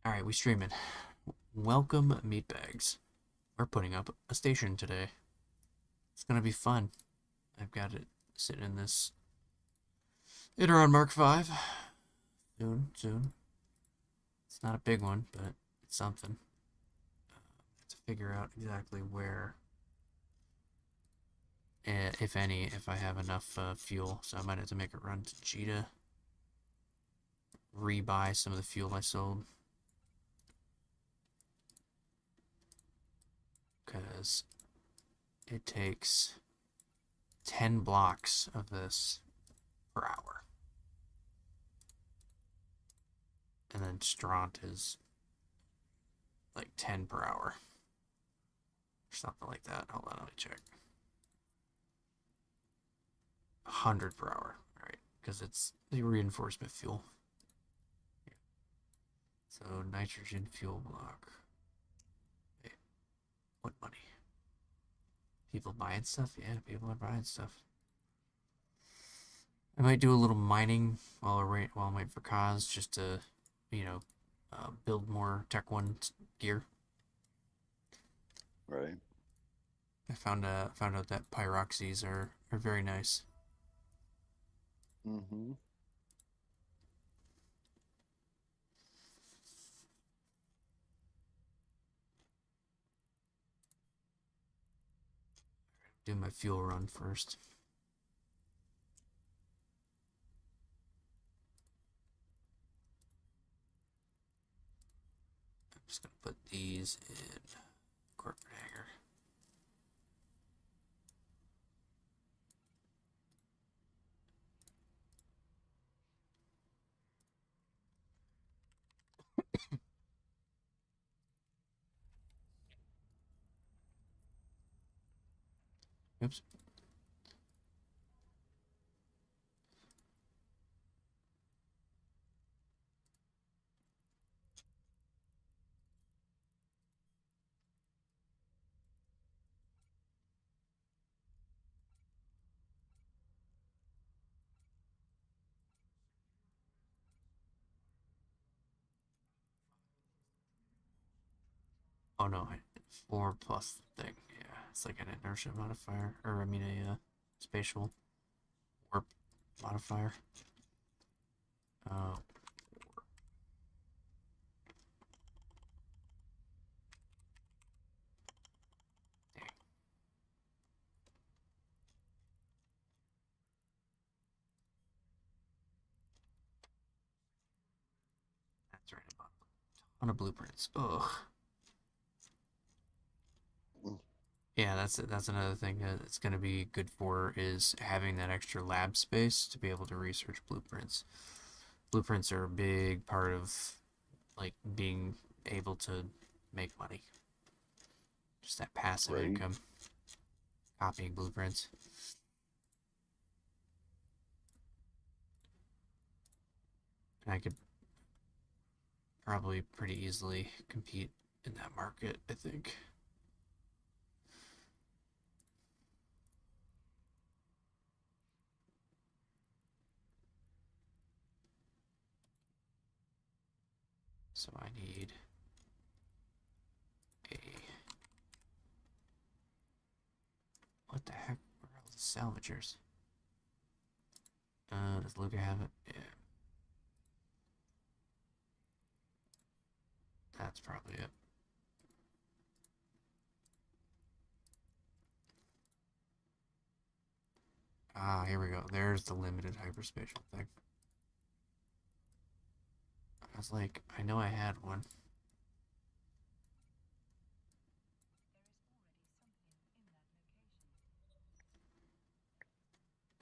Alright, we streaming. Welcome, meatbags. We're putting up a station today. It's gonna be fun. I've got it sitting in this Iteron Mark 5. Soon. It's not a big one, but it's something. To figure out exactly where, if any, if I have enough fuel. So I might have to make a run to Cheetah. Rebuy some of the fuel I sold. Because it takes 10 blocks of this per hour. And then Straunt is like 10 per hour. Or something like that. Hold on, let me check. 100 per hour. Alright, because it's the reinforcement fuel. So, nitrogen fuel block. Wait, what money? People buying stuff? Yeah, people are buying stuff. I might do a little mining while I'm waiting for Kaz, just to, you know, build more Tech 1 gear. Right. I found out that pyroxes are very nice. Mm-hmm. Do my fuel run first. I'm just gonna put these in corporate hangar. Oops. Oh no, 4 plus thing. Yeah, it's like an inertia modifier, or I mean a spatial warp modifier. Uh, Dang, that's right. About a ton of blueprints. Ugh. Yeah, that's another thing that it's gonna be good for is having that extra lab space to be able to research blueprints. Blueprints are a big part of like being able to make money. Just that passive Right. income, copying blueprints. And I could probably pretty easily compete in that market, I think. So I need a... What the heck? Where are all the salvagers? Does Luca have it? Yeah, that's probably it. Ah, here we go. There's the limited hyperspatial thing. I was like, I know I had one.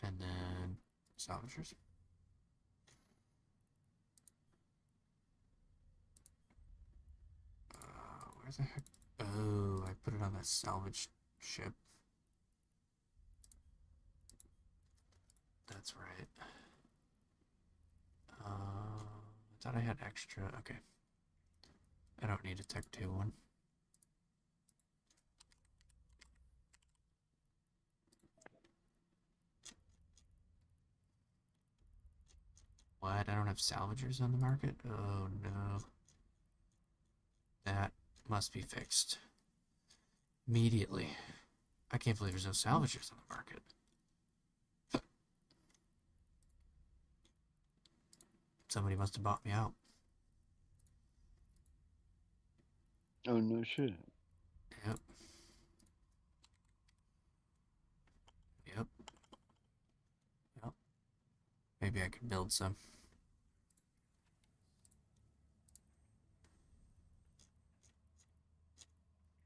And then salvagers. Where the heck? Oh, I put it on that salvage ship. That's right. I thought I had extra. Okay. I don't need a Tech 2 one. What? I don't have salvagers on the market? Oh no. That must be fixed immediately. I can't believe there's no salvagers on the market. Somebody must have bought me out. Oh no shit. Yep. Yep. Yep. Maybe I could build some.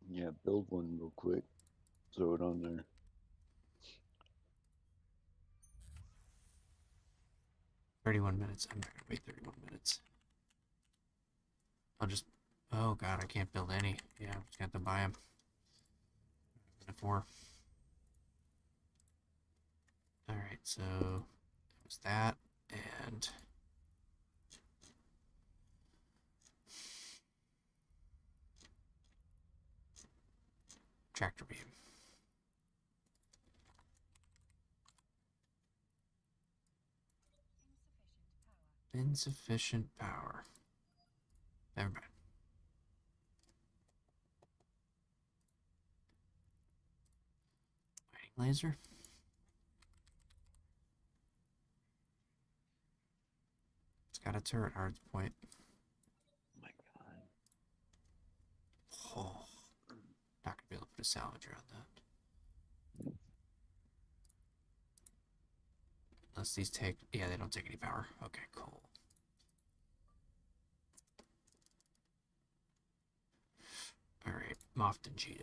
Yeah, build one real quick. Throw it on there. 31 minutes. I'm not gonna wait 31 minutes. I'll just. Oh god, I can't build any. Yeah, I'm just gonna have to buy them. Before. Alright, so that was that. And tractor beam. Insufficient power. Never mind. Mining laser. It's got a turret hard point. Oh my god. Oh, not gonna be able to put a salvager on that. Unless these take. Yeah, they don't take any power. Okay, cool. Alright, Moff Vegeta.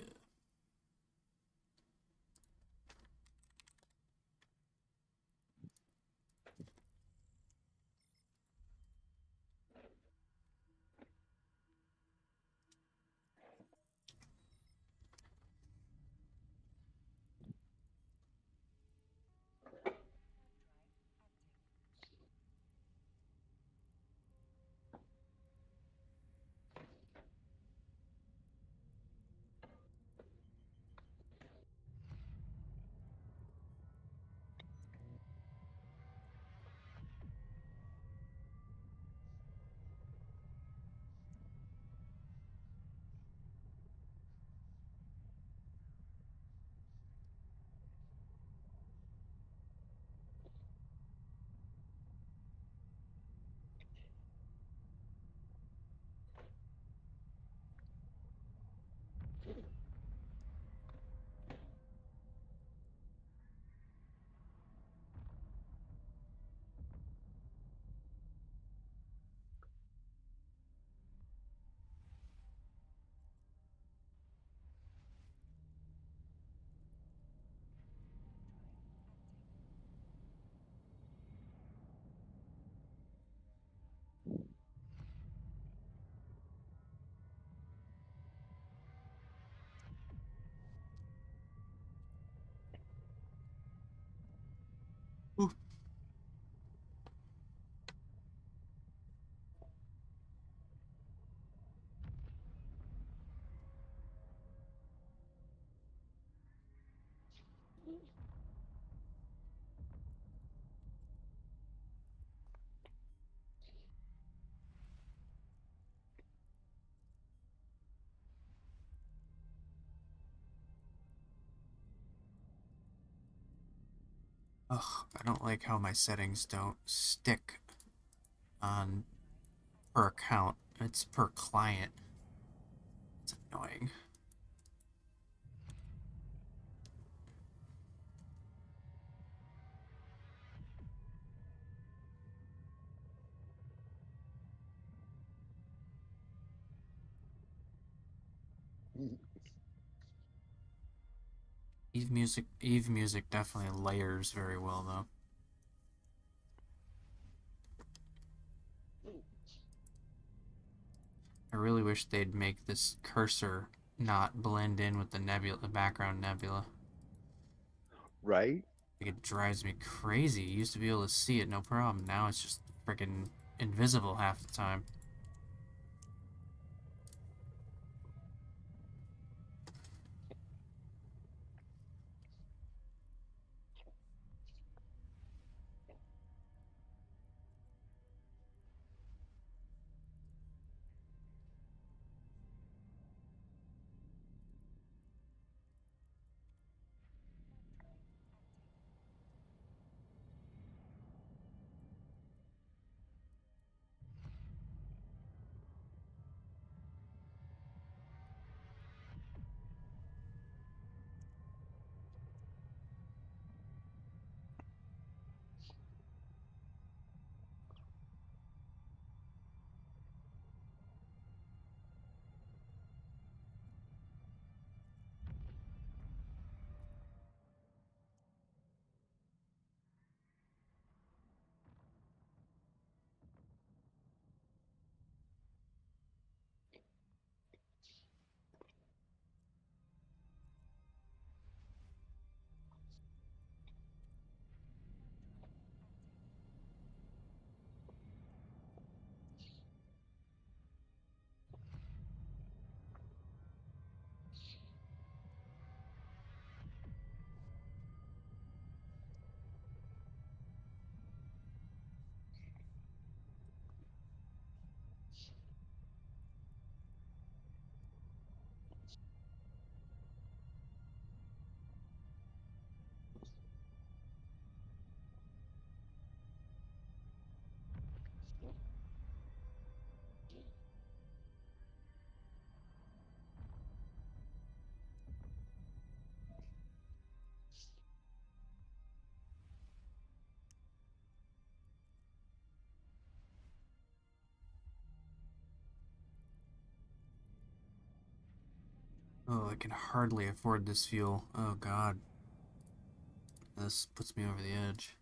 Ooh. Ugh, I don't like how my settings don't stick on per account. It's per client. It's annoying. Eve music definitely layers very well though. I really wish they'd make this cursor not blend in with the nebula, the background nebula. Right? Like it drives me crazy. You used to be able to see it no problem. Now it's just freaking invisible half the time. Oh, I can hardly afford this fuel. Oh god. This puts me over the edge.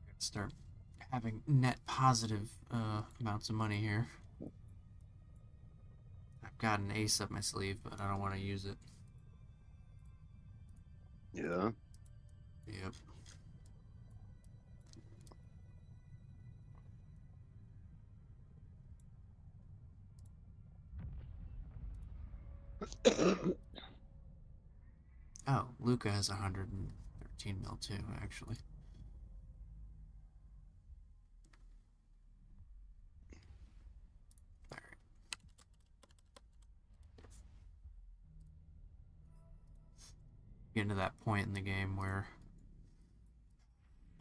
I gotta start having net positive amounts of money here. I've got an ace up my sleeve, but I don't want to use it. Yeah. Yep. Oh, Luca has 113 mil too, actually. Alright. Getting to that point in the game where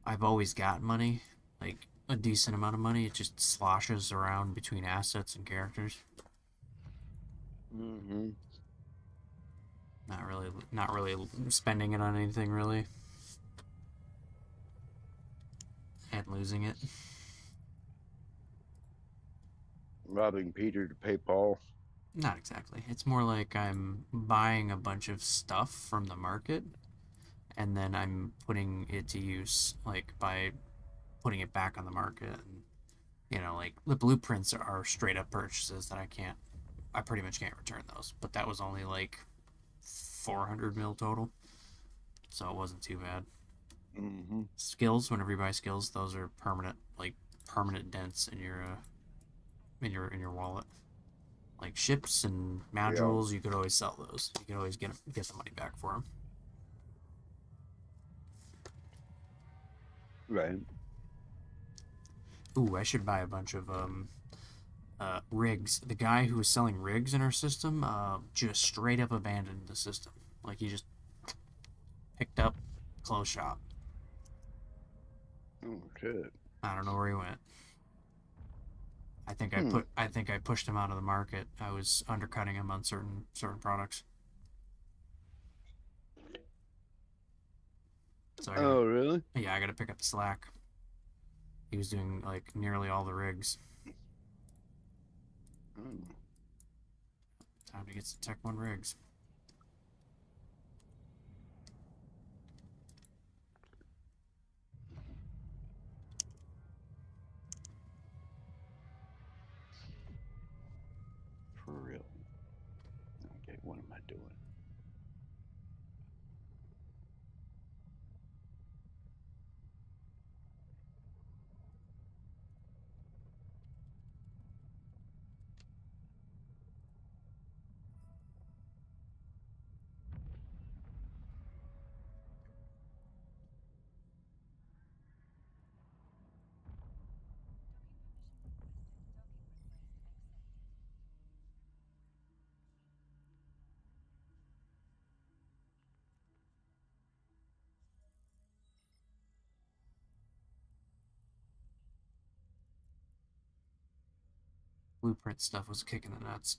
I've always got money, like a decent amount of money. It just sloshes around between assets and characters. Mm-hmm. Not really spending it on anything really, and losing it. Robbing Peter to pay Paul. Not exactly. It's more like I'm buying a bunch of stuff from the market, and then I'm putting it to use, like by putting it back on the market. And, like the blueprints are straight up purchases that I pretty much can't return those. But that was only like 400 mil total, so it wasn't too bad. Mm-hmm. Skills, whenever you buy skills, those are permanent, like permanent dents in your in your wallet. Like ships and Yeah. modules, you could always sell those. You could always get the money back for them. Right. Ooh, I should buy a bunch of rigs. The guy who was selling rigs in our system just straight up abandoned the system. Like he just picked up, closed shop. Oh shit. I don't know where he went. I think I Hmm. put I think I pushed him out of the market. I was undercutting him on certain products. So Oh really? I gotta pick up the slack. He was doing like nearly all the rigs. Oh. Time to get some Tech 1 rigs. For real. Okay, what am I doing? Blueprint stuff was kicking the nuts.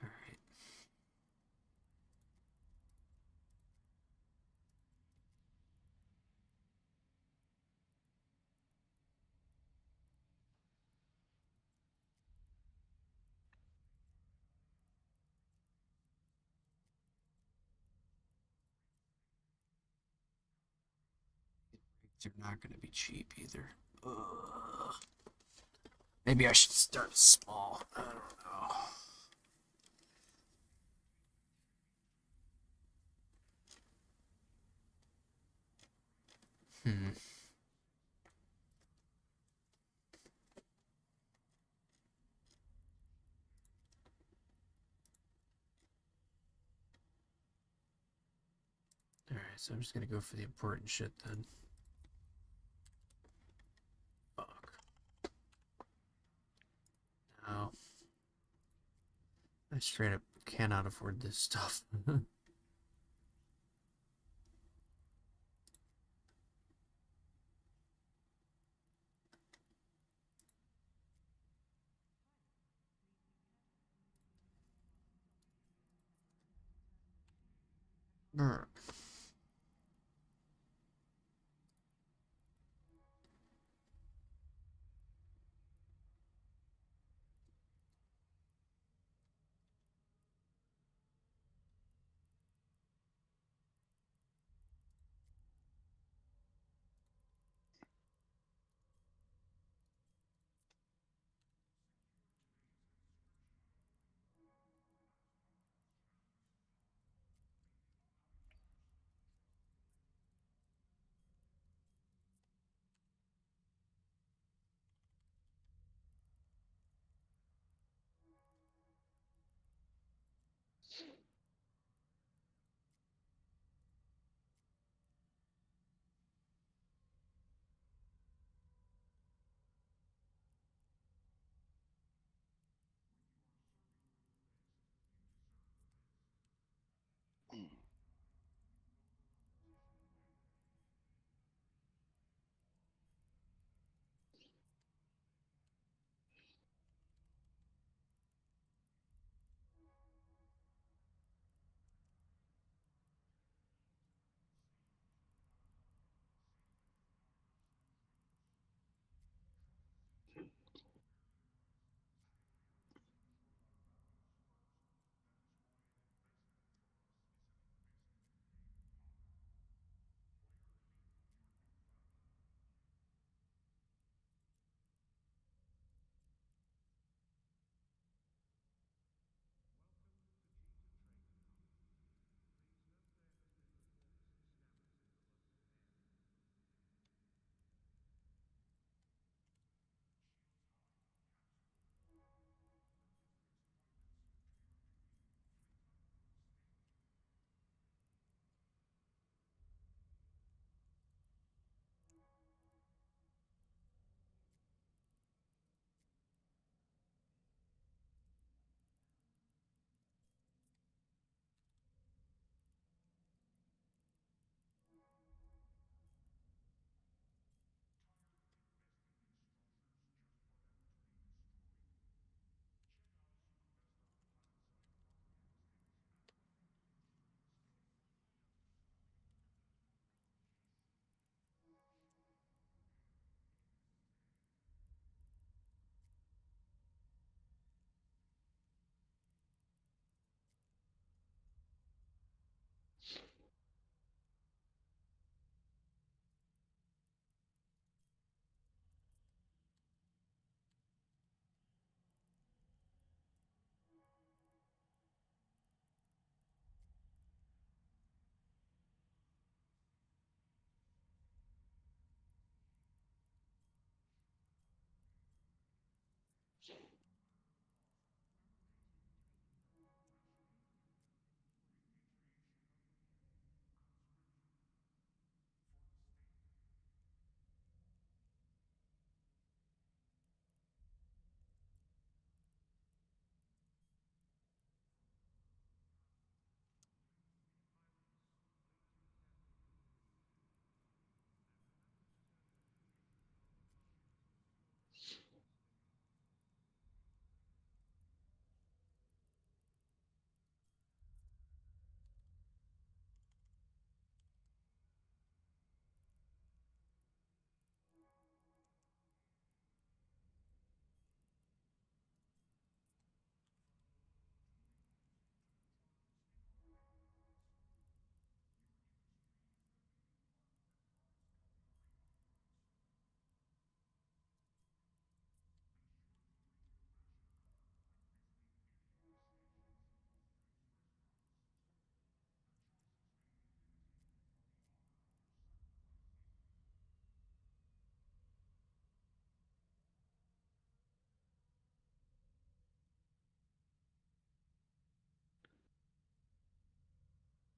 All right. Rigs are not going to be cheap either. Ugh. Maybe I should start small. I don't know. Hmm. All right, so I'm just gonna go for the important shit then. Fuck. Now I straight up cannot afford this stuff. Brr.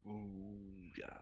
Ooh, yeah.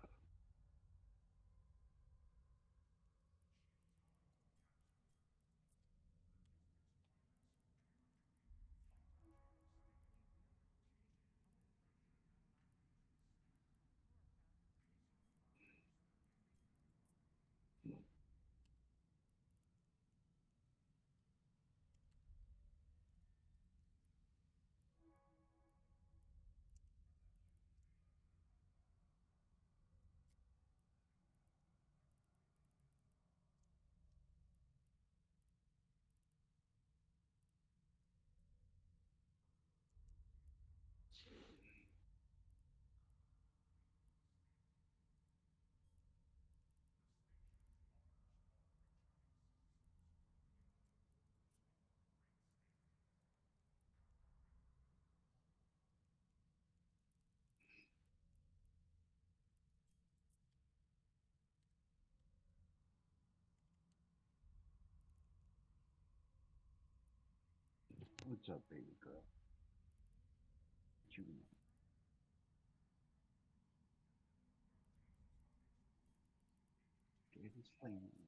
What's up, baby girl? What you want? Daddy's playing.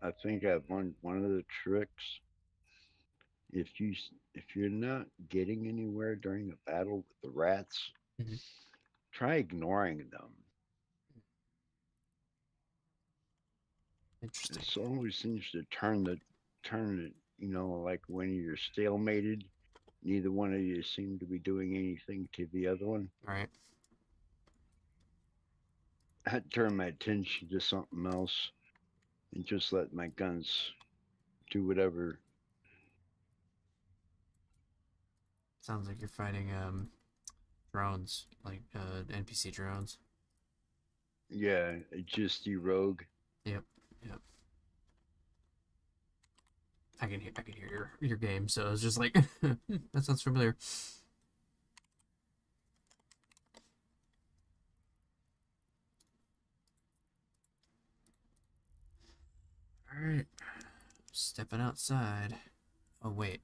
I think I've learned one of the tricks. If you're not getting anywhere during a battle with the rats, Mhm. try ignoring them. Interesting. This always seems to turn it. Like when you're stalemated, neither one of you seem to be doing anything to the other one. All right. I turn my attention to something else and just let my guns do whatever. Sounds like you're fighting drones, like NPC drones. Yeah, just you rogue. Yep. Yep. I can hear your game, so it's just like that sounds familiar. All right. Stepping outside. Oh wait.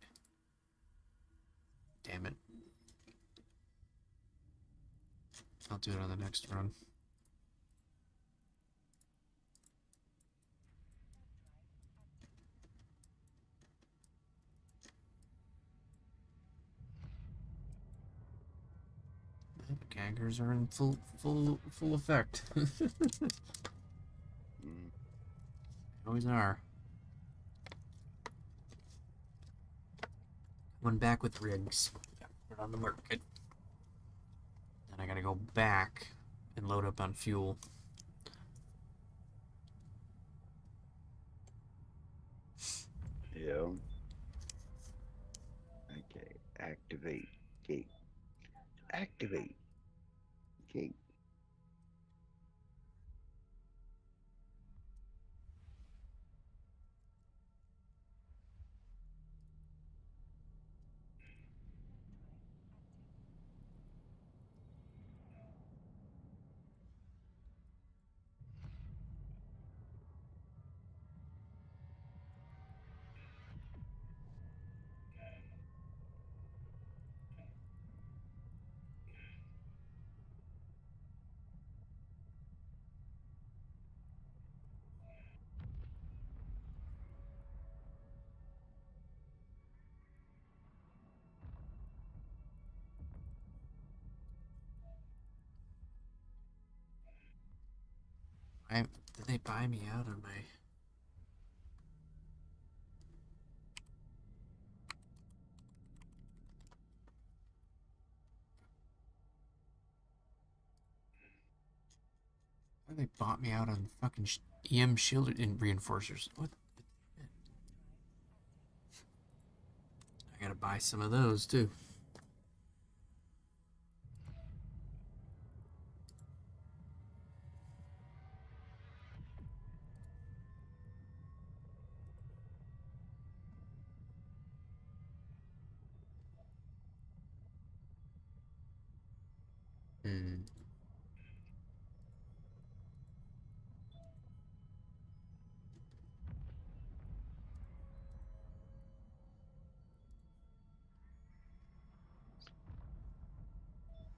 Damn it. I'll do it on the next run. Gaggers are in full effect. Mm, Always are. One back with rigs. Put it on the market. Then I gotta go back and load up on fuel. yeah. Okay. Activate gate. Activate gate. Did they buy me out on my? They bought me out on fucking EM shield and reinforcers. What? I gotta buy some of those too.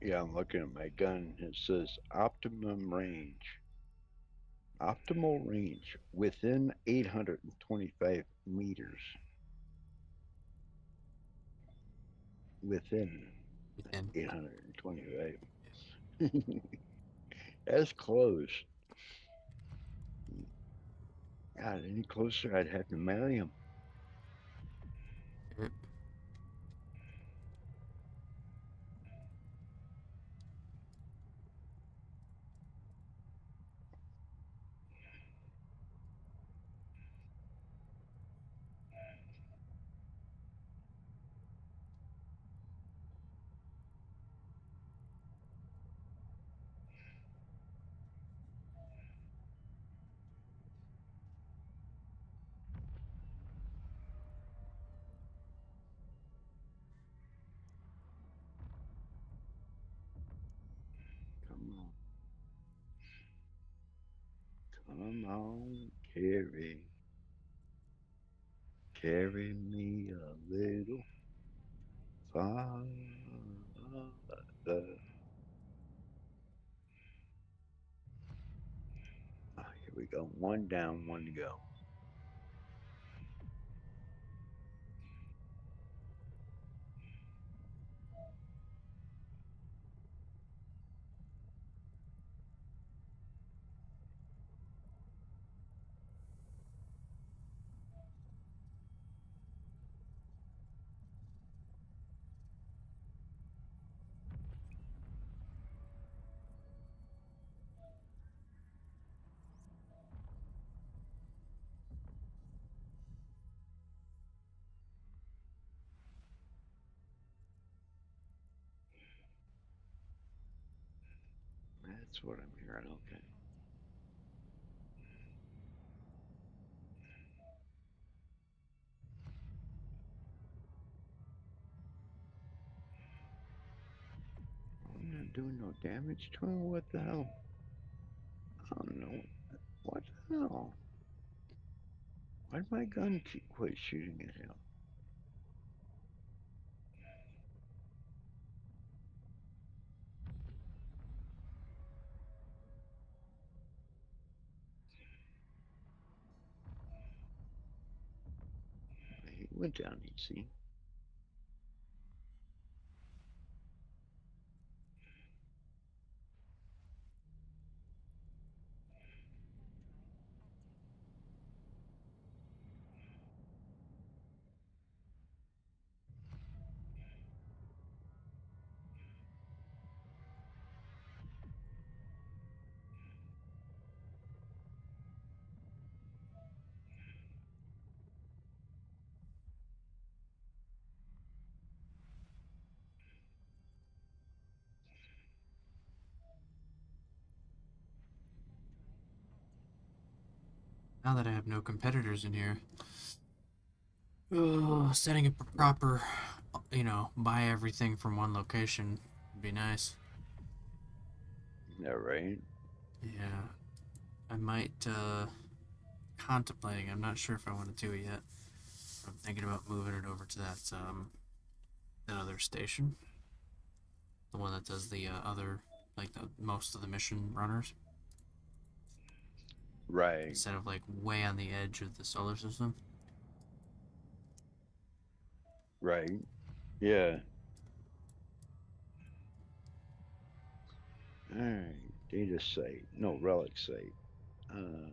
Yeah, I'm looking at my gun. It says optimum range. Optimal range within 825 meters. Within Within. 825. That's close. God, any closer, I'd have to marry him. Yep. Come on. Come on, carry. Carry me a little farther. Here we go. One down, one to go. That's what I'm hearing. Okay. I'm not doing no damage to him. What the hell? I don't know. What the hell? Why did my gun quit shooting at him? He went down easy. Now that I have no competitors in here, oh, setting up a proper, buy everything from one location would be nice. Yeah, right. Yeah, I might contemplating. I'm not sure if I want to do it yet. I'm thinking about moving it over to that other station, the one that does the other, like the most of the mission runners, Right. instead of like way on the edge of the solar system. Right. Yeah. All right. Data site. No, relic site. Down,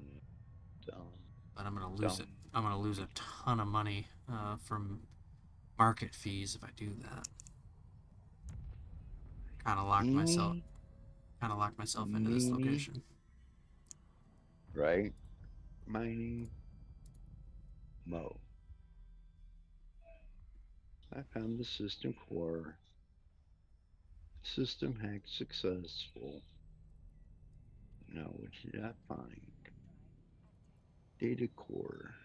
But I'm gonna lose down. it. I'm gonna lose a ton of money from market fees if I do that. Kind of lock myself. Eeny, Kind of lock myself into this meeny. location. Right. Miny, mo. I found the system core. System hack successful. Now, what did I find? Data core.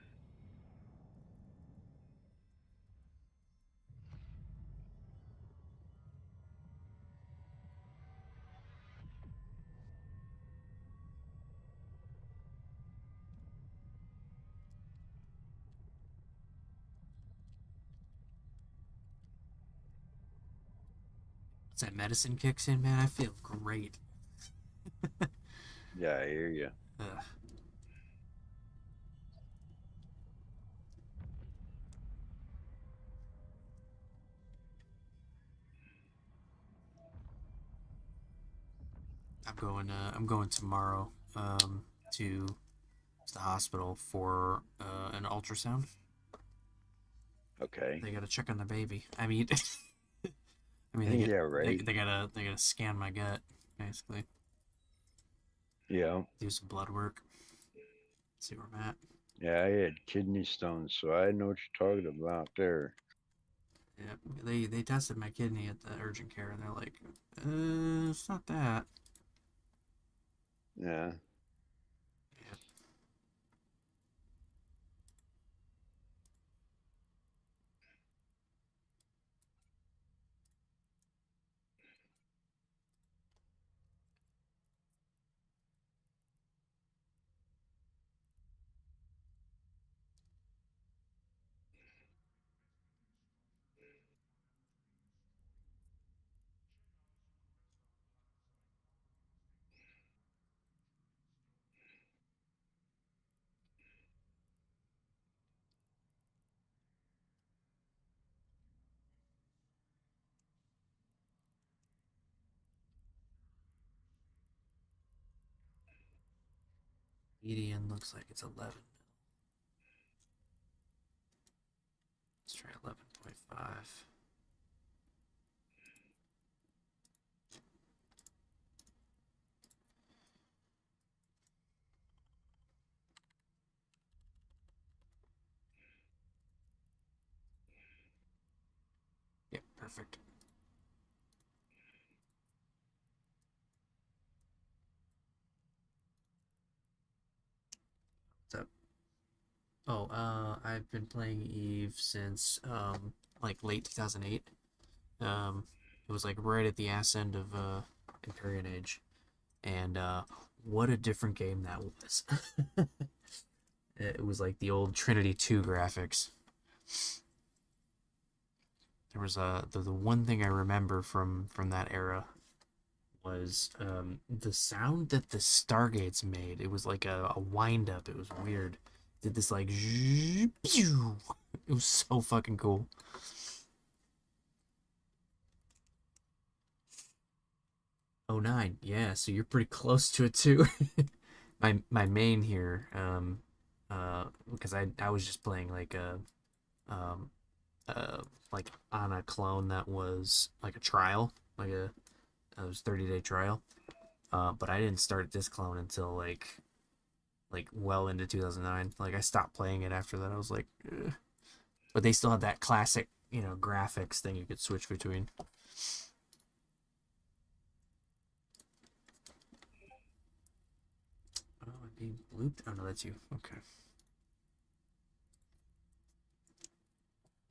Once that medicine kicks in, man, I feel great. Yeah, I hear you. Ugh. I'm going tomorrow to the hospital for an ultrasound. Okay. They gotta check on the baby. I mean, I mean Yeah, right. they gotta scan my gut basically, Yeah. do some blood work, see where I'm at. Yeah, I had kidney stones, so I know what you're talking about there. Yeah, they tested my kidney at the urgent care and they're like, it's not that. Yeah. Yeah, median looks like it's 11. Let's try 11.5. Yep, perfect. What's up? Oh, I've been playing Eve since like late 2008. It was like right at the ass end of Empyrean Age, and what a different game that was. It was like the old Trinity 2 graphics. There was the one thing I remember from that era was the sound that the Stargates made. It was like a wind up. It was weird. It did this like it was so fucking cool. Oh nine, yeah. So you're pretty close to it too. My main here, because I was just playing um like on a clone that was like a trial, like a it was 30-day trial. But I didn't start this clone until like well into 2009. Like I stopped playing it after that. I was like, ugh. But they still had that classic, graphics thing you could switch between. Oh, I'm being looped. Oh no, that's you. Okay.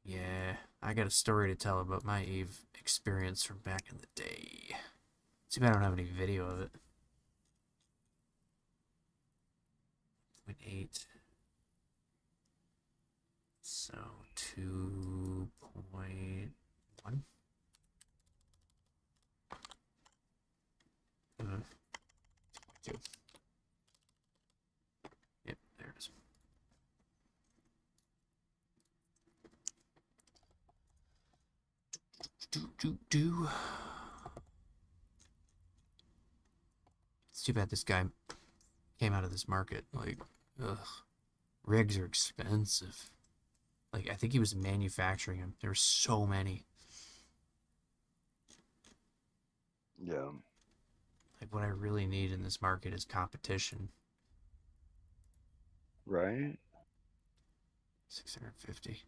Yeah, I got a story to tell about my Eve experience from back in the day. Too bad I don't have any video of it. 0.8. So 2.1. 2. Yep, there it is. Do. It's too bad this guy came out of this market. Like, ugh, rigs are expensive. Like, I think he was manufacturing them. There's so many. Yeah. Like, what I really need in this market is competition. Right? 650.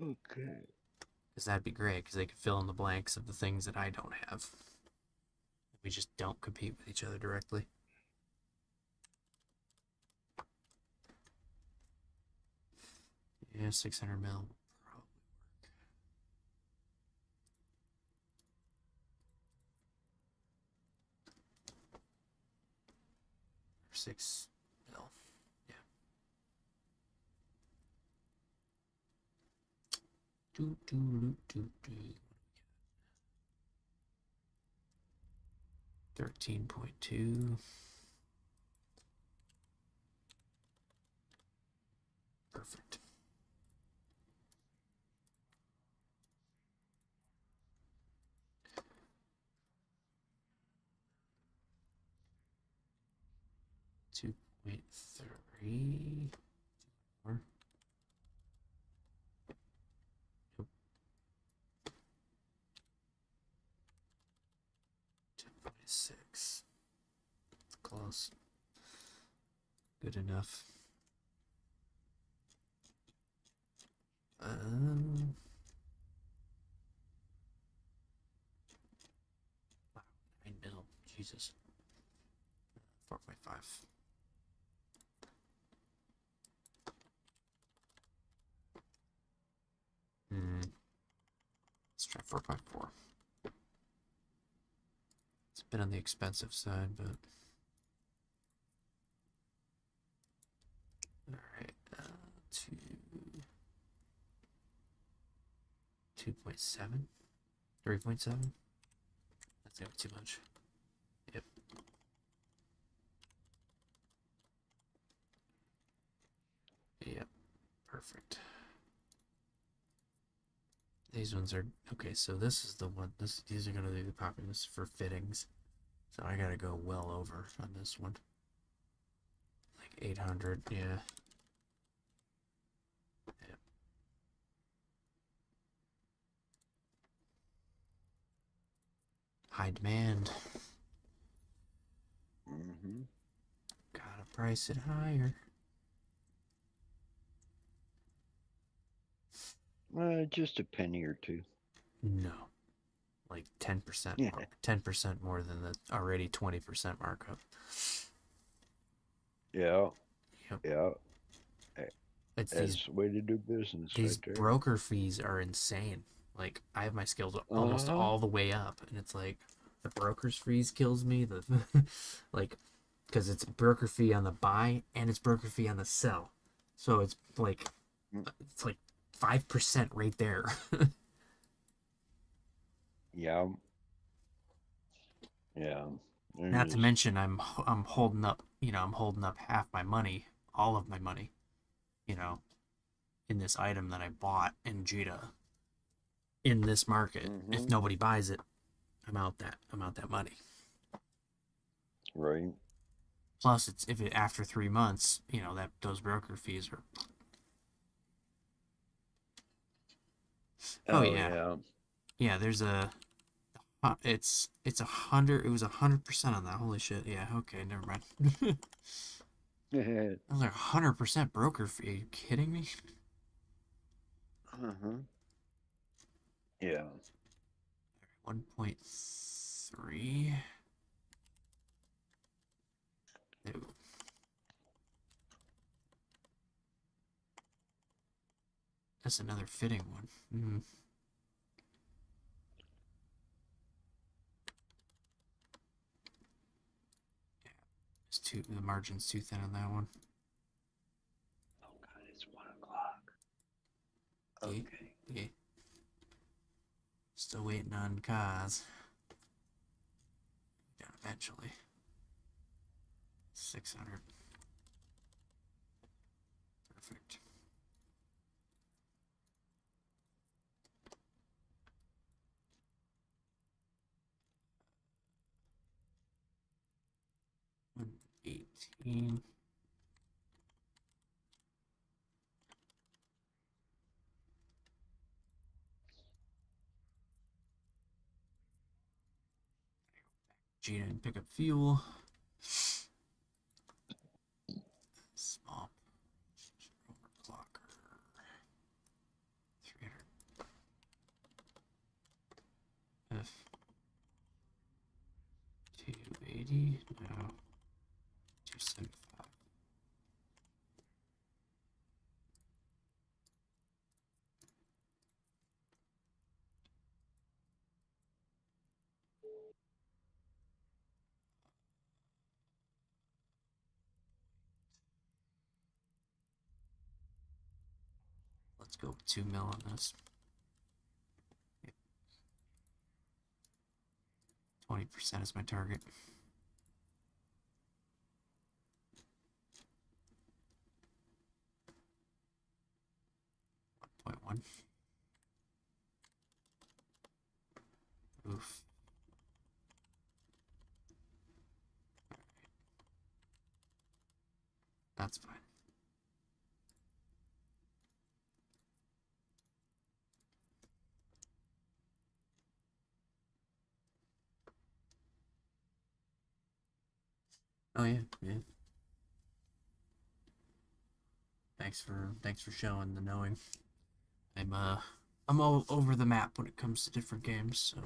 Okay. Because that'd be great, because they could fill in the blanks of the things that I don't have. We just don't compete with each other directly. Yeah, 600 mil. Probably 6 mil. Yeah. 13.2. Perfect. Two point three. Or nope. 2.6. Close. Good enough. Wow, 9 mil. Jesus. 4.5. Let's try 4.4. It's a bit on the expensive side, but all right. 2.7, 3.7. That's gonna be too much. Yep. Yep. Perfect. These ones are okay. So this is the one. These are gonna be the popular for fittings. So I gotta go well over on this one. Like 800. Yeah. Yep. High demand. Mm-hmm. Gotta price it higher. Just a penny or two. No. Like 10% Yeah. more. 10% more than the already 20% markup. Yeah. Yep. Yeah. It's That's the way to do business these right there. broker fees are insane. Like I have my skills almost Uh-huh. all the way up, and it's like the broker's fees kills me. The like because it's broker fee on the buy and it's broker fee on the sell, so it's like 5% right there. Yeah. Yeah. Not to There's, mention I'm holding up, I'm holding up half my money, all of my money, you know, in this item that I bought in Jita in this market. If mm-hmm. nobody buys it, I'm out that money. Right. Plus, it's if it after 3 months, that those broker fees are. Oh Oh, yeah, yeah. yeah. There's it's 100. It was 100% on that. Holy shit. Yeah. Okay. Never mind. I was like 100% broker fee. Are you kidding me? Uh-huh. Yeah. 1.3. No. That's another fitting one. Yeah, the margin's too thin on that one. Oh, God, it's 1 o'clock. Yeah, Okay. yeah. Still waiting on cars. Down eventually. 600. Perfect. One 18. Gina and pick up fuel. Small overclocker. 300 F 280. No. 275. Let's go with 2 mil on this. 20% is my target. Point one. Oof. That's fine. Oh yeah, yeah. Thanks for showing the knowing. I'm all over the map when it comes to different games, so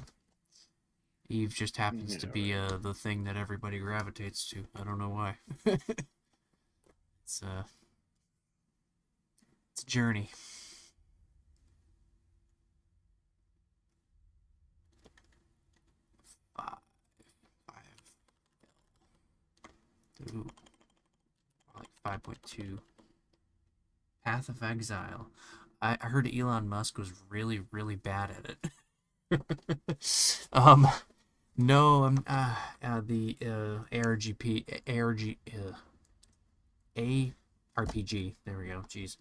Eve just happens to Yeah, be right. the thing that everybody gravitates to. I don't know why. It's it's a journey. Five, five, ooh, like 5.2. Path of Exile. I heard Elon Musk was really, really bad at it. No, the ARPG. There we go. Jeez,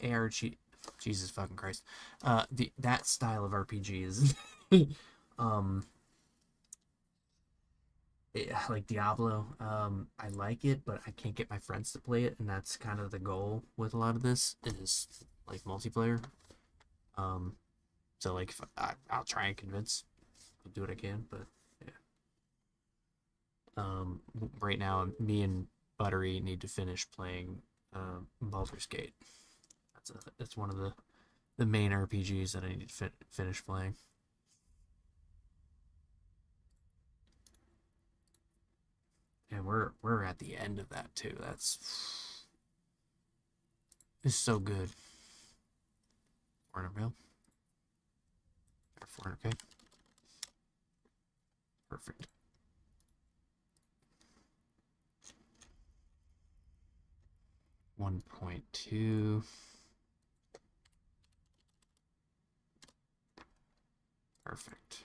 ARG. Jesus fucking Christ. The that style of RPG is, um, like Diablo. I like it, but I can't get my friends to play it, and that's kind of the goal with a lot of this is like multiplayer. Um, so like if I'll try and convince, I'll do what I can, but yeah. Right now, me and Buttery need to finish playing Baldur's Gate. That's one of the main RPGs that I need to finish playing. And we're at the end of that too. That's it's so good. 400 mil or 400k. Perfect. 1.2. Perfect.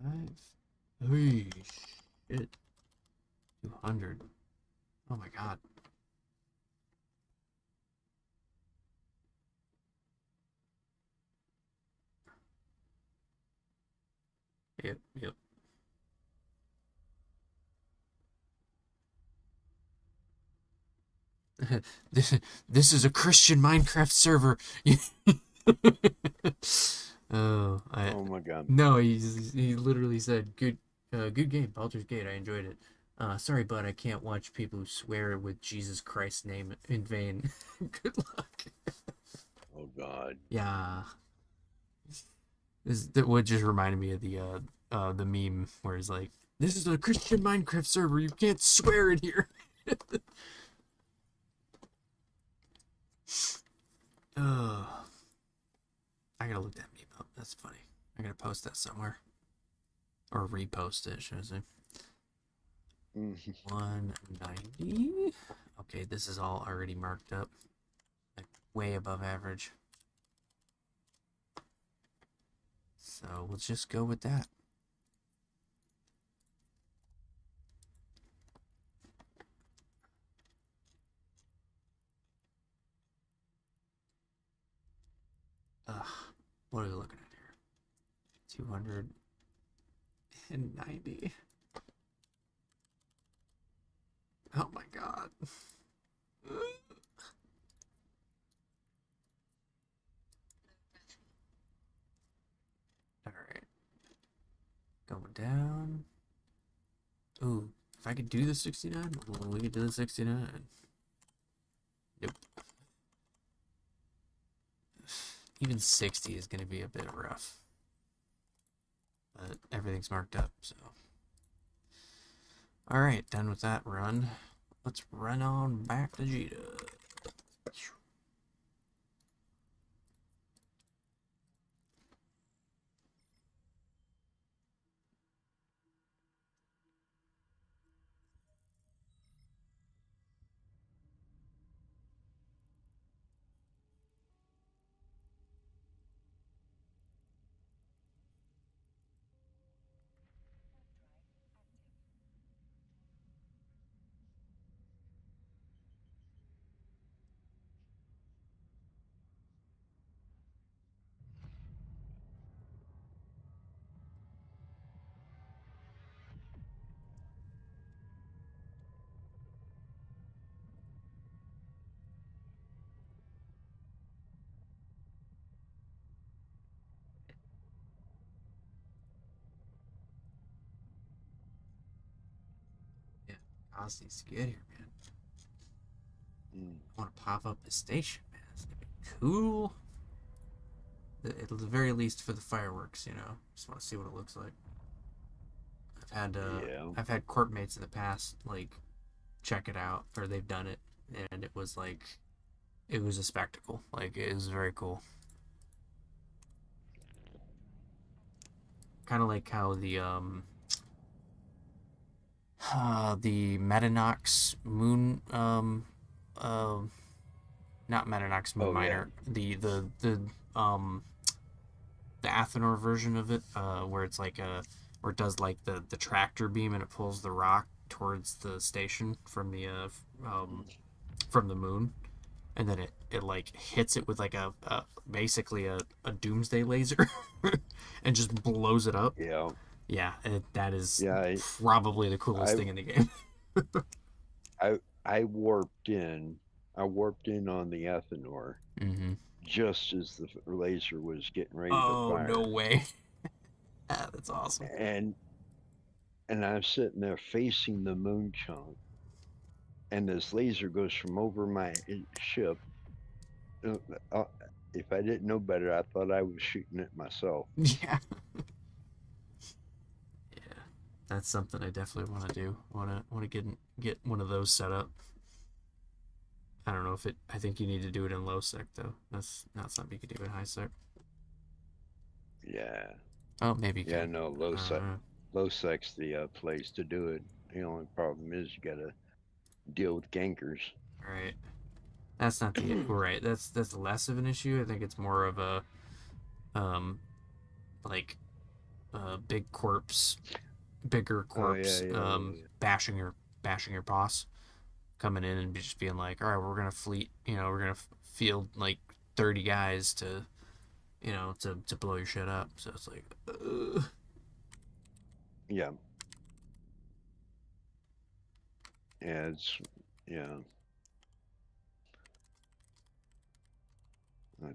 Five. Holy shit. 200. Oh my god. Yep, yep. this this is a Christian Minecraft server. Oh, I Oh my god. no, he literally said good game, Baldur's Gate. I enjoyed it. Sorry, but I can't watch people who swear with Jesus Christ's name in vain. Good luck. Oh god. Yeah, that would just reminded me of the meme where it's like, "This is a Christian Minecraft server. You can't swear in here." Oh, I gotta look that meme up. That's funny. I gotta post that somewhere or repost it, should I say? Mhm. 190. Okay, this is all already marked up, like way above average. So we'll just go with that. Ugh, what are we looking at here? 290. Oh my god. All right, going down. Ooh, if I could do the 69, well, we could do the 69. Nope. Even 60 is gonna be a bit rough, but everything's marked up, so. All right, done with that run. Let's run on back to Jita. House needs to get here, man. Mm. I want to pop up the station, man. It's gonna be cool. At the very least for the fireworks, you know. Just want to see what it looks like. Yeah. I've had corp mates in the past like check it out, or they've done it, and it was a spectacle. Like it was very cool. Kind of like how the Metanox moon uh, not Metanox moon Oh yeah. miner, um the Athenor version of it, where it's like a where it does like the tractor beam and it pulls the rock towards the station um from the moon, and then it like hits it with like a basically a doomsday laser and just blows it up. Yeah. Yeah, that is Yeah. probably the coolest I thing in the game. I I warped in. I warped in on the Ethanor Mm-hmm. just as the laser was getting ready to Oh, no fire, way. Ah, that's awesome. and I was sitting there facing the moon chunk, and this laser goes from over my ship. Uh, uh, if I didn't know better, I thought I was shooting it myself. Yeah. Yeah. That's something I definitely want to do. Want to get one of those set up. I don't know if it. I think you need to do it in low sec though. That's not something you can do in high sec. Yeah, Oh, maybe you yeah, can. no, I don't know. low sec's the place to do it. The only problem is you got to deal with gankers. Right. That's not the right. That's less of an issue. I think it's more of a um like big corpse, bigger Oh yeah, corpse yeah, yeah, bashing your boss, coming in and just being like, all right, we're gonna fleet, you know, we're gonna field like 30 guys to, you know, to blow your shit up. So it's like, yeah, yeah. It's yeah.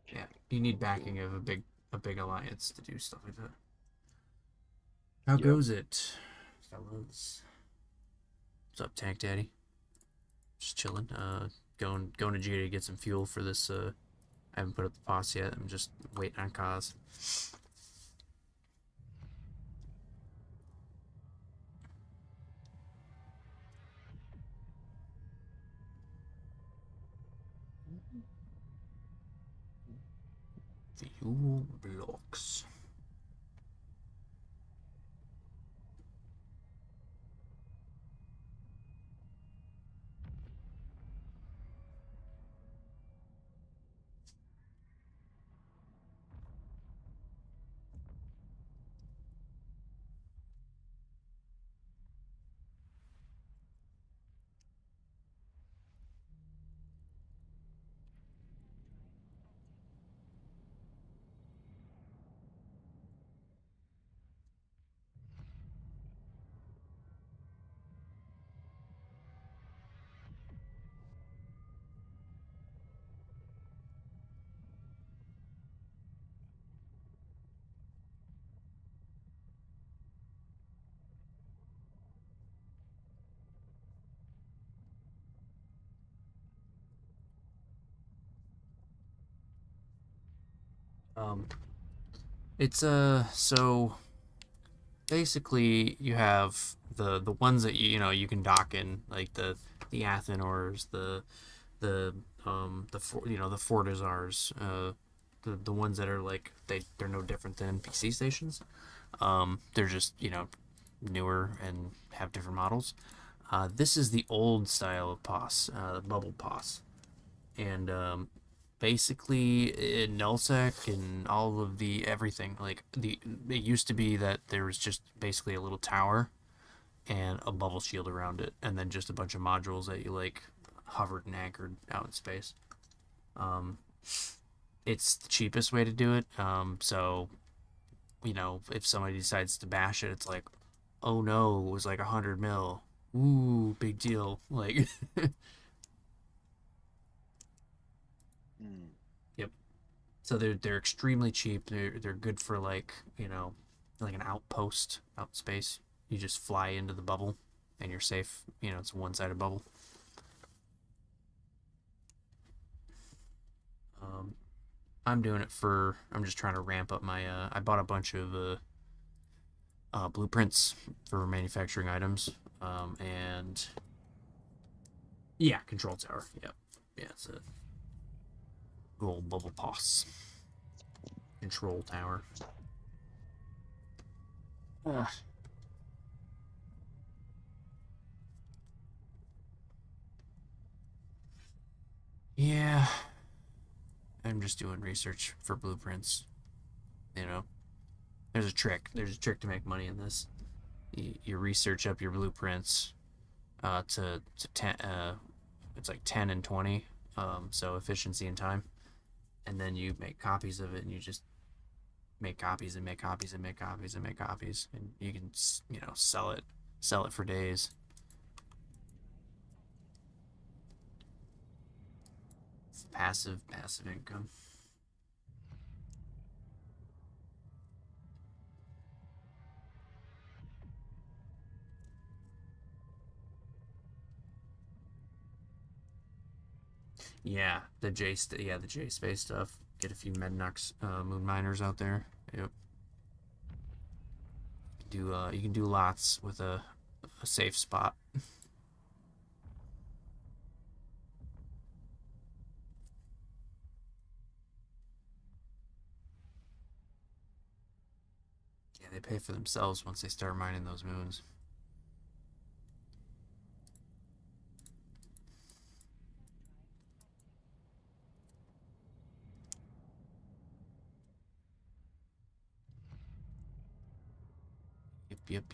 yeah, Okay, you need cool. backing of a big alliance to do stuff like that. How Yep. goes it, fellas? What's up, Tank Daddy? Just chilling. Going to G to get some fuel for this. I haven't put up the POS yet. I'm just waiting on cause. Fuel blocks. Um, it's so basically you have the ones that you know you can dock in like the Athenors, you know the Fortizars, the ones that are like they're no different than NPC stations. They're just you know newer and have different models. This is the old style of POS, bubble POS, and basically in nullsec and all of the everything like it used to be that there was just basically a little tower and a bubble shield around it and then just a bunch of modules that you like hovered and anchored out in space. um, it's the cheapest way to do it, so you know if somebody decides to bash it it's like, oh no, it was like 100 mil. Ooh, big deal. Like Mm. yep. So they're extremely cheap. They're good for like you know like an outpost out in space. You just fly into the bubble and you're safe. You know, it's a one-sided bubble. Um, I'm doing it for. I'm just trying to ramp up my. I bought a bunch of blueprints for manufacturing items, and yeah, control tower. Yep, yeah, it's a gold bubble POS control tower. Uh, yeah, I'm just doing research for blueprints. You know, there's a trick. There's a trick to make money in this. You research up your blueprints to 10. It's like 10 and 20. So efficiency and time, and then you make copies of it, and you just make copies and make copies and make copies and make copies, and you can sell it for days. It's passive income. Yeah, the J space stuff. Get a few Mednox moon miners out there. Yep. You can do lots with a safe spot. Yeah, they pay for themselves once they start mining those moons. Yep.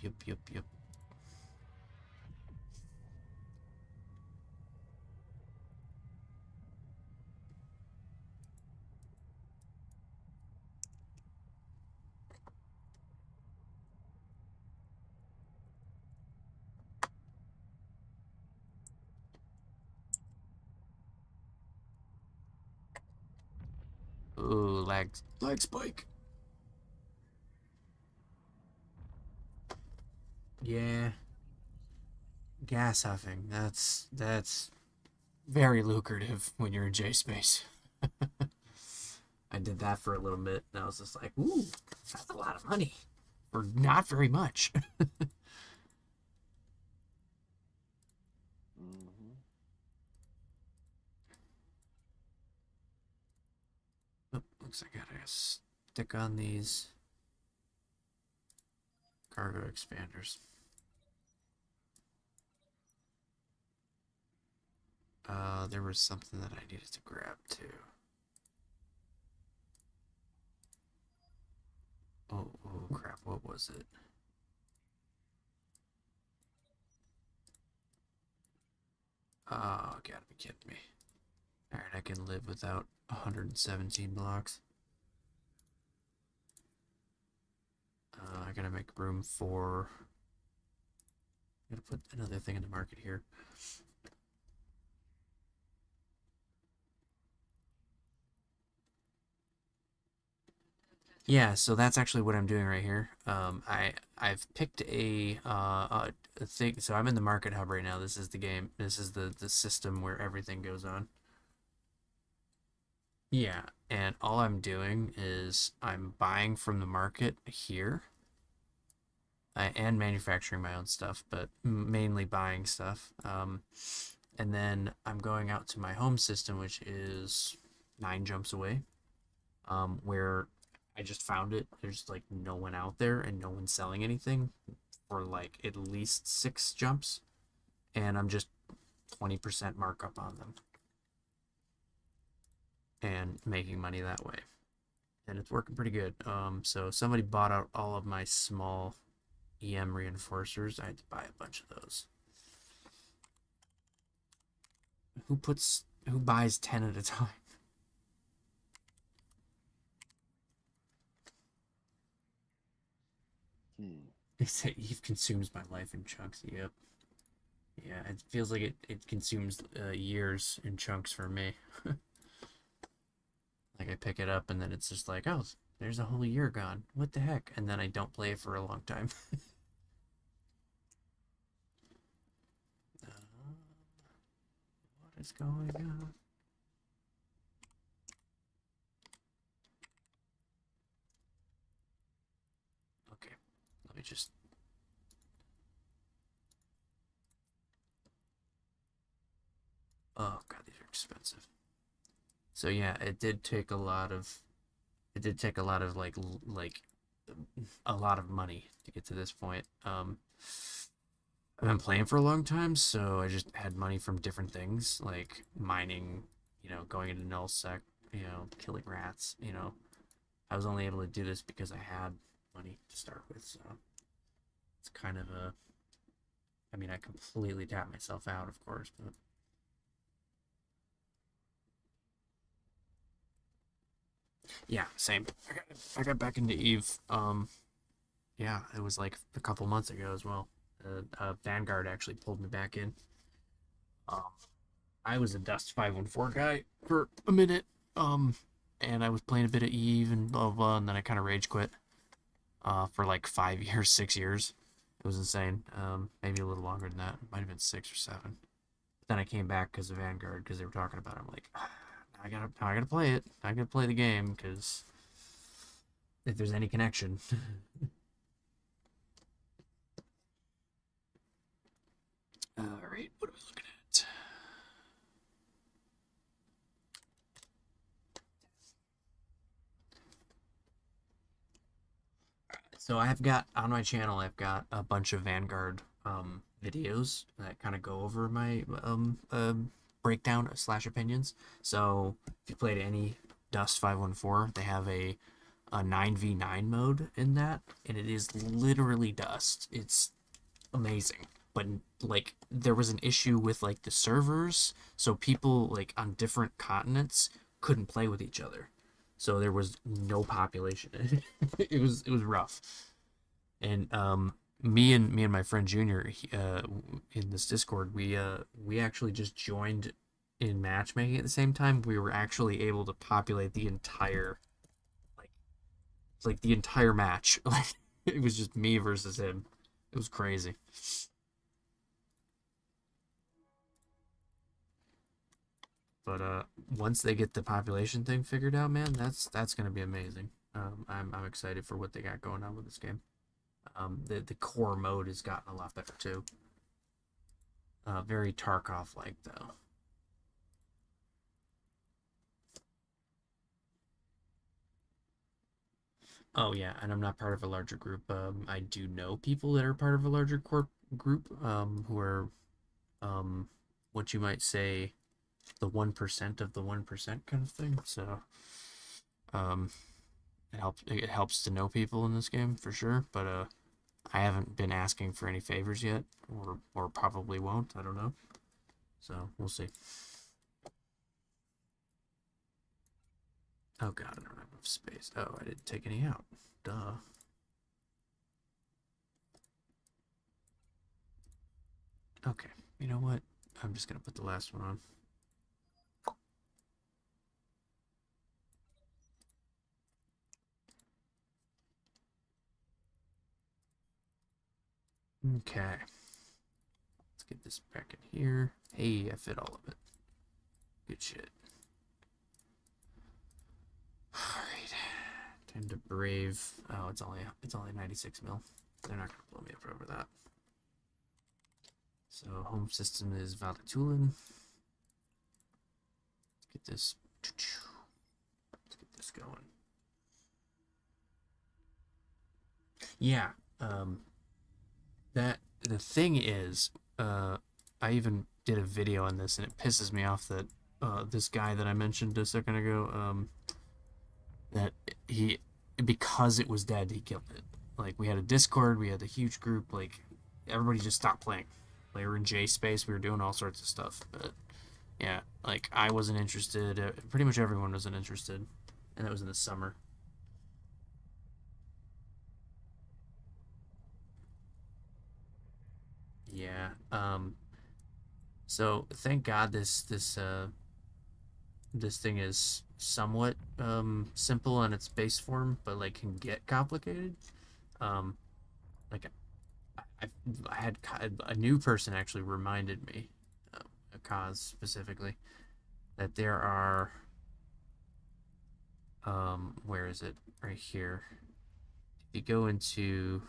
Ooh, lag spike. Yeah, gas huffing. That's very lucrative when you're in J space. I did that for a little bit, and I was just like, ooh, that's a lot of money for not very much. Mm-hmm. Oh, looks like I gotta stick on these cargo expanders. There was something that I needed to grab too. Oh crap, what was it? Oh, gotta be kidding me. Alright, I can live without 117 blocks. I gotta make room for. I gotta put another thing in the market here. Yeah, so that's actually what I'm doing right here. I've picked a thing. So I'm in the market hub right now. This is the game. This is the system where everything goes on. Yeah, and all I'm doing is I'm buying from the market here, and manufacturing my own stuff, but mainly buying stuff. And then I'm going out to my home system, which is 9 jumps away, where I just found it. There's like no one out there and no one selling anything for like at least 6 jumps, and I'm just 20% markup on them and making money that way. And it's working pretty good. So somebody bought out all of my small EM reinforcers. I had to buy a bunch of those. Who buys 10 at a time? Hmm. Eve consumes my life in chunks. Yep. Yeah, it feels like it consumes years in chunks for me. Like I pick it up and then it's just like, oh, there's a whole year gone. What the heck? And then I don't play it for a long time. is going on? Okay, let me just. Oh god, these are expensive. So yeah, it did take a lot of. It did take a lot of like a lot of money to get to this point. I've been playing for a long time, so I just had money from different things like mining, going into null sec, killing rats. I was only able to do this because I had money to start with, so it's kind of a. I mean, I completely tapped myself out, of course, but yeah, same. I got back into Eve. Yeah, it was like a couple months ago as well. Vanguard actually pulled me back in. Um, I was a Dust 514 guy for a minute. Um, and I was playing a bit of Eve and blah blah, blah and then I kind of rage quit. For like 5 years, 6 years. It was insane. Maybe a little longer than that. It might have been 6 or 7. But then I came back because of Vanguard because they were talking about it. I'm like, now I gotta play it. I gotta play the game because if there's any connection. All right, what are we looking at? So I've got on my channel, I've got a bunch of Vanguard videos that kind of go over my breakdown slash opinions. So if you played any Dust 514, they have a 9v9 mode in that, and it is literally Dust. It's amazing. But like there was an issue with like the servers, so people like on different continents couldn't play with each other. So there was no population. It was rough. And me and my friend Junior in this Discord, we actually just joined in matchmaking at the same time. We were actually able to populate the entire like the entire match. Like it was just me versus him. It was crazy. But once they get the population thing figured out, man, that's gonna be amazing. I'm excited for what they got going on with this game. The core mode has gotten a lot better too. Very Tarkov like though. Oh yeah, and I'm not part of a larger group. I do know people that are part of a larger group, who are, um, what you might say, the 1% of the 1% kind of thing. So, um, it helps to know people in this game for sure. But I haven't been asking for any favors yet, or probably won't. I don't know. So we'll see. Oh god, I don't have enough space. Oh, I didn't take any out. Duh. Okay, you know what? I'm just gonna put the last one on. Okay, let's get this back in here. Hey, I fit all of it. Good shit. Alright. Time to brave. Oh, it's only 96 mil. They're not gonna blow me up over that. So home system is Valatulen. Let's get this. Let's get this going. Yeah. That the thing is, I even did a video on this, and it pisses me off that this guy that I mentioned a second ago, that he because it was dead, he killed it. Like we had a Discord, we had a huge group, like everybody just stopped playing. Like, we were in J space, we were doing all sorts of stuff, but yeah, like I wasn't interested. Pretty much everyone wasn't interested, and that was in the summer. Yeah. So thank God this thing is somewhat simple on its base form, but like can get complicated. Um, like I, I had a new person actually reminded me cause specifically, that there are, where is it? Right here. If you go into,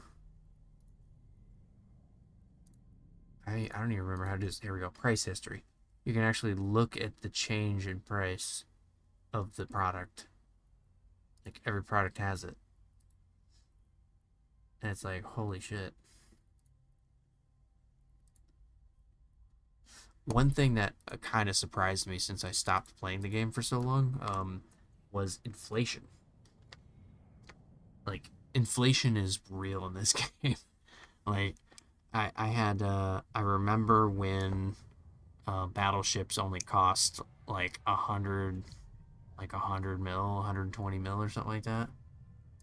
I don't even remember how to do this. Here we go. Price history. You can actually look at the change in price of the product. Like every product has it. And it's like, holy shit. One thing that kind of surprised me since I stopped playing the game for so long was inflation. Like, inflation is real in this game. Like, I remember when battleships only cost like 100 mil, 120 mil or something like that.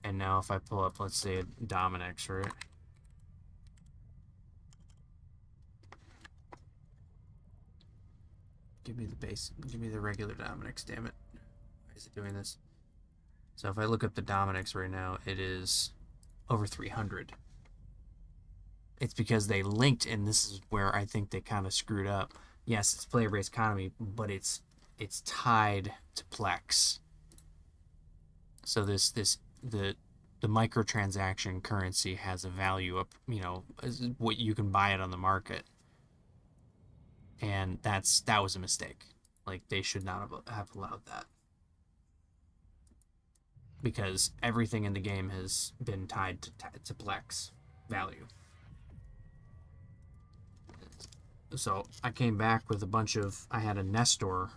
And now if I pull up, let's say, a Dominic's, right? Give me the base, give me the regular Dominic's, damn it. Why is it doing this? So if I look up the Dominic's right now, it is over 300. It's because they linked, and this is where I think they kind of screwed up. Yes, it's player-based economy, but it's tied to Plex. So the microtransaction currency has a value up, what you can buy it on the market, and that was a mistake. Like they should not have allowed that because everything in the game has been tied to Plex value. So I came back with a bunch of. I had a Nestor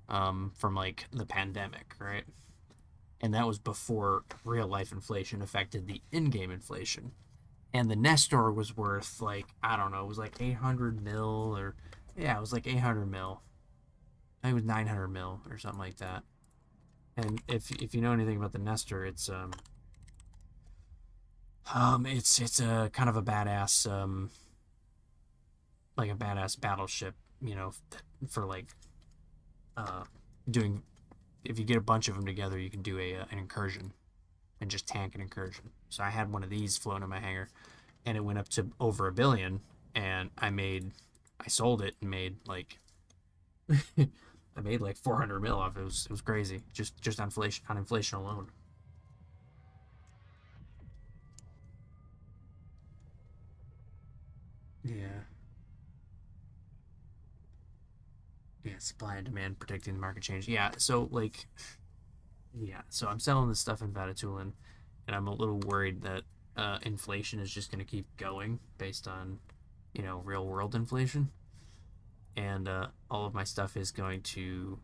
from like the pandemic, right? And that was before real life inflation affected the in game inflation. And the Nestor was worth like, I don't know, it was like 800 mil or, yeah, it was like 800 mil. I think it was 900 mil or something like that. And if you know anything about the Nestor, it's a kind of a badass like a badass battleship, for like uh doing, if you get a bunch of them together, you can do an incursion and just tank an incursion. So I had one of these flown in my hangar, and it went up to over 1 billion, and I sold it and made like I made like 400 mil off it. It was crazy, just on inflation alone. Yeah, yeah, supply and demand predicting the market change. Yeah, so like, yeah, so I'm selling this stuff in Vatatulen, and I'm a little worried that inflation is just going to keep going based on, real world inflation. And all of my stuff is going to,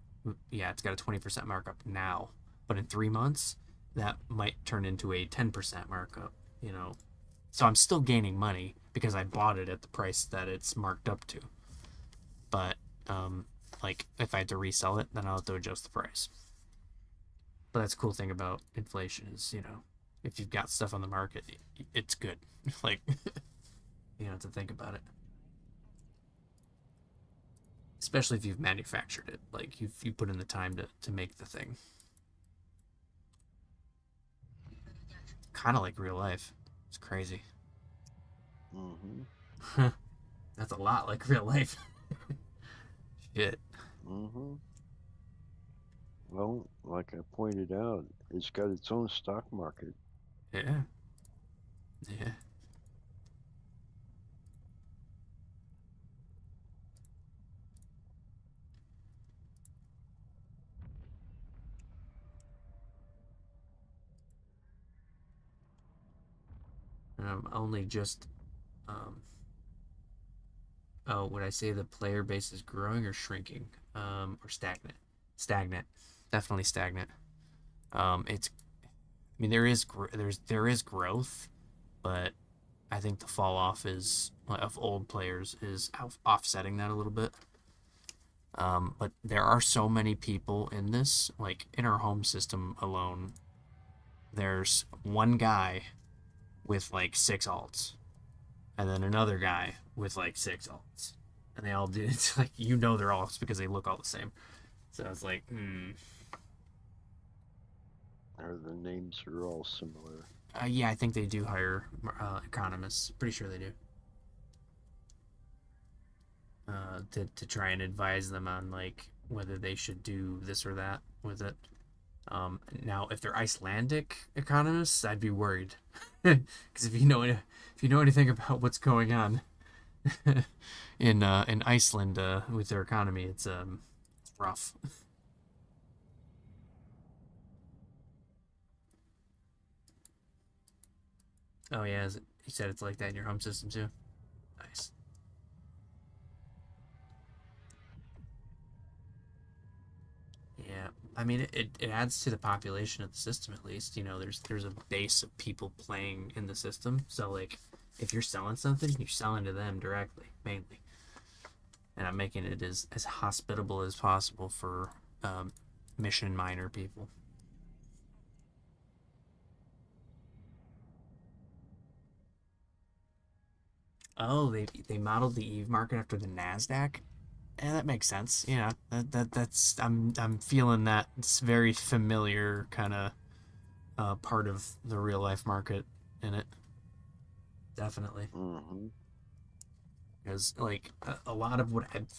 yeah, it's got a 20% markup now, but in 3 months, that might turn into a 10% markup, you know. So I'm still gaining money because I bought it at the price that it's marked up to. But, like, if I had to resell it, then I'll have to adjust the price. But that's the cool thing about inflation is, if you've got stuff on the market, it's good. Like, you don't have to think about it. Especially if you've manufactured it. Like, you put in the time to make the thing. Kind of like real life. It's crazy. Mm-hmm. That's a lot like real life. Shit. Mm-hmm. Well, like I pointed out, it's got its own stock market. Yeah. Yeah. And I'm only just. Um, oh, would I say the player base is growing or shrinking? Or stagnant? Stagnant. Definitely stagnant. It's. I mean, there is growth, but I think the fall off is of old players is offsetting that a little bit. But there are so many people in this, like in our home system alone, there's one guy with like 6 alts, and then another guy with like 6 alts. And they all do, it's like, they're alts because they look all the same. So it's like, Or the names are all similar. yeah, I think they do hire economists. Pretty sure they do. to try and advise them on like whether they should do this or that with it. Now, if they're Icelandic economists, I'd be worried because if you know anything about what's going on in Iceland with their economy, it's rough. Oh yeah, he said it's like that in your home system too. Nice. Yeah, I mean it adds to the population of the system at least. You know, there's a base of people playing in the system. So like, if you're selling something, you're selling to them directly, mainly, and I'm making it as hospitable as possible for mission miner people. Oh, they modeled the Eve market after the Nasdaq. Yeah, that makes sense. Yeah, that's I'm feeling that it's very familiar kind of part of the real life market in it. Definitely. Mm-hmm. Because like a lot of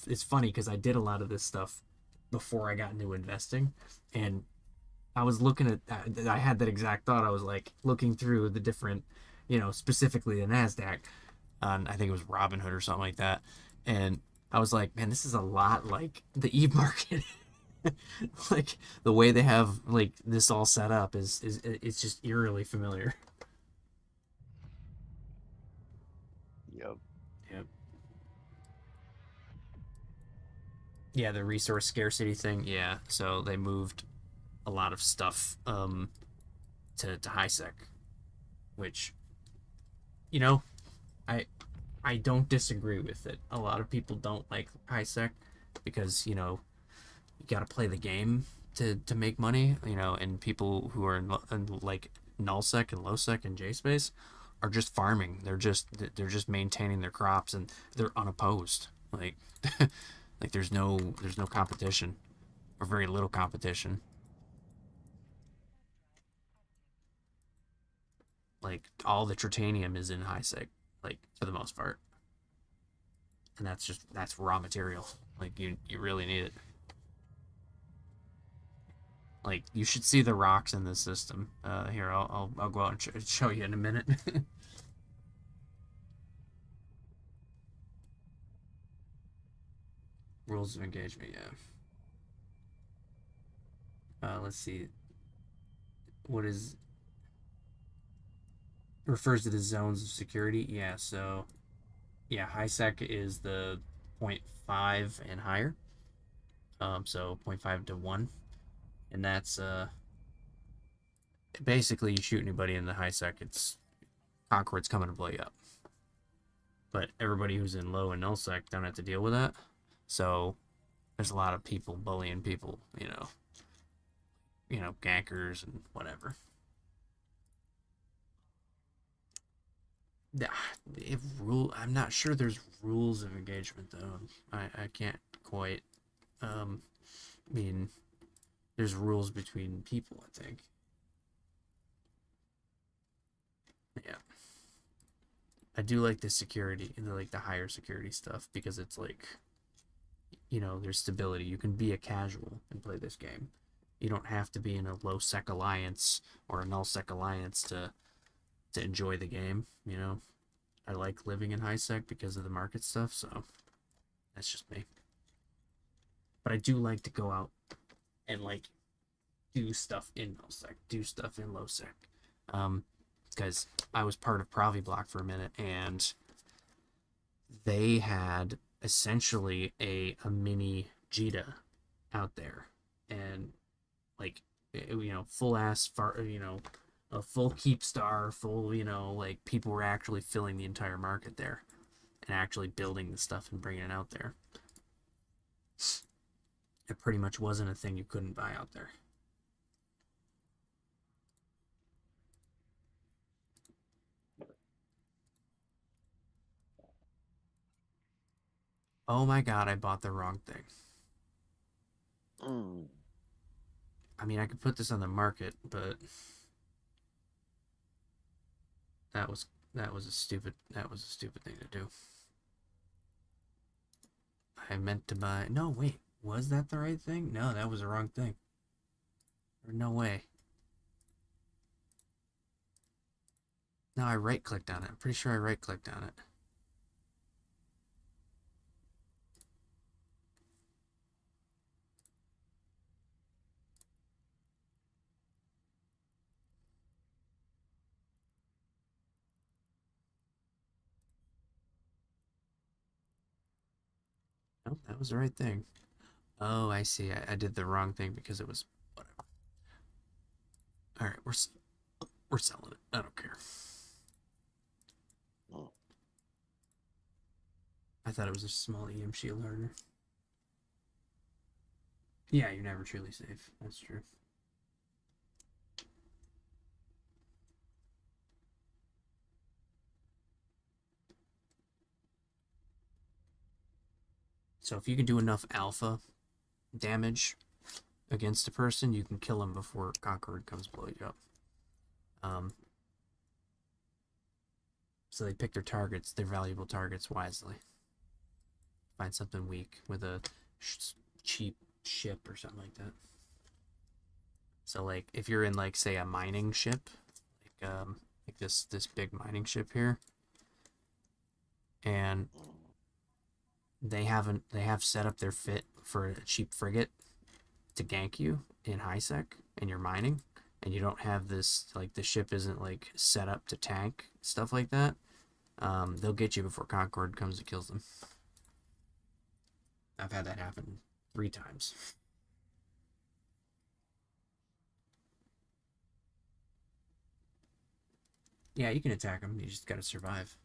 it's funny because I did a lot of this stuff before I got into investing, and I was looking at I had that exact thought. I was like looking through the different, specifically the Nasdaq on I think it was Robinhood or something like that, and I was like, man, this is a lot like the Eve market. Like the way they have like this all set up is it's just eerily familiar. Yep. Yeah. Yeah, the resource scarcity thing. Yeah, so they moved a lot of stuff to high sec, which you know I I don't disagree with it. A lot of people don't like high sec because you got to play the game to make money. And people who are in like null sec and low sec and JSpace are just farming. They're just maintaining their crops and they're unopposed. Like like there's no competition or very little competition. Like all the tritanium is in high sec, like for the most part, and that's raw material. Like you really need it. Like you should see the rocks in this system. Here I'll go out and show you in a minute. Rules of engagement. Yeah. Let's see. What is refers to the zones of security? Yeah. So yeah, high sec is the zero point 0.5 and higher. So zero point 0.5 to 1, and that's basically you shoot anybody in the high sec, it's Concord's coming to blow you up. But everybody who's in low and null sec don't have to deal with that. So there's a lot of people bullying people, gankers and whatever. Yeah, if rule, I'm not sure there's rules of engagement though. I can't quite. I mean, there's rules between people. I think. Yeah, I do like the security and like the higher security stuff because it's like there's stability. You can be a casual and play this game. You don't have to be in a low sec alliance or a null sec alliance to enjoy the game. I like living in high sec because of the market stuff. So that's just me. But I do like to go out and like do stuff in null sec, do stuff in low sec. Um, because I was part of Proviblock for a minute, and they had essentially a mini Jita out there, and like full ass far a full keep star full like people were actually filling the entire market there and actually building the stuff and bringing it out there. It pretty much wasn't a thing you couldn't buy out there. Oh my god, I bought the wrong thing. Mm. I mean, I could put this on the market, but that was that was a stupid thing to do. I meant to buy. No, wait. Was that the right thing? No, that was the wrong thing. No way. No, I right clicked on it. I'm pretty sure I right clicked on it. Nope, that was the right thing. Oh, I see. I did the wrong thing because it was whatever. All right, we're selling it. I don't care. Oh, I thought it was a small EM shield hardener. Yeah, you're never truly safe. That's true. So if you can do enough alpha damage against a person, you can kill them before Conqueror comes blow you up. Um, so they pick their targets, their valuable targets wisely. Find something weak with a cheap ship or something like that. So like if you're in like say a mining ship, like this big mining ship here, and they have set up their fit for a cheap frigate to gank you in high sec and you're mining, and you don't have this like the ship isn't like set up to tank stuff like that. They'll get you before Concord comes and kills them. I've had that happen 3 times. Yeah, you can attack them. You just gotta survive.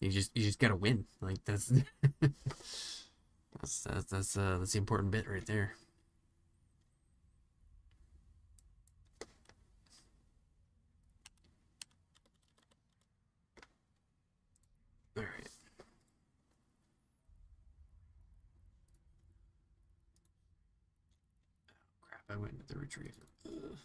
You just gotta win. Like that's that's the important bit right there. All right. Crap! I went into the retriever. Ugh.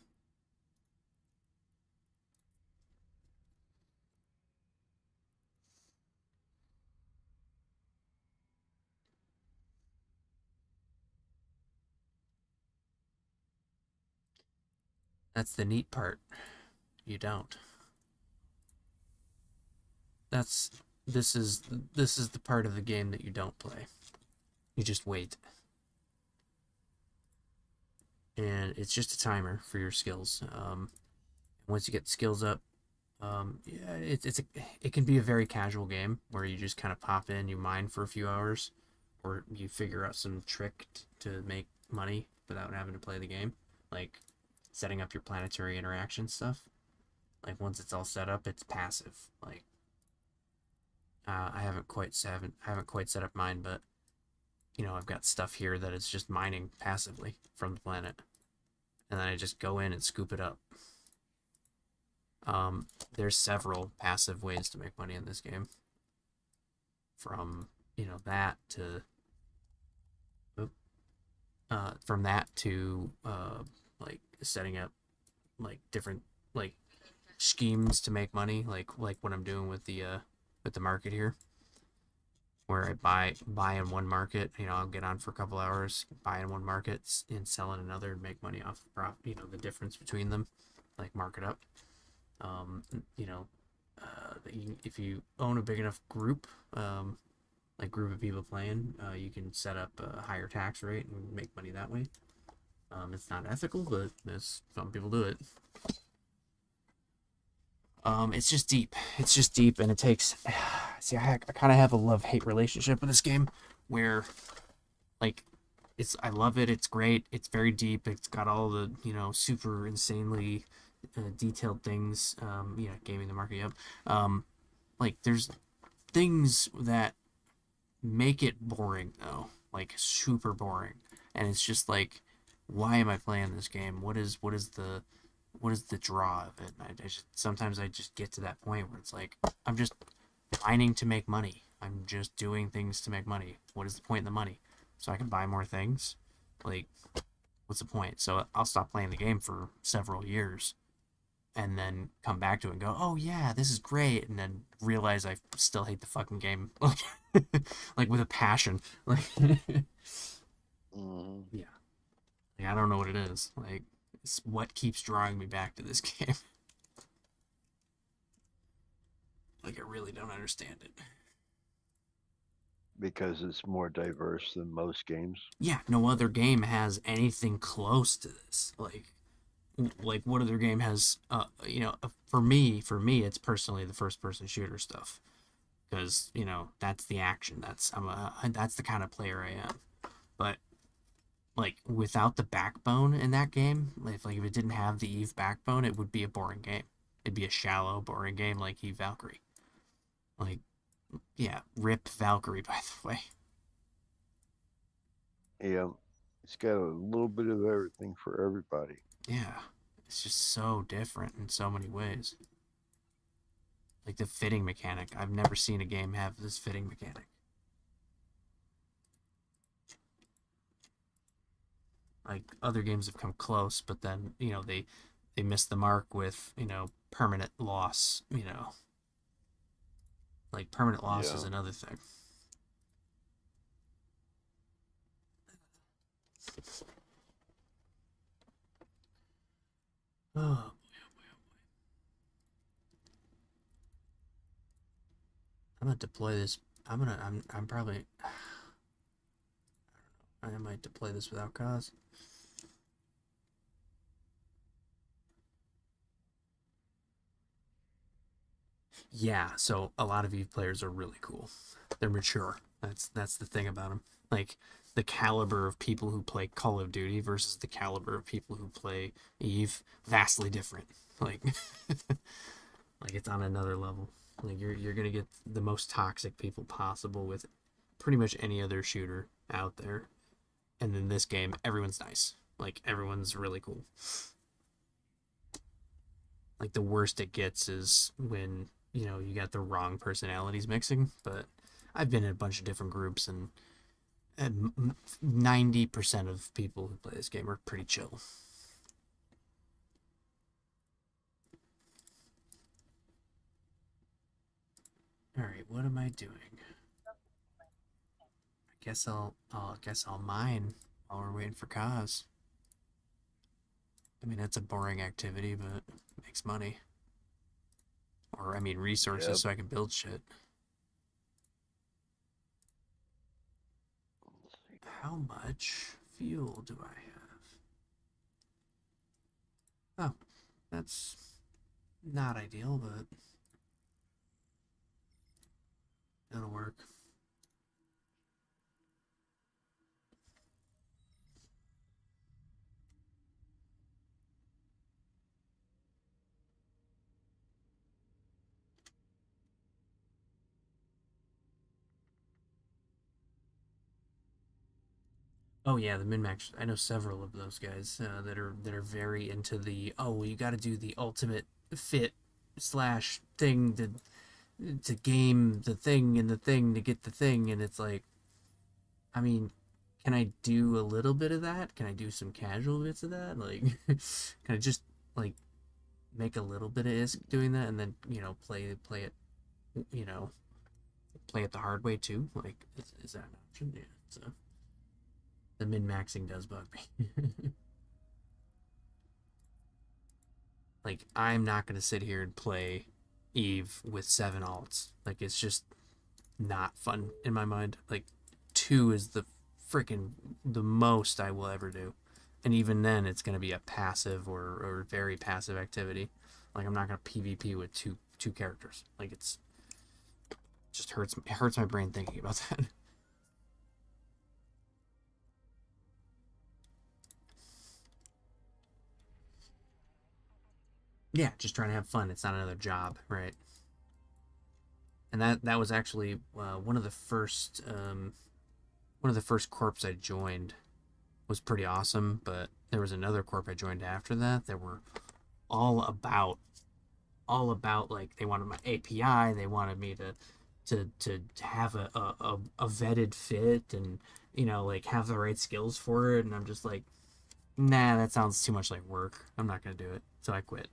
That's the neat part. You don't. That's this is the part of the game that you don't play. You just wait, and it's just a timer for your skills. Once you get the skills up, yeah, it can be a very casual game where you just kind of pop in, you mine for a few hours, or you figure out some trick to make money without having to play the game, like setting up your planetary interaction stuff. Like once it's all set up, it's passive. Like I haven't quite set up mine, but I've got stuff here that is just mining passively from the planet, and then I just go in and scoop it up. There's several passive ways to make money in this game. From that to like setting up like different like schemes to make money, like what I'm doing with the market here, where I buy in one market, I'll get on for a couple hours, buy in one market and sell in another and make money off the profit, the difference between them, like mark it up. Um, you know, if you own a big enough group, like group of people playing, you can set up a higher tax rate and make money that way. It's not ethical, but some people do it. It's just deep. It's just deep, and it takes. See, I kind of have a love-hate relationship with this game, where like I love it. It's great. It's very deep. It's got all the super insanely detailed things. Gaming the market up. Like there's things that make it boring though, like super boring, and it's just like, why am I playing this game? What is the draw of it? Sometimes I just get to that point where it's like I'm just mining to make money. I'm just doing things to make money. What is the point in the money? So I can buy more things. Like, what's the point? So I'll stop playing the game for several years, and then come back to it and go, oh yeah, this is great, and then realize I still hate the fucking game, like, like with a passion, like, Mm. yeah, like, I don't know what it is, like, it's what keeps drawing me back to this game. Like, I really don't understand it. Because it's more diverse than most games. Yeah, no other game has anything close to this. Like what other game has for me it's personally the first person shooter stuff, because that's the action, that's the kind of player I am. But like without the backbone in that game, if it didn't have the Eve backbone, it would be a boring game. It'd be a shallow boring game like Eve Valkyrie. Like, yeah, rip Valkyrie, by the way. Yeah, it's got a little bit of everything for everybody. Yeah, it's just so different in so many ways. Like the fitting mechanic, I've never seen a game have this fitting mechanic. Like other games have come close, but then they miss the mark with permanent loss. Like permanent loss is Yeah. another thing. Oh, I'm gonna deploy this. I'm probably I might deploy this without cause. Yeah, so a lot of Eve players are really cool. They're mature. That's the thing about them. Like the caliber of people who play Call of Duty versus the caliber of people who play Eve, vastly different. Like like it's on another level. Like you're gonna get the most toxic people possible with pretty much any other shooter out there. And in this game, everyone's nice. Like everyone's really cool. Like the worst it gets is when you got the wrong personalities mixing. But I've been in a bunch of different groups, and 90% of people who play this game are pretty chill. All right, what am I doing? I guess I'll mine while we're waiting for Kaz. I mean, that's a boring activity, but it makes money. Or I mean, resources Yep. so I can build shit. How much fuel do I have? Oh, that's not ideal, but it'll work. Oh yeah, the min-max. I know several of those guys that are very into the, oh well, you got to do the ultimate fit slash thing to game the thing and the thing to get the thing, and it's like, I mean, can I do a little bit of that? Can I do some casual bits of that? Like, can I just like make a little bit of ISK doing that, and then play it, you know play it the hard way too? Like, is that an option? Yeah. So the min maxing does bug me. Like, I'm not gonna sit here and play Eve with 7 alts. Like, it's just not fun in my mind. Like, two is the most I will ever do, and even then, it's gonna be a passive or very passive activity. Like, I'm not gonna PvP with two characters. Like, it's just hurts my brain thinking about that. Yeah, just trying to have fun. It's not another job, right? And that was actually one of the first corps I joined was pretty awesome. But there was another corp I joined after that were all about like they wanted my API. They wanted me to have a vetted fit, and like have the right skills for it. And I'm just like, nah, that sounds too much like work. I'm not gonna do it. So I quit.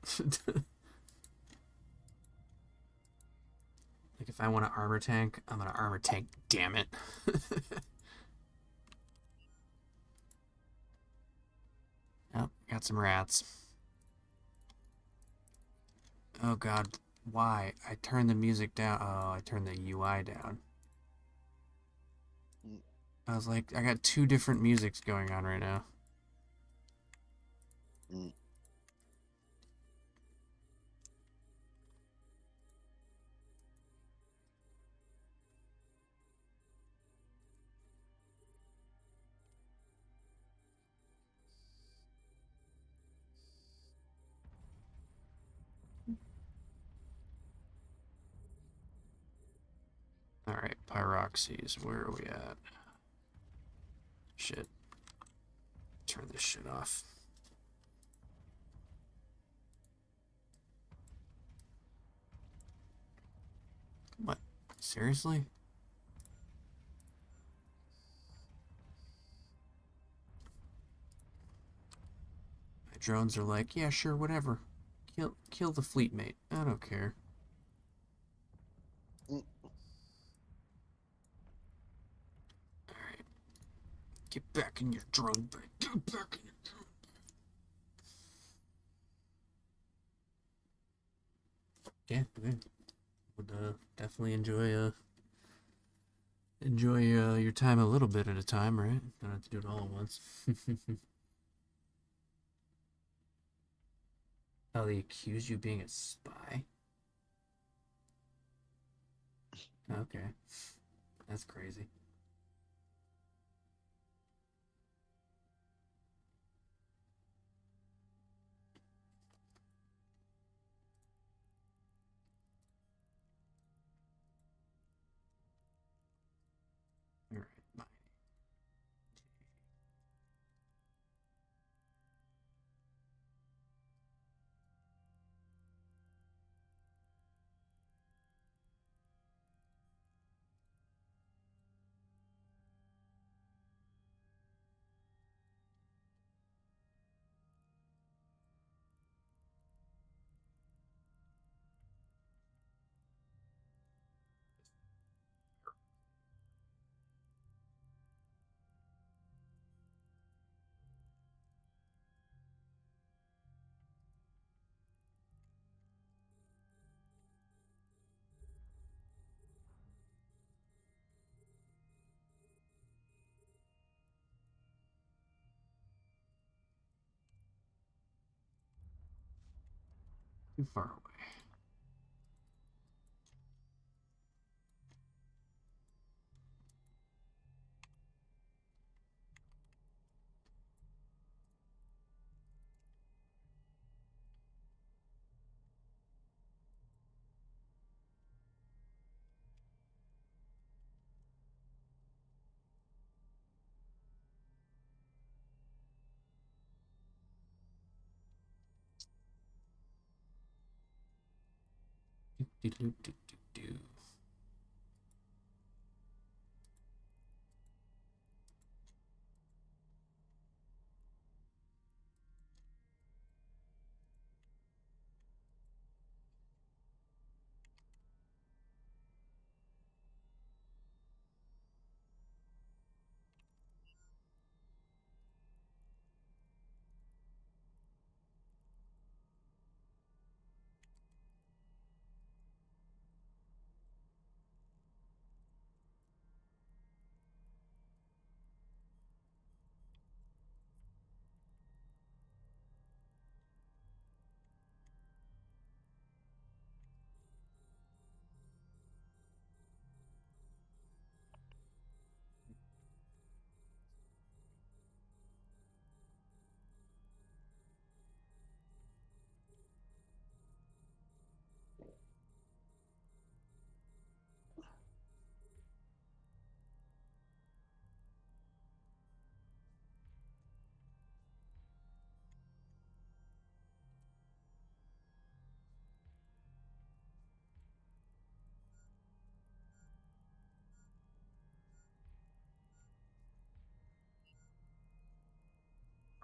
Like if I want an armor tank, I'm gonna armor tank, damn it. Oh, got some rats. Oh god, why? I turned the music down. Oh, I turned the UI down. Mm, I was like, I got two different musics going on right now. mm. Alright, pyroxes, where are we at? Shit. Turn this shit off. What? Seriously? My drones are like, yeah, sure, whatever. Kill the fleet mate. I don't care. Mm. Alright. Get back in your drone bay. Get back in your drone. Yeah, okay. Would definitely enjoy your time a little bit at a time, right? Don't have to do it all at once. Oh, they accuse you of being a spy? Okay. That's crazy. Alright, bye. Too far away. Do.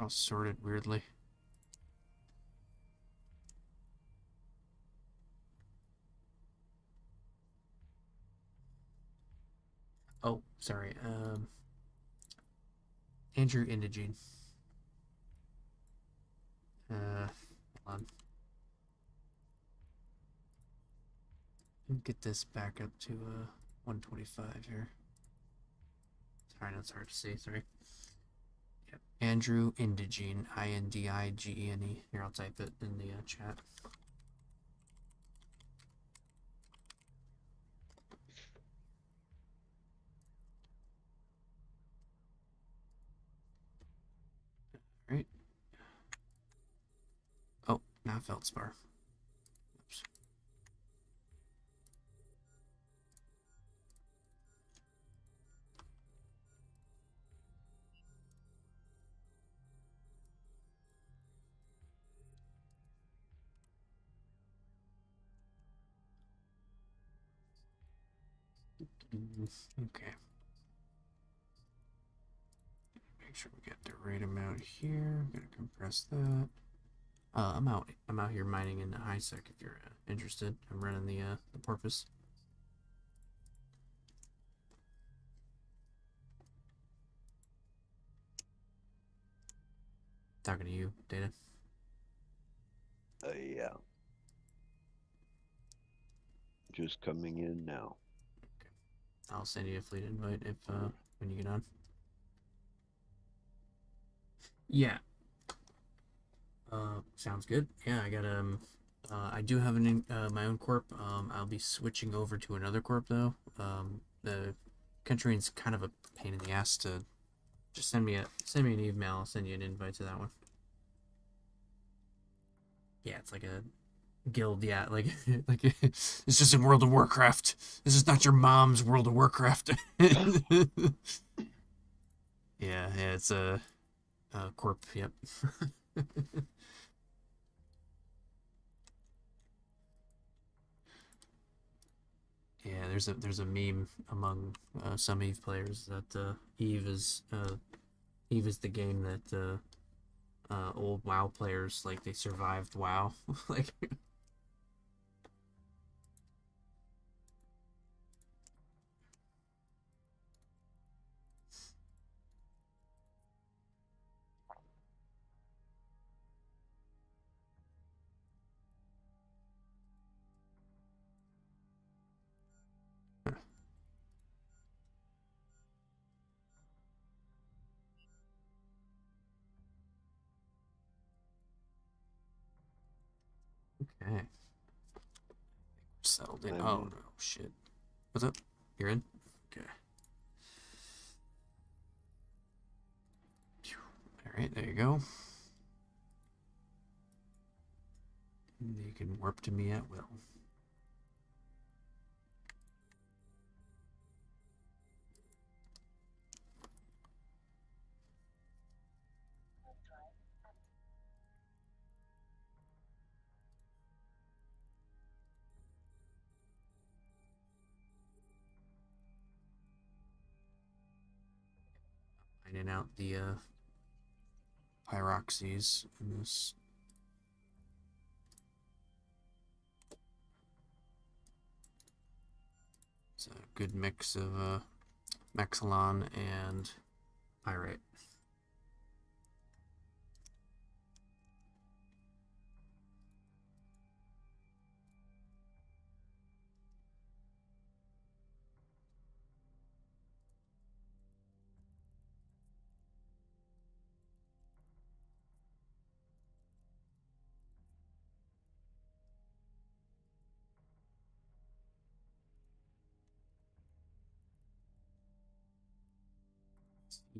All sorted weirdly. Oh, sorry. Andrew Indigene. Hold on. Get this back up to 125 here. Sorry, that's hard to see. Sorry. Yep. Andrew Indigene. Indigene. Here, I'll type it in the chat. Right. Oh, not Feldspar. Oops. Okay. Make sure we get the right amount here. I'm gonna compress that. I'm out. I'm out here mining in HiSec if you're interested. I'm running the Porpoise. Talking to you, Data. Yeah. Just coming in now. Okay. I'll send you a fleet invite if when you get on. Yeah. Sounds good. Yeah, I got I do have my own corp. I'll be switching over to another corp though. The Country's kind of a pain in the ass to just send me an email. I'll send you an invite to that one. Yeah, it's like a guild. Yeah, like like it's just in World of Warcraft. This is not your mom's World of Warcraft. Yeah, it's a corp. Yep. Yeah, there's a meme among some Eve players that Eve is the game that old WoW players like they survived WoW. Like okay, settled in. I'm Oh in. no, shit. What's up? You're in. Okay. All right, there you go. You can warp to me at will. Finding out the pyroxes in this. It's a good mix of Mexilon and Pyrite.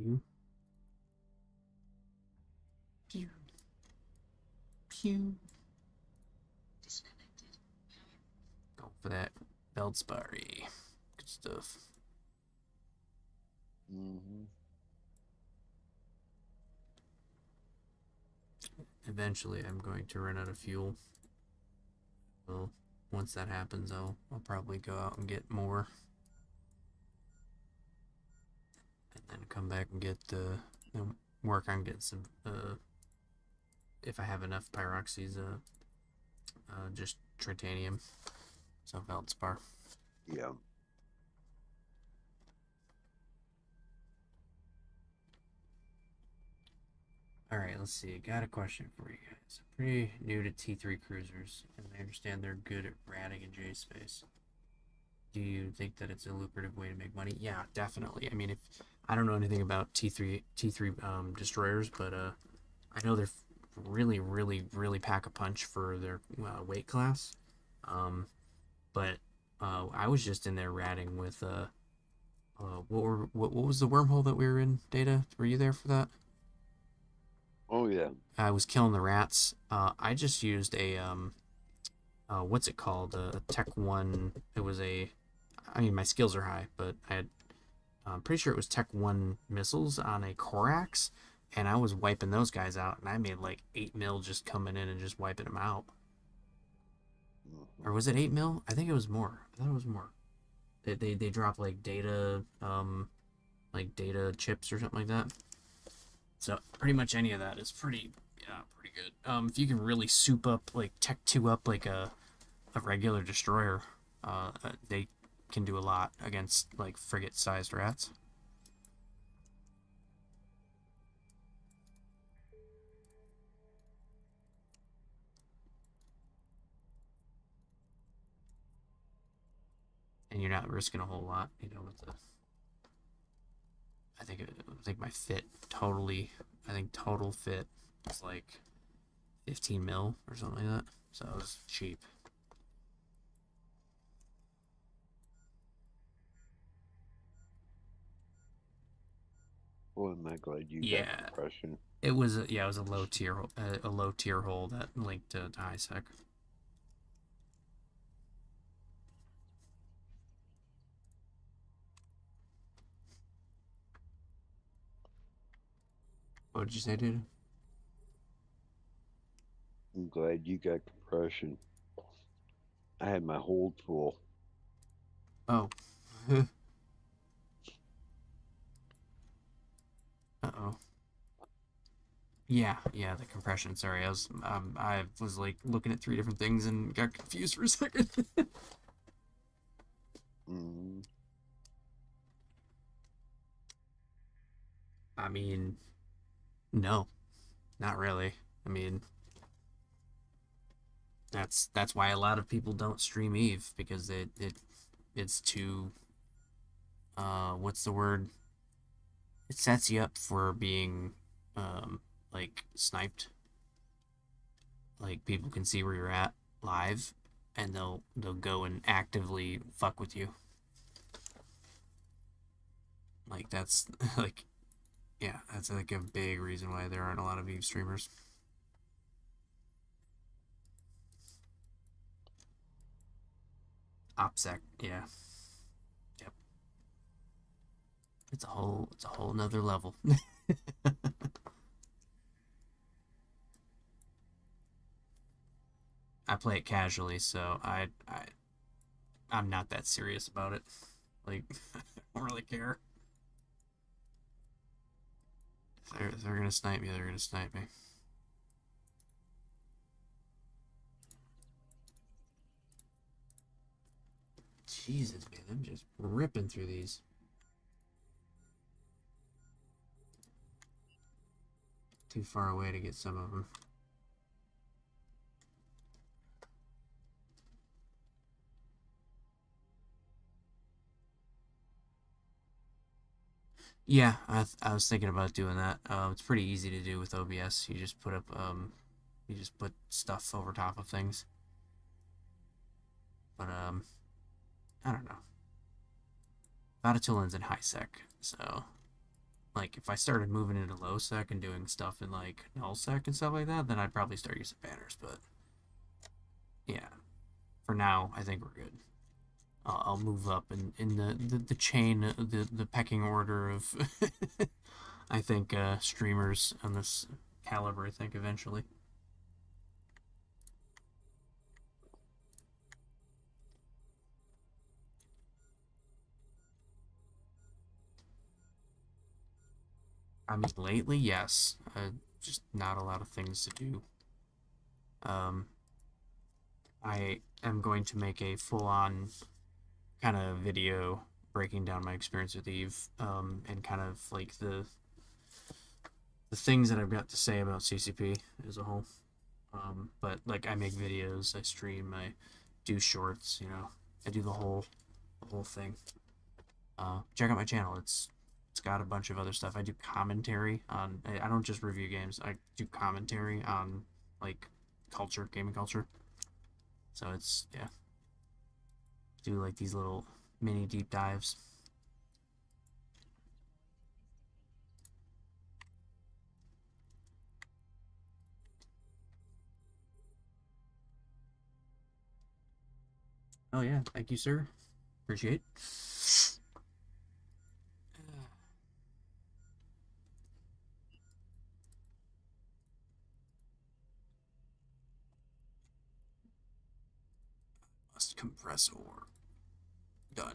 You. Pew. Pew. Go for that Feldspar-y. Good stuff. Mm-hmm. Eventually, I'm going to run out of fuel. Well, once that happens, I'll probably go out and get more, and then come back and get and work on getting some if I have enough pyroxes just titanium, so feldspar. Yeah. All right, let's see. Got a question for you guys. I'm pretty new to T3 cruisers, and I understand they're good at ratting in J space. Do you think that it's a lucrative way to make money? Yeah, definitely. I mean, if I don't know anything about T3 destroyers, but I know they're really pack a punch for their weight class. Um, but I was just in there ratting with what was the wormhole that we were in? Data, were you there for that? Oh yeah. I was killing the rats. I just used a what's it called? A Tech One. It was a. I mean, my skills are high, but I'm pretty sure it was Tech One missiles on a Corax, and I was wiping those guys out, and I made like 8 mil just coming in and just wiping them out. Or Mhm. was it 8 mil? I think it was more. I thought it was more. They drop like data chips or something like that. So pretty much any of that is pretty good. If you can really soup up like Tech Two up like a regular destroyer, they can do a lot against like frigate-sized rats. And you're not risking a whole lot, with the. I think my fit totally. I think total fit is like 15 mil or something like that. So it was cheap. Boy, am I glad you got Yeah, compression. it was a low tier hole that linked to high sec. What did you say, dude? I'm glad you got compression. I had my hold full. Oh. Uh-oh. Yeah, the compression. Sorry, I was like looking at three different things and got confused for a second. Mm, I mean, no, not really. I mean, that's why a lot of people don't stream Eve because it's too what's the word? It sets you up for being like sniped. Like people can see where you're at live and they'll go and actively fuck with you. Like that's like yeah, that's like a big reason why there aren't a lot of Eve streamers. OPSEC, yeah, yep. It's a whole nother level. I play it casually, so I'm not that serious about it. Like I don't really care. If they're gonna snipe me, they're gonna snipe me. Jesus, man, I'm just ripping through these. Too far away to get some of them. Yeah, I was thinking about doing that. It's pretty easy to do with OBS. You just put stuff over top of things. But I don't know. Vatatillin's in high sec, so like if I started moving into low sec and doing stuff in like null sec and stuff like that, then I'd probably start using banners. But yeah, for now, I think we're good. I'll move up in the chain, the pecking order of I think streamers on this caliber. I think eventually. I mean, lately, yes. Just not a lot of things to do. Um, I am going to make a full-on kind of video breaking down my experience with Eve, and kind of like the things that I've got to say about CCP as a whole. But like I make videos, I stream, I do shorts, you know, I do the whole thing. Check out my channel. It's got a bunch of other stuff. I do commentary on. I don't just review games. I do commentary on like culture, gaming culture. So it's yeah, do like these little mini deep dives. Oh yeah, thank you, sir. Appreciate. Must compress ore. Done.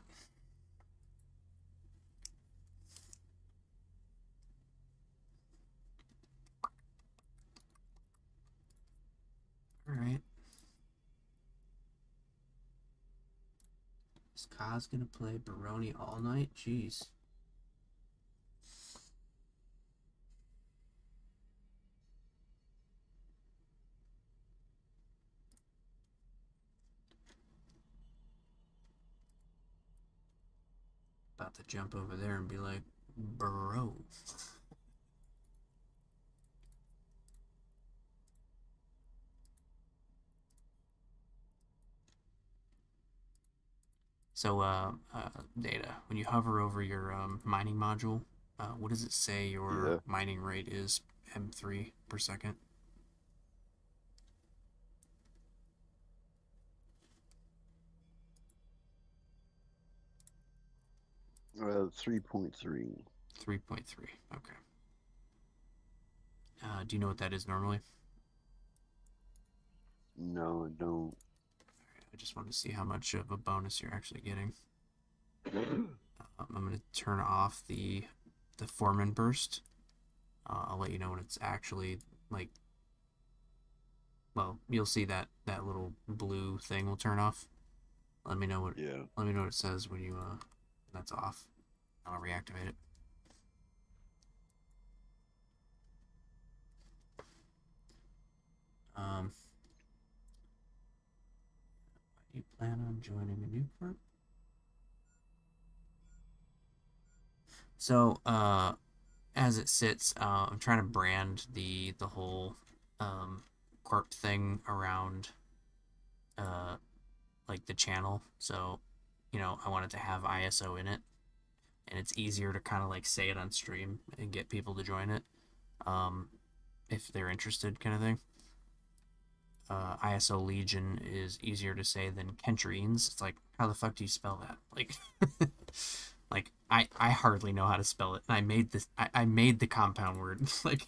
All right. Is Kaz gonna play Baroni all night? Jeez. About to jump over there and be like, bro. So, data. When you hover over your mining module, what does it say your Yeah. mining rate is? M3 per second. 3.3. 3.3. Okay. Do you know what that is normally? No, I don't. I just want to see how much of a bonus you're actually getting. I'm going to turn off the foreman burst. I'll let you know when it's actually like. Well, you'll see that little blue thing will turn off. Let me know what. Yeah. Let me know what it says when you that's off. I'll reactivate it. Do you plan on joining a new group? So, as it sits, I'm trying to brand the whole corp thing around like the channel. So, you know, I wanted to have ISO in it, and it's easier to kind of like say it on stream and get people to join it, um, if they're interested, kind of thing. ISO Legion is easier to say than Kentrines. It's like, how the fuck do you spell that? Like, like I hardly know how to spell it. And I made this. I made the compound word. Like,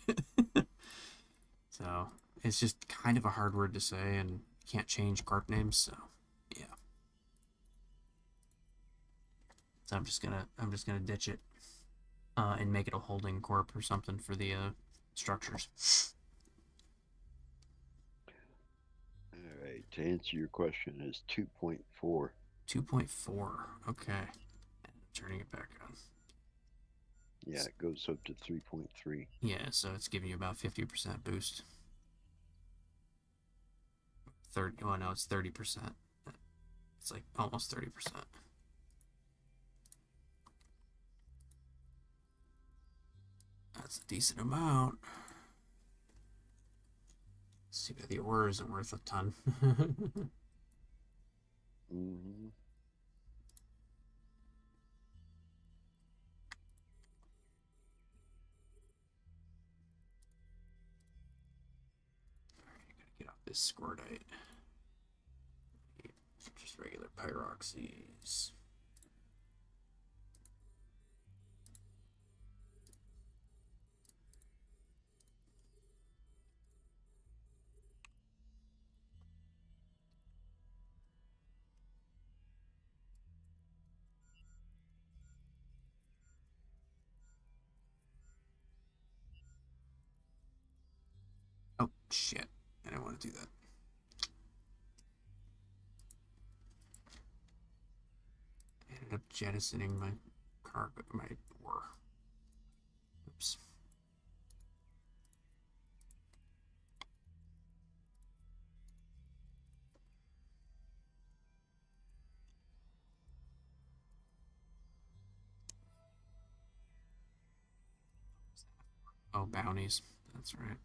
so it's just kind of a hard word to say, and can't change corp names. So yeah. So I'm just gonna ditch it, and make it a holding corp or something for the structures. All right. To answer your question, is 2.4. 2.4. Okay. Turning it back on. Yeah, it goes up to 3.3. Yeah, so it's giving you about 50% boost. 30. Oh no, it's 30%. It's like almost 30%. That's a decent amount. Let's see, the ore isn't worth a ton. Mm-hmm. Get off this scordite. Just regular pyroxes. Oh shit! I didn't want to do that. I ended up jettisoning my cargo, my ore. Oops. Oh, bounties. That's right.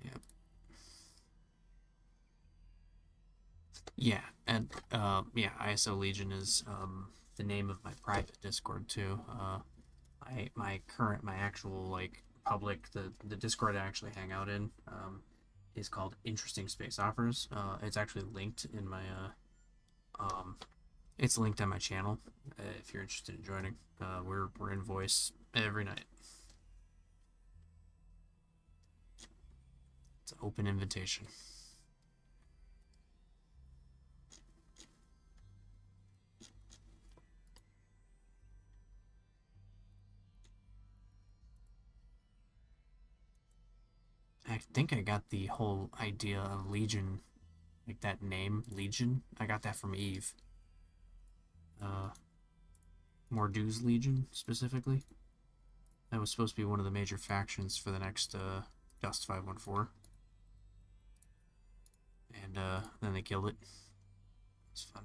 Yep. Yeah, and yeah, ISO Legion is the name of my private Discord too. My actual like public the Discord I actually hang out in is called Interesting Space Offers. It's actually linked in my it's linked on my channel if you're interested in joining. We're in voice every night. It's an open invitation. I think I got the whole idea of Legion, like that name Legion. I got that from Eve. Uh, Mordou's Legion specifically. That was supposed to be one of the major factions for the next Dust 514, and then they killed it. It's fun.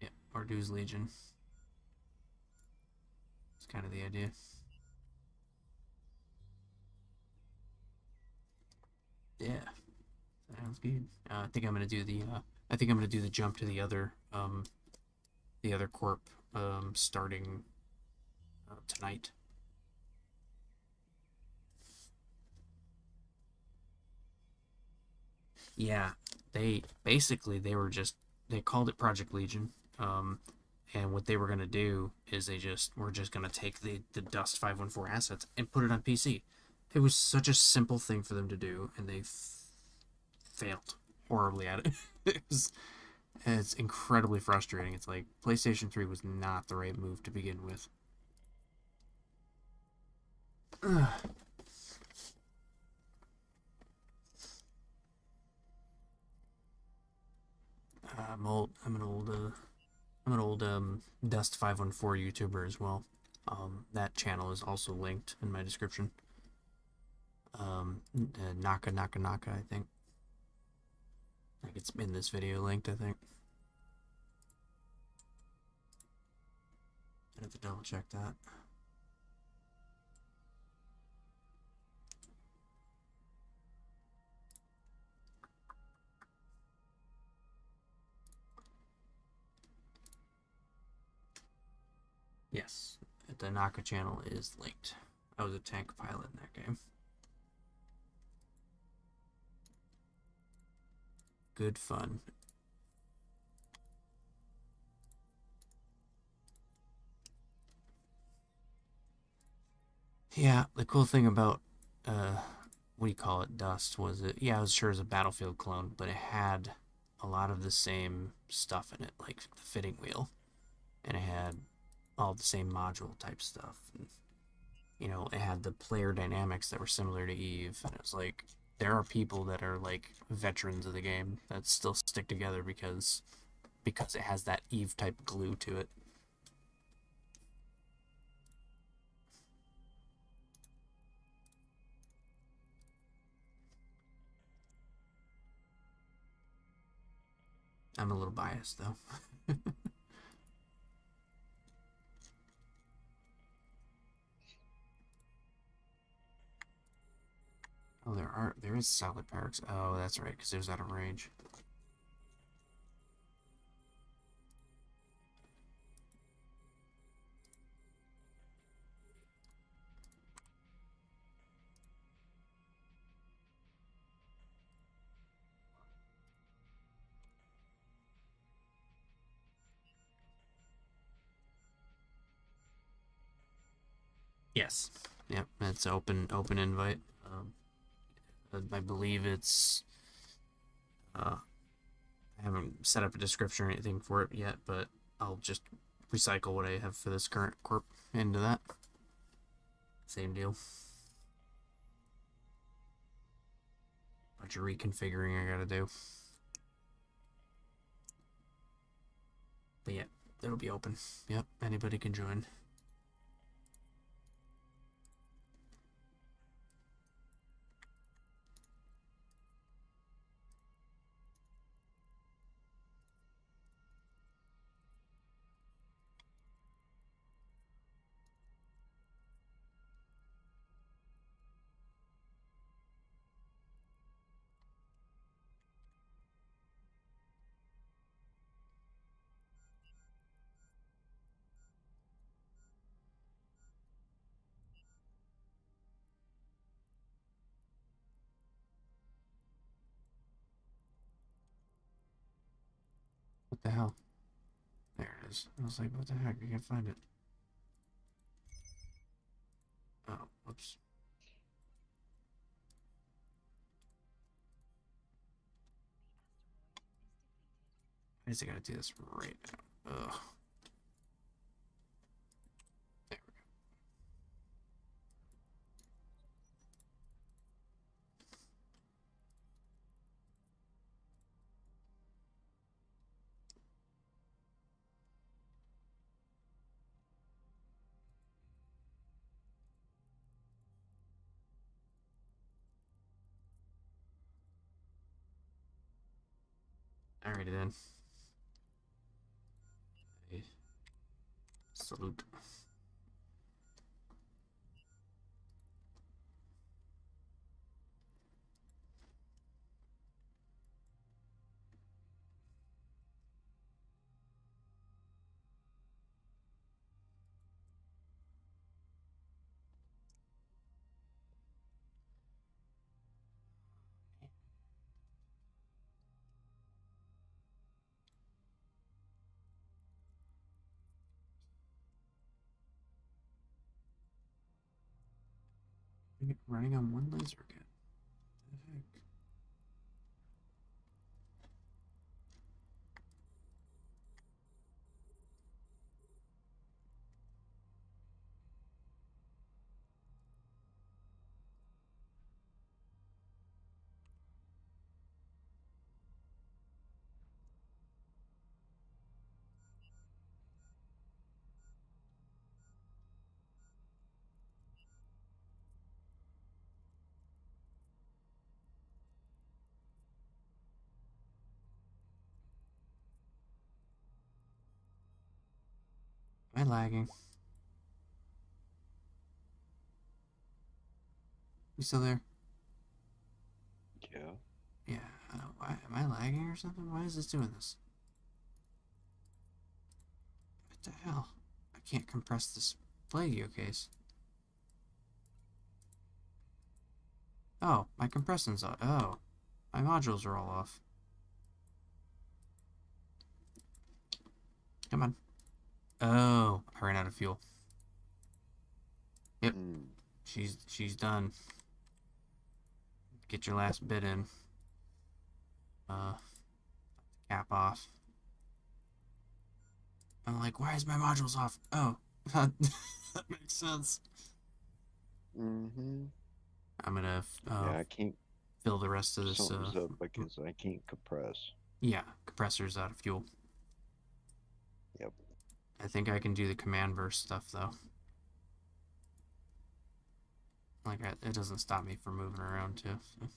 Yeah, Mordou's Legion. It's kind of the idea. Yeah, sounds good. I think I'm gonna do the. I think I'm gonna do the jump to the other corp starting tonight. Yeah, they basically they were just they called it Project Legion. And what they were gonna do is they just were just gonna take the Dust 514 assets and put it on PC. It was such a simple thing for them to do, and they failed horribly at it. It's incredibly frustrating. It's like PlayStation 3 was not the right move to begin with. I'm old. I'm an old Dust 514 YouTuber as well. That channel is also linked in my description. Naka Naka Naka, I think. Like it's in this video linked, I think. I have to double check that. Yes, the Naka channel is linked. I was a tank pilot in that game. Good fun. Yeah, the cool thing about what do you call it, Dust was it? Yeah, it was sure as a Battlefield clone, but it had a lot of the same stuff in it, like the fitting wheel, and it had all the same module type stuff. And, you know, it had the player dynamics that were similar to Eve, and it was like there are people that are like veterans of the game that still stick together because it has that Eve type glue to it. I'm a little biased though. Oh, there is solid barracks. Oh, that's right, because it was out of range. Yes. Yep, it's open invite. I believe it's I haven't set up a description or anything for it yet, but I'll just recycle what I have for this current corp into that. Same deal. Bunch of reconfiguring I gotta do. But yeah, it'll be open. Yep, anybody can join. the hell? There it is. I was like, what the heck? I can't find it. Oh, whoops. I just gotta do this right now. Ugh. There we go. Alrighty then. Hey, salute. Running on one laser again. What the heck? Am I lagging? You still there? Yeah. Yeah. Why am I lagging or something? Why is this doing this? What the hell? I can't compress this Play-Doh case. Oh, my compressing's off. Oh, my modules are all off. Come on. Oh, I ran out of fuel. Yep, Mm. she's done. Get your last bit in. Cap off. I'm like, why is my modules off? Oh, that makes sense. Mm-hmm. I'm gonna Yeah, I can't. fill the rest of this. Something's up because I can't compress. Yeah, compressor's out of fuel. Yep. I think I can do the command verse stuff though. Like, it doesn't stop me from moving around too. So.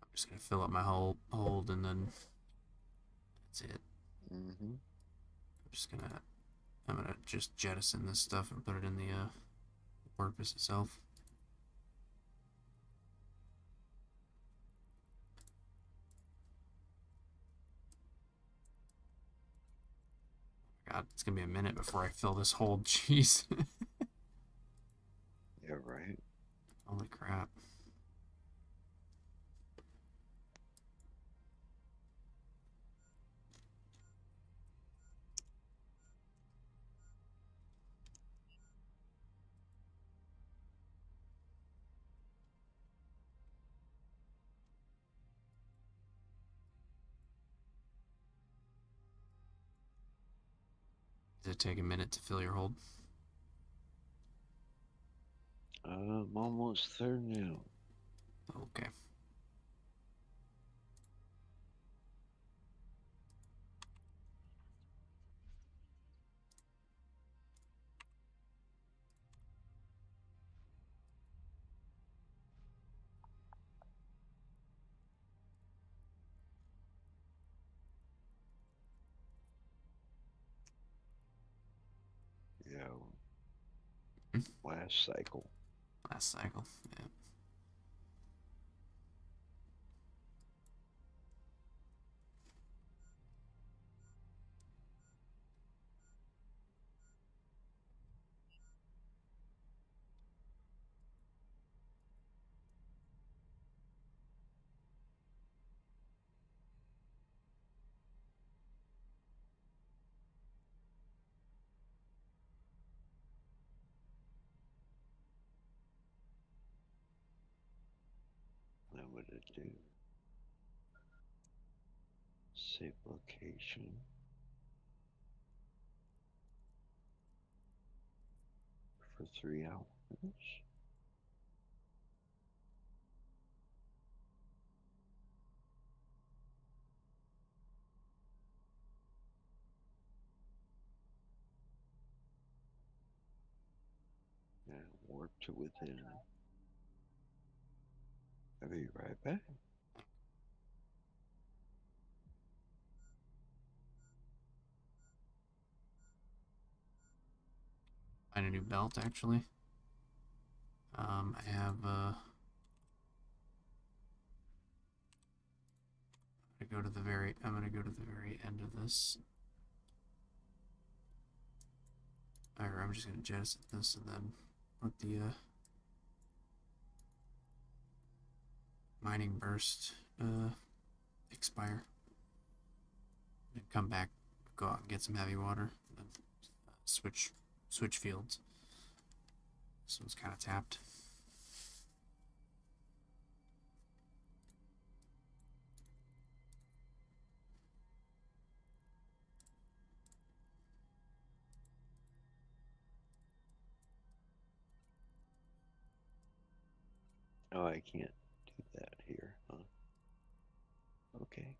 I'm just gonna fill up my whole hold and then that's it. Mm-hmm. I'm gonna just jettison this stuff and put it in the porpoise itself. God, it's gonna be a minute before I fill this hold. Jeez. Yeah, right. Holy crap. Does it take a minute to fill your hold? I'm almost there now. Okay. Yeah. Hmm. Last cycle. Last cycle. Yeah. what to do. Save location. For 3 hours. And warp to within. I'll be right back. Find a new belt actually. I have I'm gonna go to the very end of this. Or I'm just gonna jettison this and then let the mining burst expire. And come back, go out and get some heavy water, and then switch fields. This one's kind of tapped. Oh, I can't do that here, huh? Okay.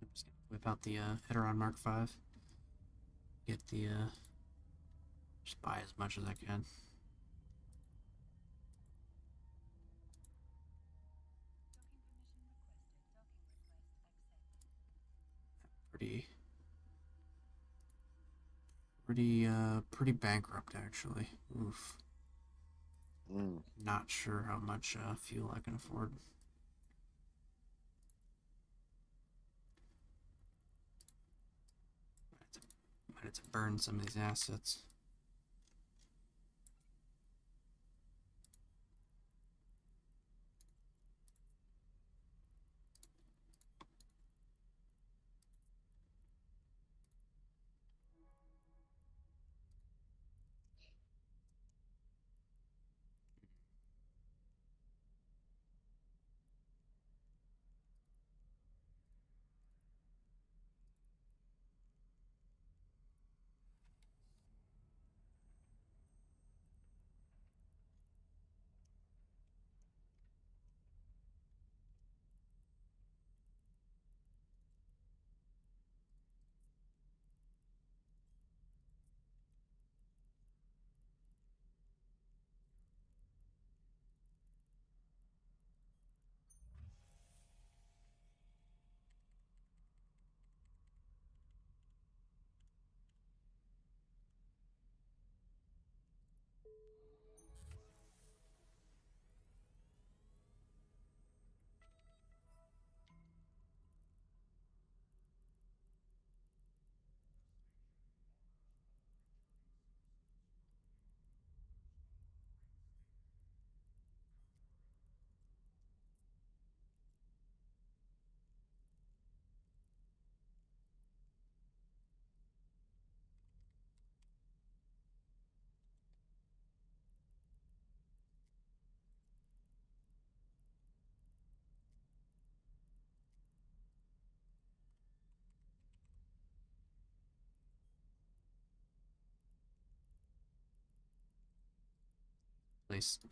I'm just gonna whip out the Heteron Mark V. Get the just buy as much as I can. Pretty pretty bankrupt actually. Oof. Mm. Not sure how much fuel I can afford. Might have to burn some of these assets.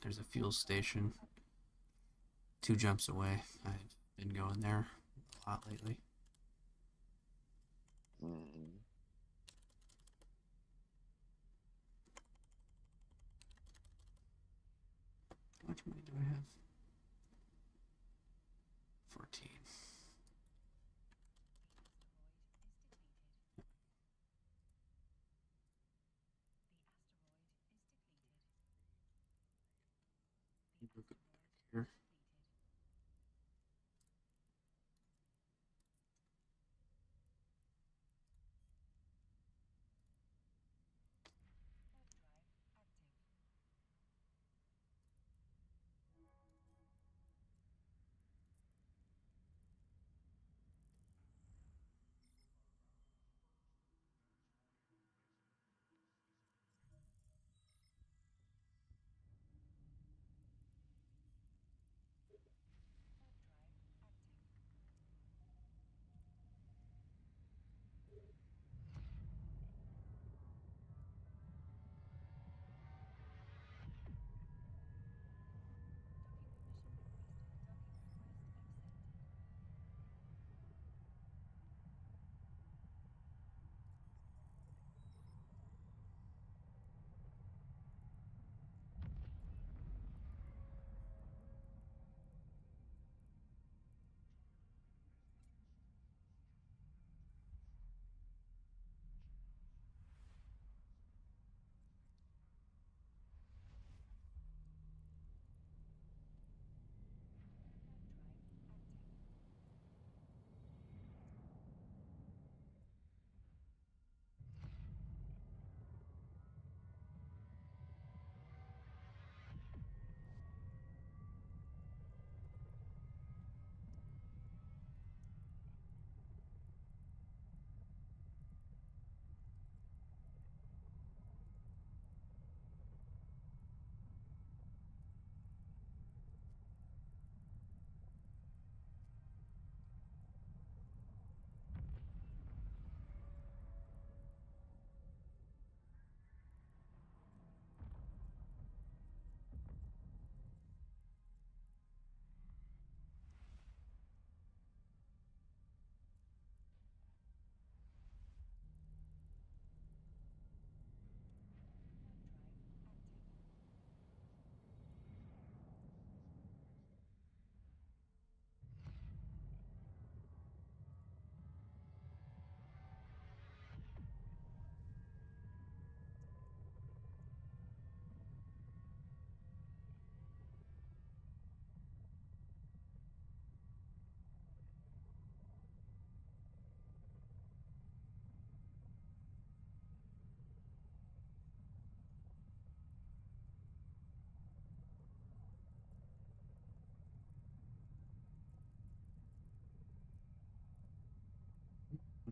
There's a fuel station 2 jumps away. I've been going there a lot lately. Mm. How much money do I have? 14. Look back here.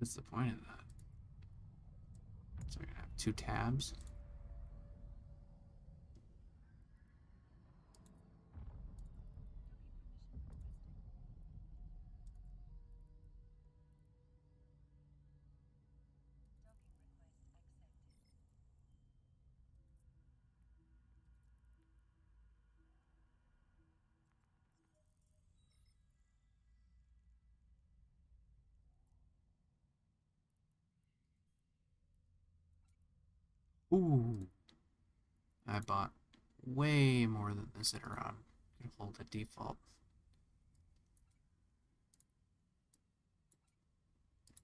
What is the point of that? So we're gonna have two tabs. Ooh, I bought way more than this Iteron. Gonna hold the default.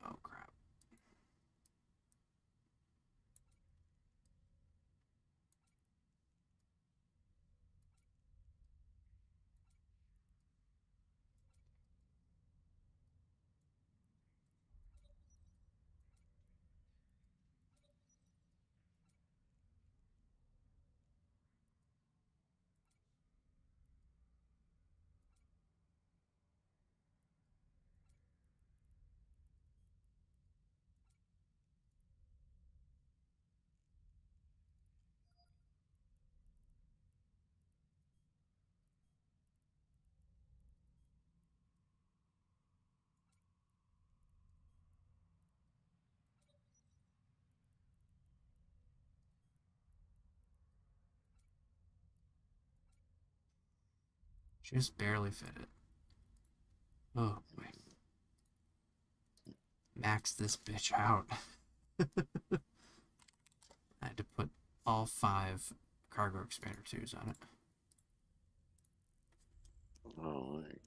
Oh crap. Just barely fit it. Oh boy. Max this bitch out. I had to put all 5 cargo expander 2s on it. Alright.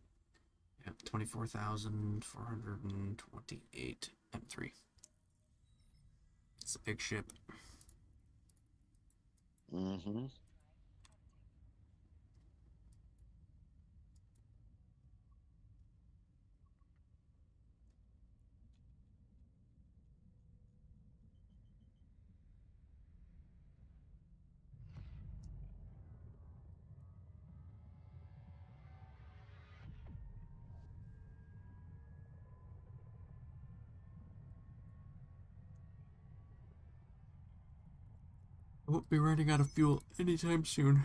Yep, 24,428 M3. It's a big ship. Mm-hmm. I won't be running out of fuel anytime soon.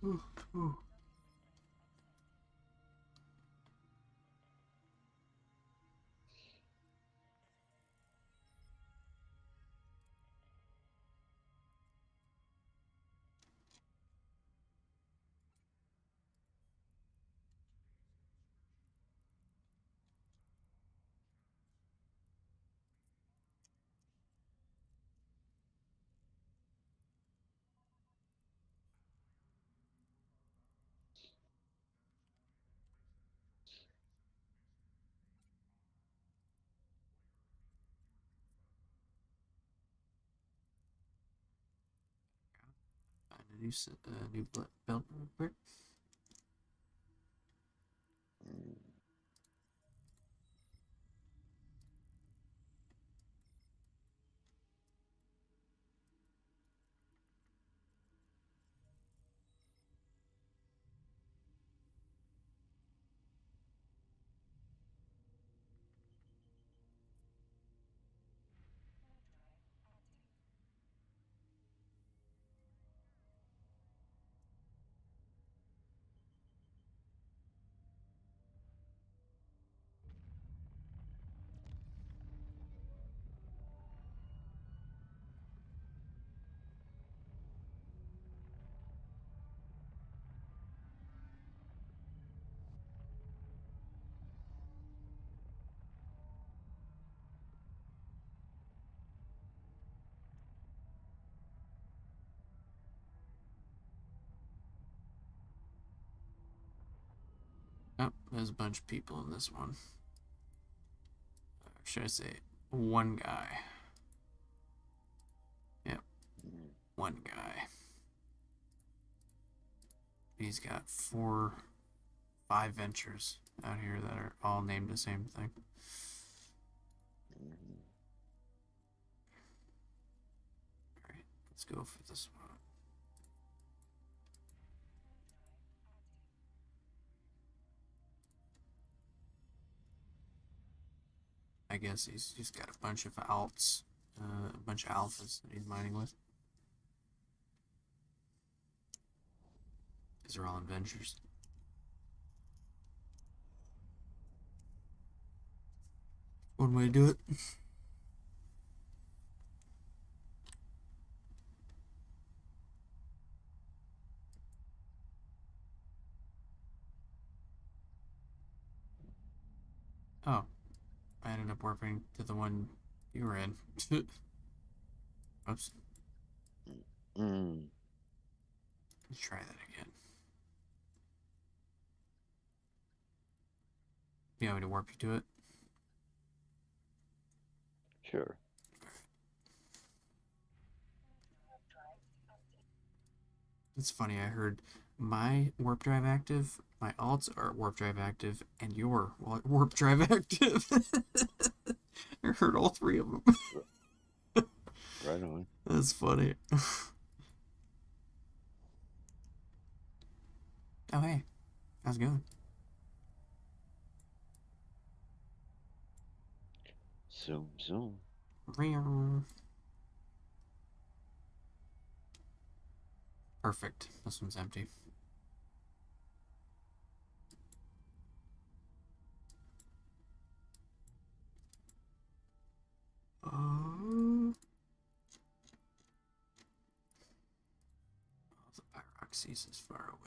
Ooh, ooh. Find a new belt real quick. Mm. Oh, there's a bunch of people in this one. Or should I say, one guy? Yep, Mm. one guy. He's got 5 ventures out here that are all named the same thing. Mm. Alright, let's go for this one. I guess he's got a bunch of alts, a bunch of alphas that he's mining with. These are all in ventures. One way to do it. Oh, I ended up warping to the one you were in. Oops. Mm. Let's try that again. You want me to warp you to it? Sure. It's funny, I heard my warp drive active, my alts are warp drive active, and your warp drive active. I heard all 3 of them. Right on. That's funny. Oh, hey, how's it going? Zoom, zoom. Perfect. This one's empty. Oh, the Pyroxys is far away.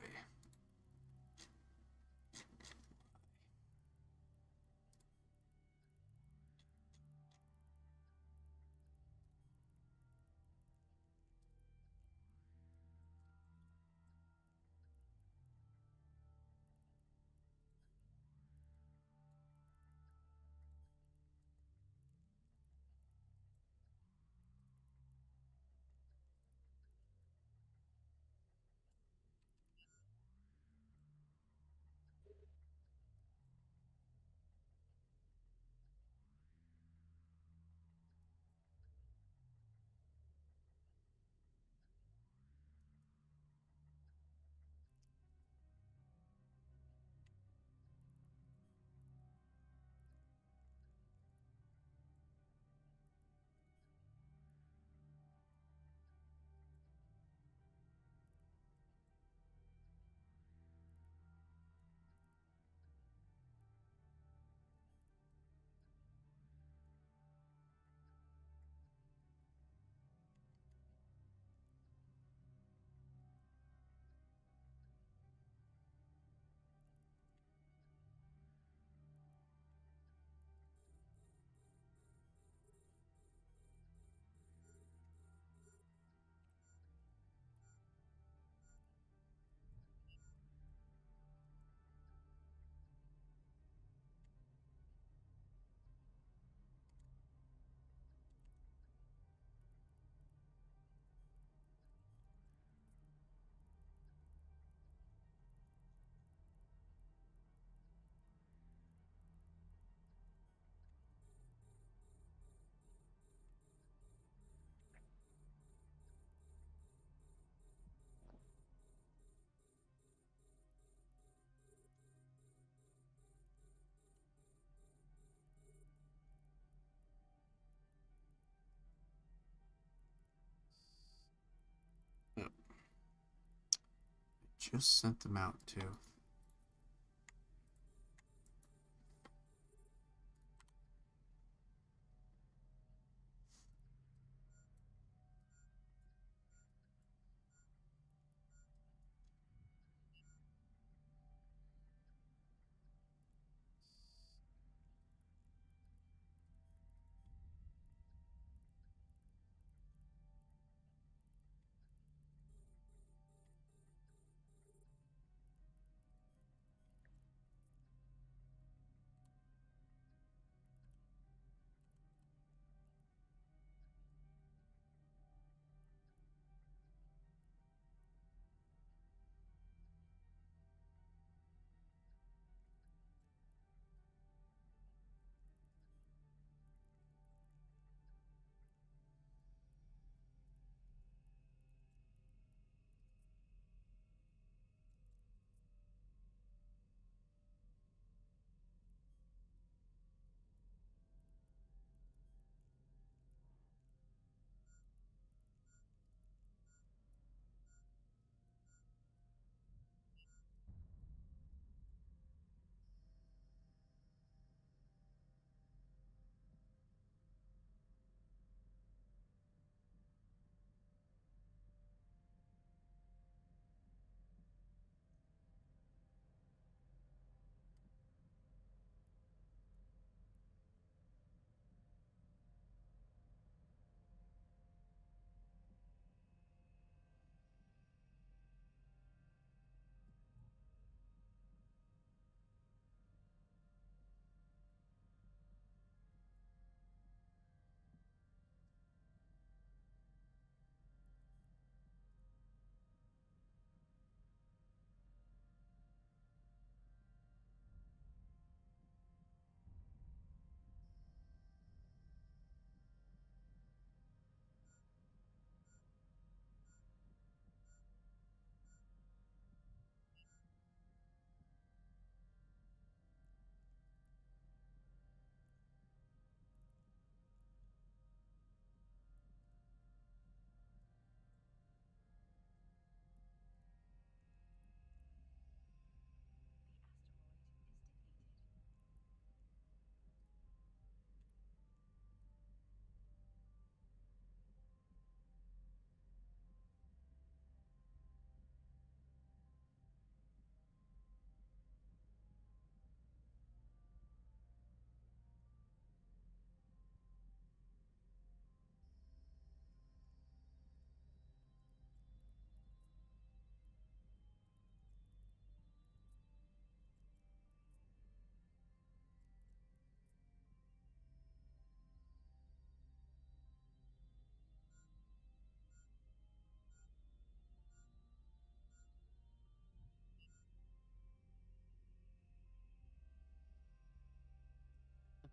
just sent them out to.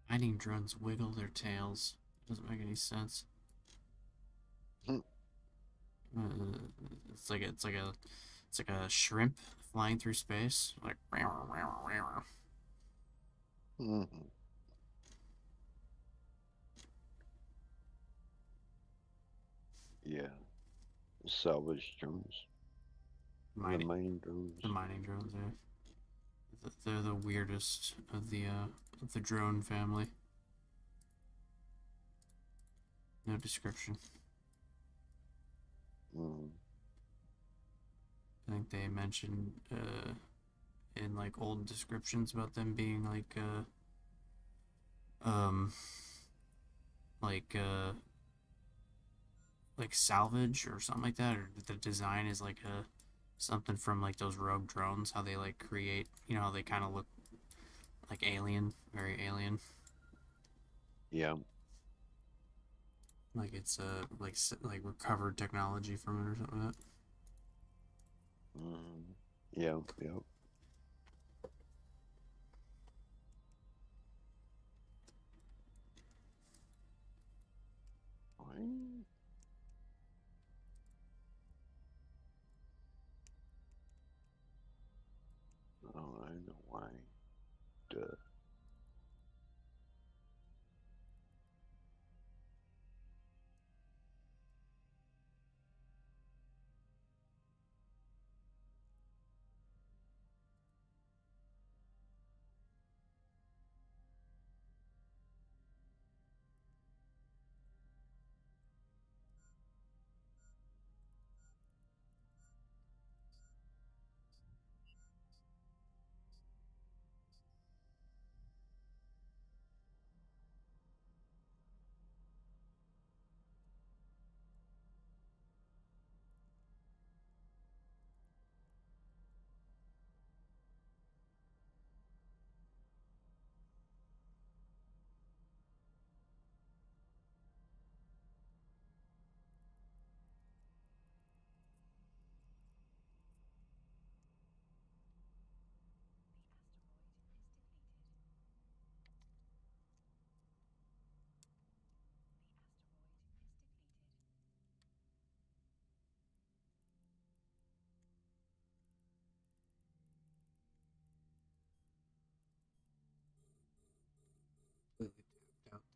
Mining drones wiggle their tails. Doesn't make any sense. Hmm. Uh, it's like a shrimp flying through space. Like. Mhm. Yeah. Salvage drones. The Mining mining drones. the mining drones. Yeah. They're the weirdest of the drone family. No description. Mm. I think they mentioned in like old descriptions about them being um like uh like salvage or something like that, or the design is like a something from like those rogue drones, how they like create, how they kind of look like alien, very alien. Yeah. Like it's like recovered technology from it or something like that. Mm. Yeah. Yeah. Why? Oh, I know why. Duh.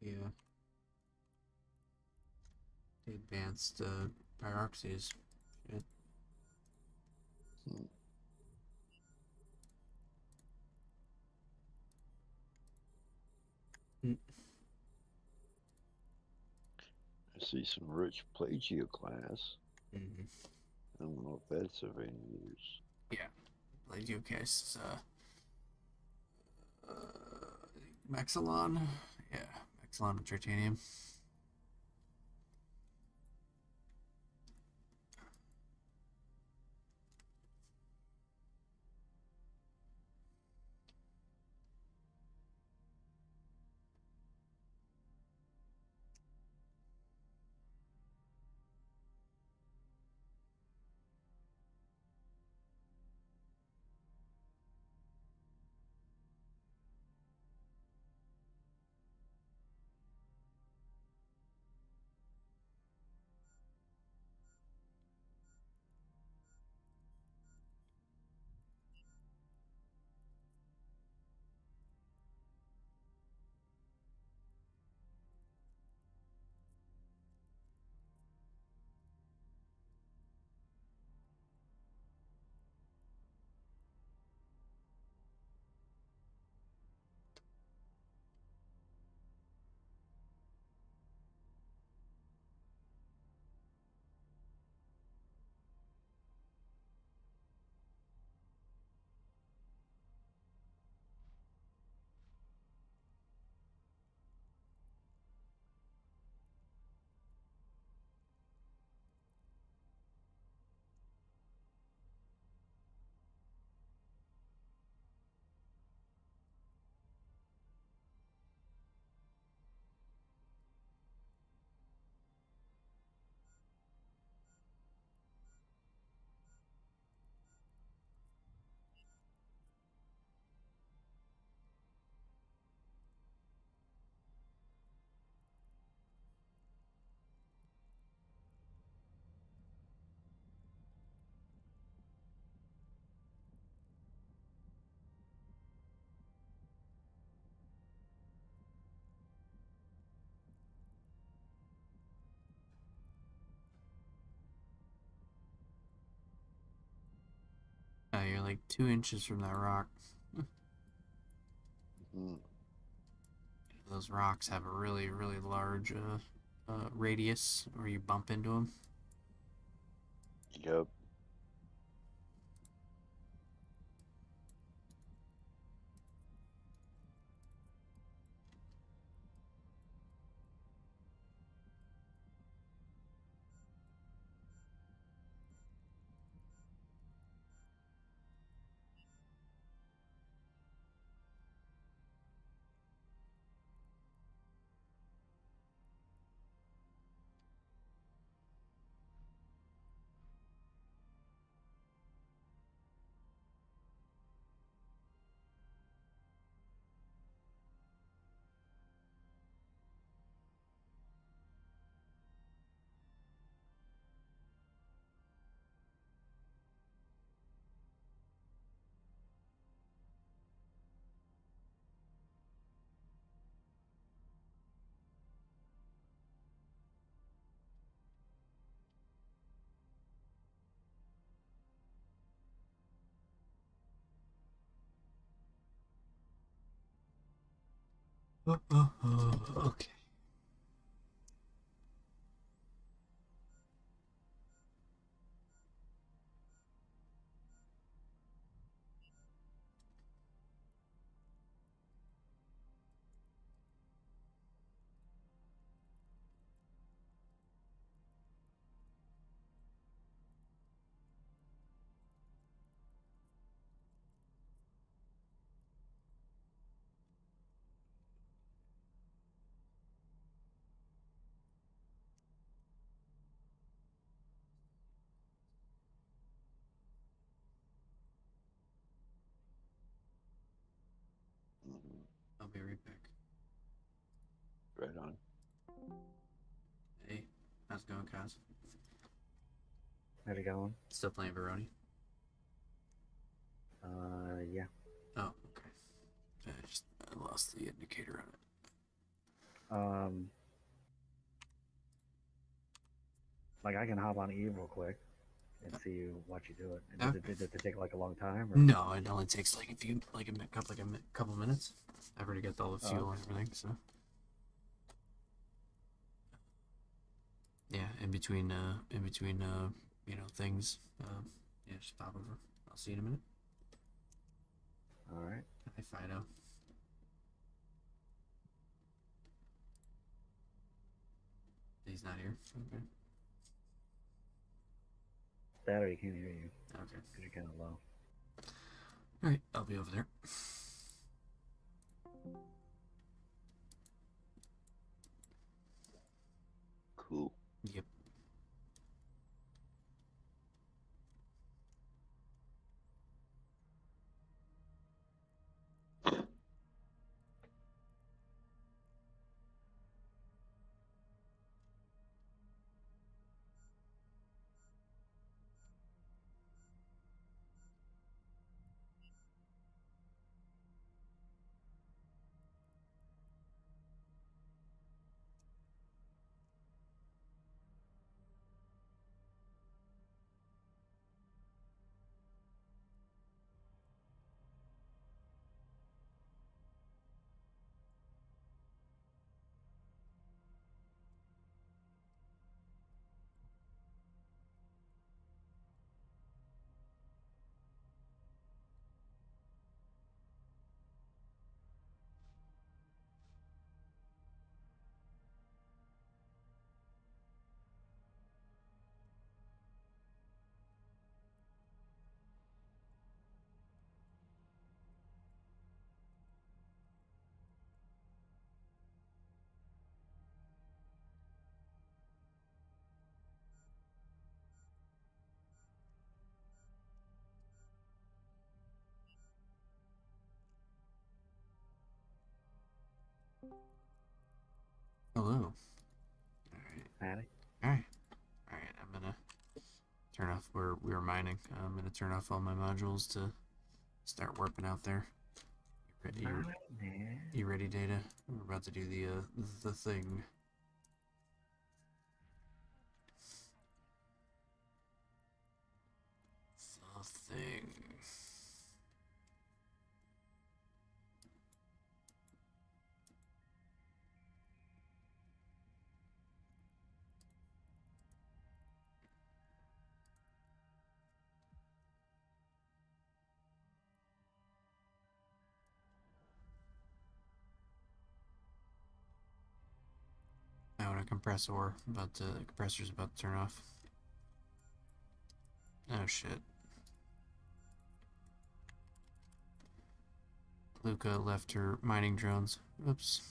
the advanced pyroxes. Shit. Hmm. Mm. I see some rich plagioclase. Mm-hmm. I don't know if that's of any use. Yeah, Plagio is Maxilon. Yeah, Maxilon with titanium. You're like 2 inches from that rock. Hmm. Those rocks have a really, really large radius where you bump into them. Yep. Okay. Hmm. I'll be right back. Right on. Hey, how's it going, Kaz? How's it going? Still playing Veroni? Yeah. Oh, okay. I lost the indicator on it. Um, like I can hop on Eve real quick and see you watch you do it. And Okay. does it take like a long time or? No, it only takes like a few, like couple minutes. I've already got all the Oh, fuel and everything, so yeah. In between things. Yeah, just pop over. I'll see you in a minute. all right. Hi, Fido. He's not here. Okay. That or he can't hear you Okay. because you're kind of low. All right, I'll be over there. Cool. Yep. Hello. All right. Maddie? All right. All right. I'm gonna turn off. We were mining. I'm gonna turn off all my modules to start warping out there. You, Not man. you ready, Data? We're about to do the thing. The thing. Now a compressor the compressor's about to turn off. Oh shit. Luca left her mining drones. Oops.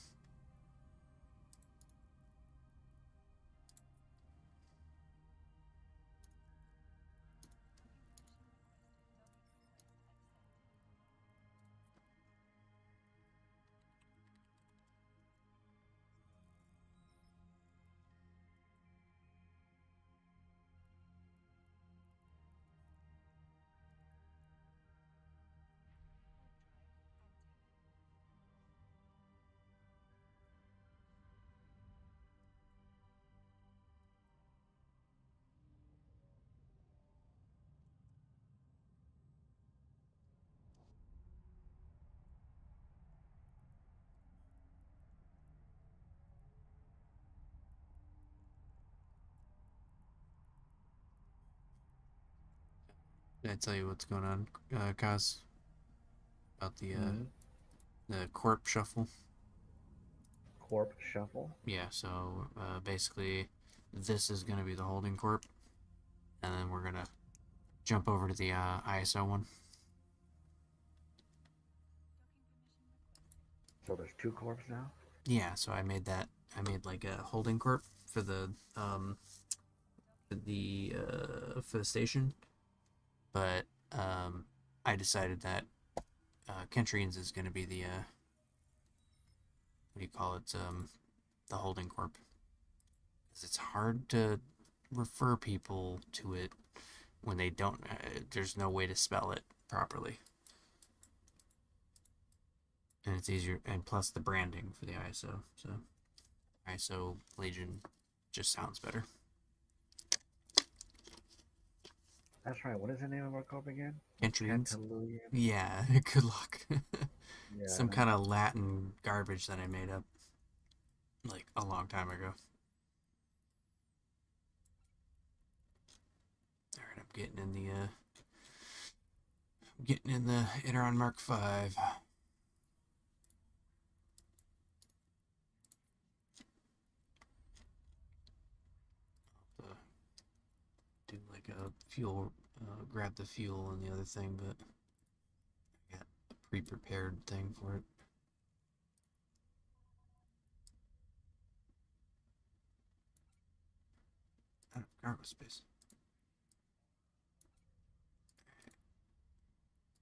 Did I tell you what's going on, Kaz? About Mm-hmm. the corp shuffle? Corp shuffle. Yeah, so basically this is gonna be the holding corp, and then we're gonna jump over to the ISO one. So there's two corps now. Yeah, so I made that. I made like a holding corp for the station, but I decided that Kentrians is going to be the what do you call it? The holding corp, because it's hard to refer people to it when they don't. There's no way to spell it properly, and it's easier. And plus the branding for the ISO. So ISO Legion just sounds better. That's right. What is the name of our corp again? Entries? Catalunya. Yeah, good luck. Yeah. Some kind of Latin garbage that I made up like a long time ago. Alright, I'm getting in the Interon Mark V. Do like a fuel, grab the fuel and the other thing, but I got a pre-prepared thing for it. Out of cargo space.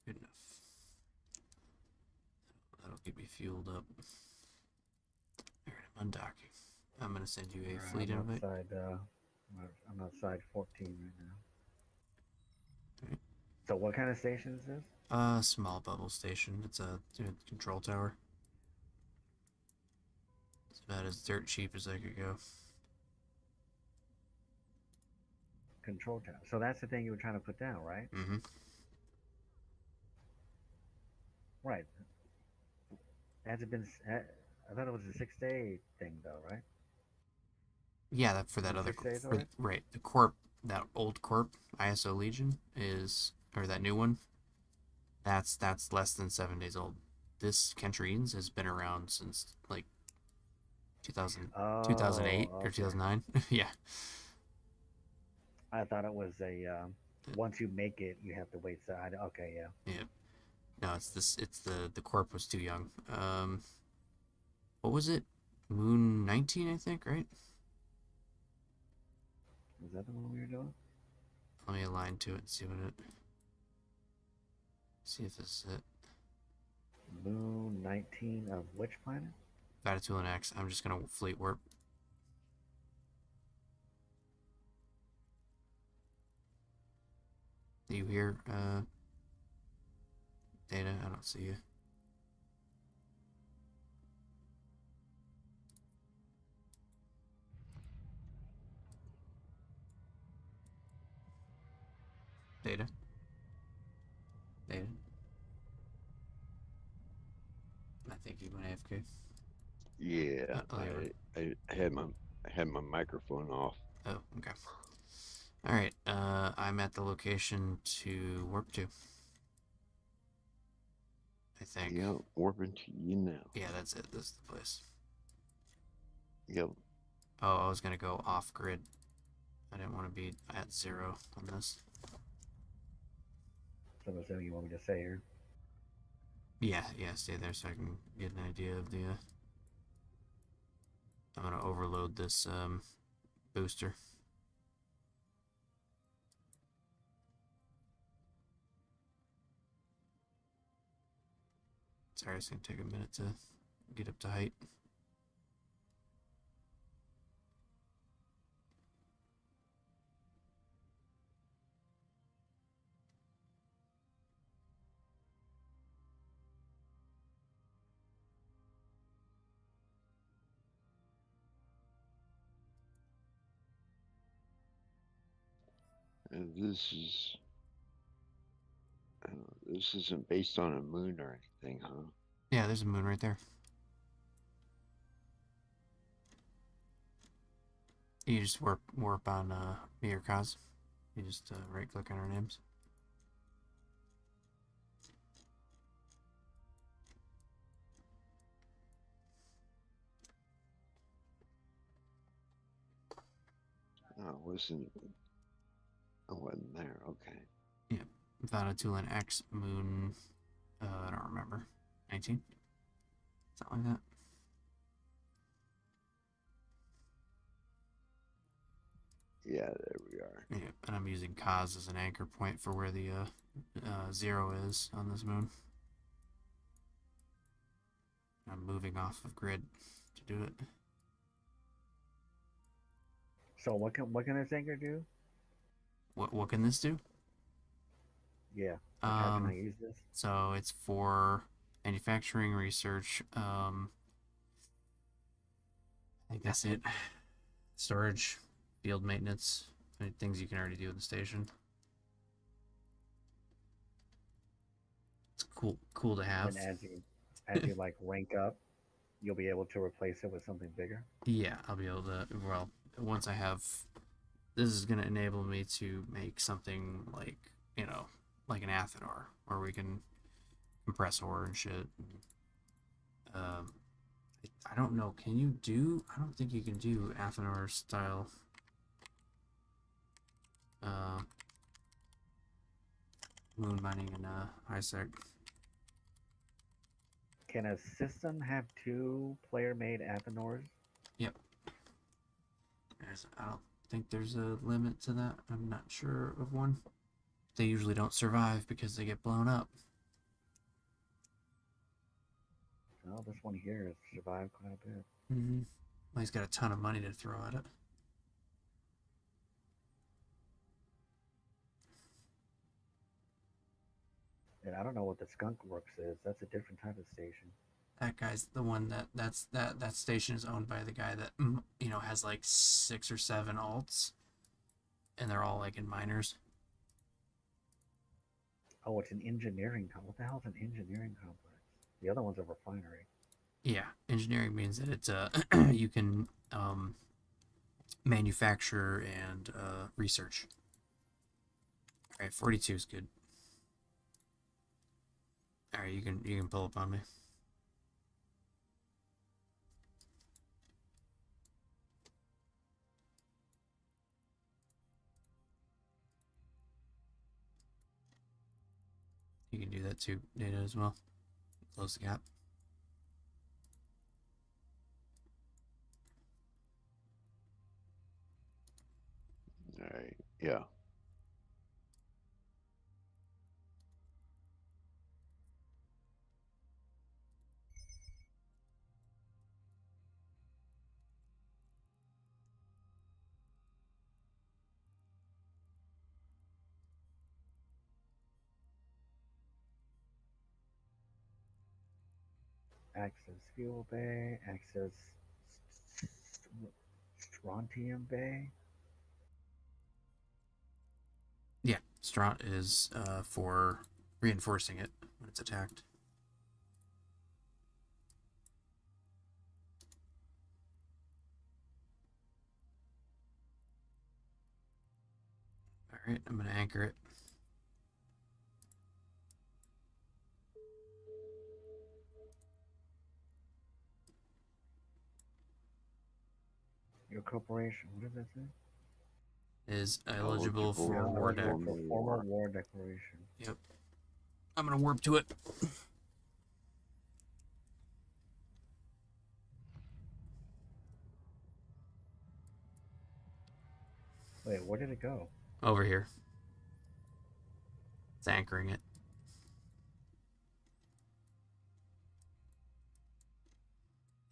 Good enough. That'll get me fueled up. Alright, I'm undocking. I'm gonna send you a fleet I'm invite. I'm outside 14 right now. Alright. So what kind of station is this? Small bubble station. It's a control tower. It's about as dirt cheap as I could go. Control tower. So that's the thing you were trying to put down, right? Mm-hmm. Right. Has it been? I thought it was a 6-day thing, though, right? Yeah, that for that Been other 6 days for, already? right, the corp, that old corp ISO Legion is, or that new one, that's less than 7 days old. This Kentrines has been around since like 2000, 2008 Oh, or okay. 2009. Yeah. I thought it was a once you make it, you have to wait. So okay, yeah. Yeah. No, it's this. It's the corp was too young. What was it? Moon 19, I think. Right. Is that the one we were doing? Let me align to it and see what it. See if this is it. Moon 19 of which planet? Vatatulan X. I'm just gonna fleet warp. Are you here? Data. I don't see you. Data. Data. I think you went AFK. Yeah, Oh, there you went. I had my microphone off. Oh, okay. All right. I'm at the location to warp to. I think. Yep, warping to you now. Yeah, that's it. This is the place. Yep. Oh, I was gonna go off grid. I didn't want to be at 0 on this. So I'm assuming you want me to stay here. Yeah, stay there so I can get an idea of the. I'm gonna overload this booster. Sorry, it's gonna take a minute to get up to height. And this isn't based on a moon or anything, huh? Yeah, there's a moon right there. You just warp on me or Kaz. You just right click on our names. Oh, I wasn't there. Okay. Yeah, Vatatulan X moon. I don't remember. 19, something like that. Yeah, there we are. Yeah, and I'm using Kaz as an anchor point for where the 0 is on this moon. I'm moving off of grid to do it. So what can this anchor do? What can this do? Yeah. Like how can I use this? So it's for manufacturing research. I think that's it. Storage, field maintenance, things you can already do in the station. It's cool to have. And as you like rank up, you'll be able to replace it with something bigger. Yeah, I'll be able to. Well, once I have, this is gonna enable me to make something like like an Athanor, where we can compress ore and shit. Um, I don't know. Can you do? I don't think you can do Athanor style. Uh, moon mining in HiSec. Can a system have two player-made Athenors? Yep. I don't think there's a limit to that. I'm not sure of one. They usually don't survive because they get blown up. Well, this one here has survived quite a bit. Mm-hmm. Well, he's got a ton of money to throw at it. And I don't know what the Skunk Works is. That's a different type of station. That guy's the one that station is owned by the guy that has like 6 or 7 alts, and they're all like in miners. Oh, it's an engineering complex. What the hell is an engineering complex? The other one's a refinery. Yeah, engineering means that it's you can manufacture and research. All right, 42 is good. All right, you can pull up on me. You can do that too, data as well. Close the gap. All right. Yeah. Access Fuel Bay. Access Strontium Bay. Yeah, Straunt is for reinforcing it when it's attacked. All right, I'm gonna anchor it. Your corporation. What does that say? Is eligible for Eligible war for deck. For formal war declaration. Yep. I'm gonna warp to it. Wait, where did it go? Over here. It's anchoring it.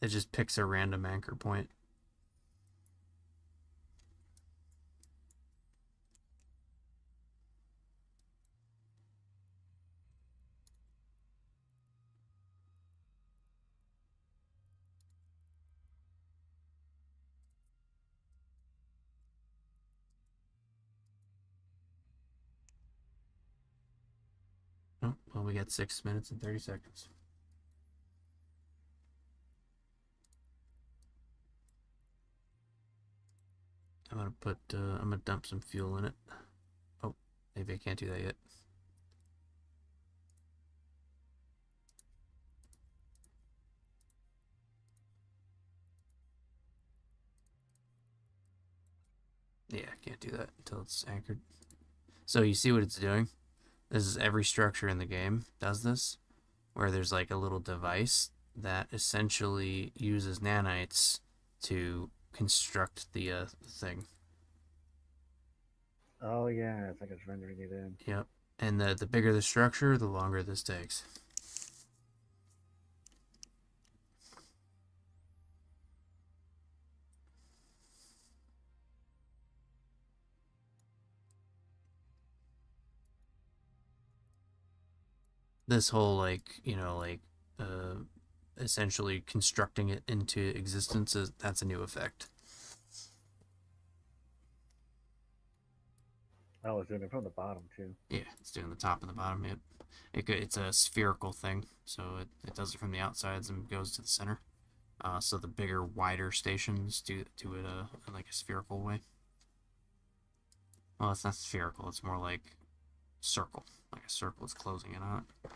It just picks a random anchor point. Oh, well, we got 6 minutes and 30 seconds. I'm gonna dump some fuel in it. Oh, maybe I can't do that yet. Yeah, I can't do that until it's anchored. So you see what it's doing? This is every structure in the game does this, where there's like a little device that essentially uses nanites to construct the thing. Oh yeah, it's like it's rendering it in. Yep. And the bigger the structure, the longer this takes. This whole like essentially constructing it into existence, that's a new effect. Oh, it's doing it from the bottom too. Yeah, it's doing the top and the bottom. It's a spherical thing, so it does it from the outsides and goes to the center. So the bigger, wider stations do it in like a spherical way. Well, it's not spherical. It's more like circle. Like a circle is closing in on it.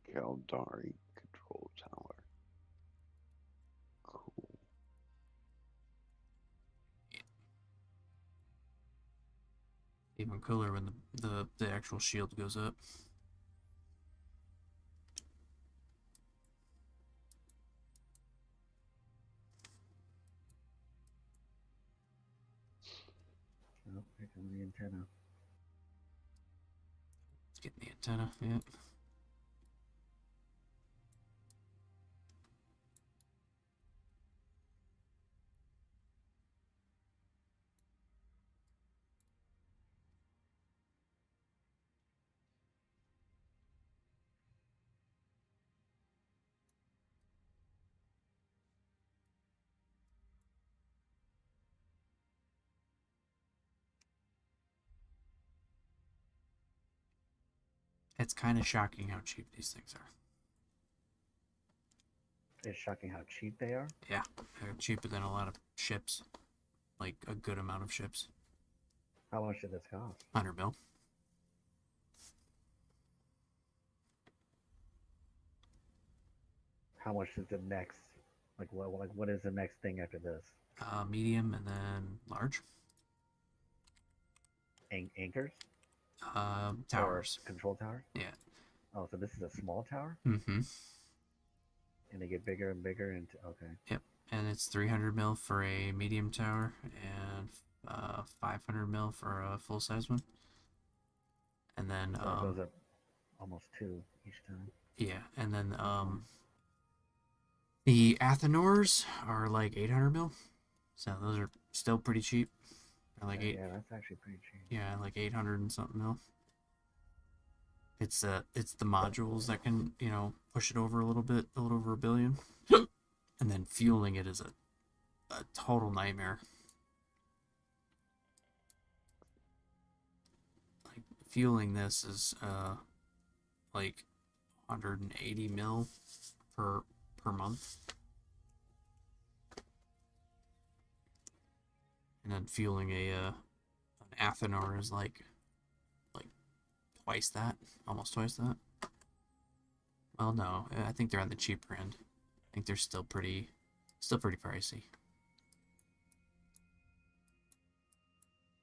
Kaldari control tower. Cool. Even cooler when the actual shield goes up. Oh, here comes the antenna. Let's get the antenna. Yep. It's kind of shocking how cheap these things are. It's shocking how cheap they are. Yeah, they're cheaper than a lot of ships. Like a good amount of ships. How much did this cost? 100 mil. How much is the next? What is the next thing after this? Medium and then large. Anchors Towers. or control towers? Yeah. Oh, so this is a small tower, Mm-hmm. and they get bigger and bigger. And okay, Yep. And it's 300 mil for a medium tower and 500 mil for a full size one. And then so it goes up almost two each time. yeah, and then the Athenors are like 800 mil. So those are still pretty cheap. They're like Yeah, that's actually pretty cheap. yeah, like 800 and something mil. It's the modules that can, push it over a little bit, a little over $1 billion. And then fueling it is a total nightmare. Like fueling this is like 180 mil per month. And then fueling an Athenor is like twice that, almost twice that. Well, no, I think they're on the cheaper end. I think they're still pretty pricey.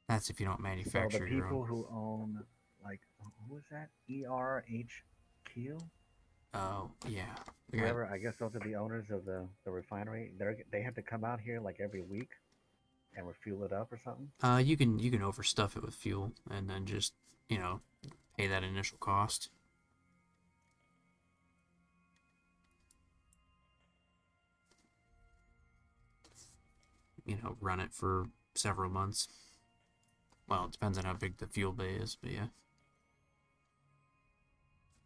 That's if you don't So manufacture the your own. people who own, like, who is that? ERHQ? Oh, yeah. Whoever, I guess those are the owners of the refinery. They have to come out here like every week and refuel it up or something. You can overstuff it with fuel and then just, pay that initial cost. Run it for several months. Well, it depends on how big the fuel bay is, but yeah.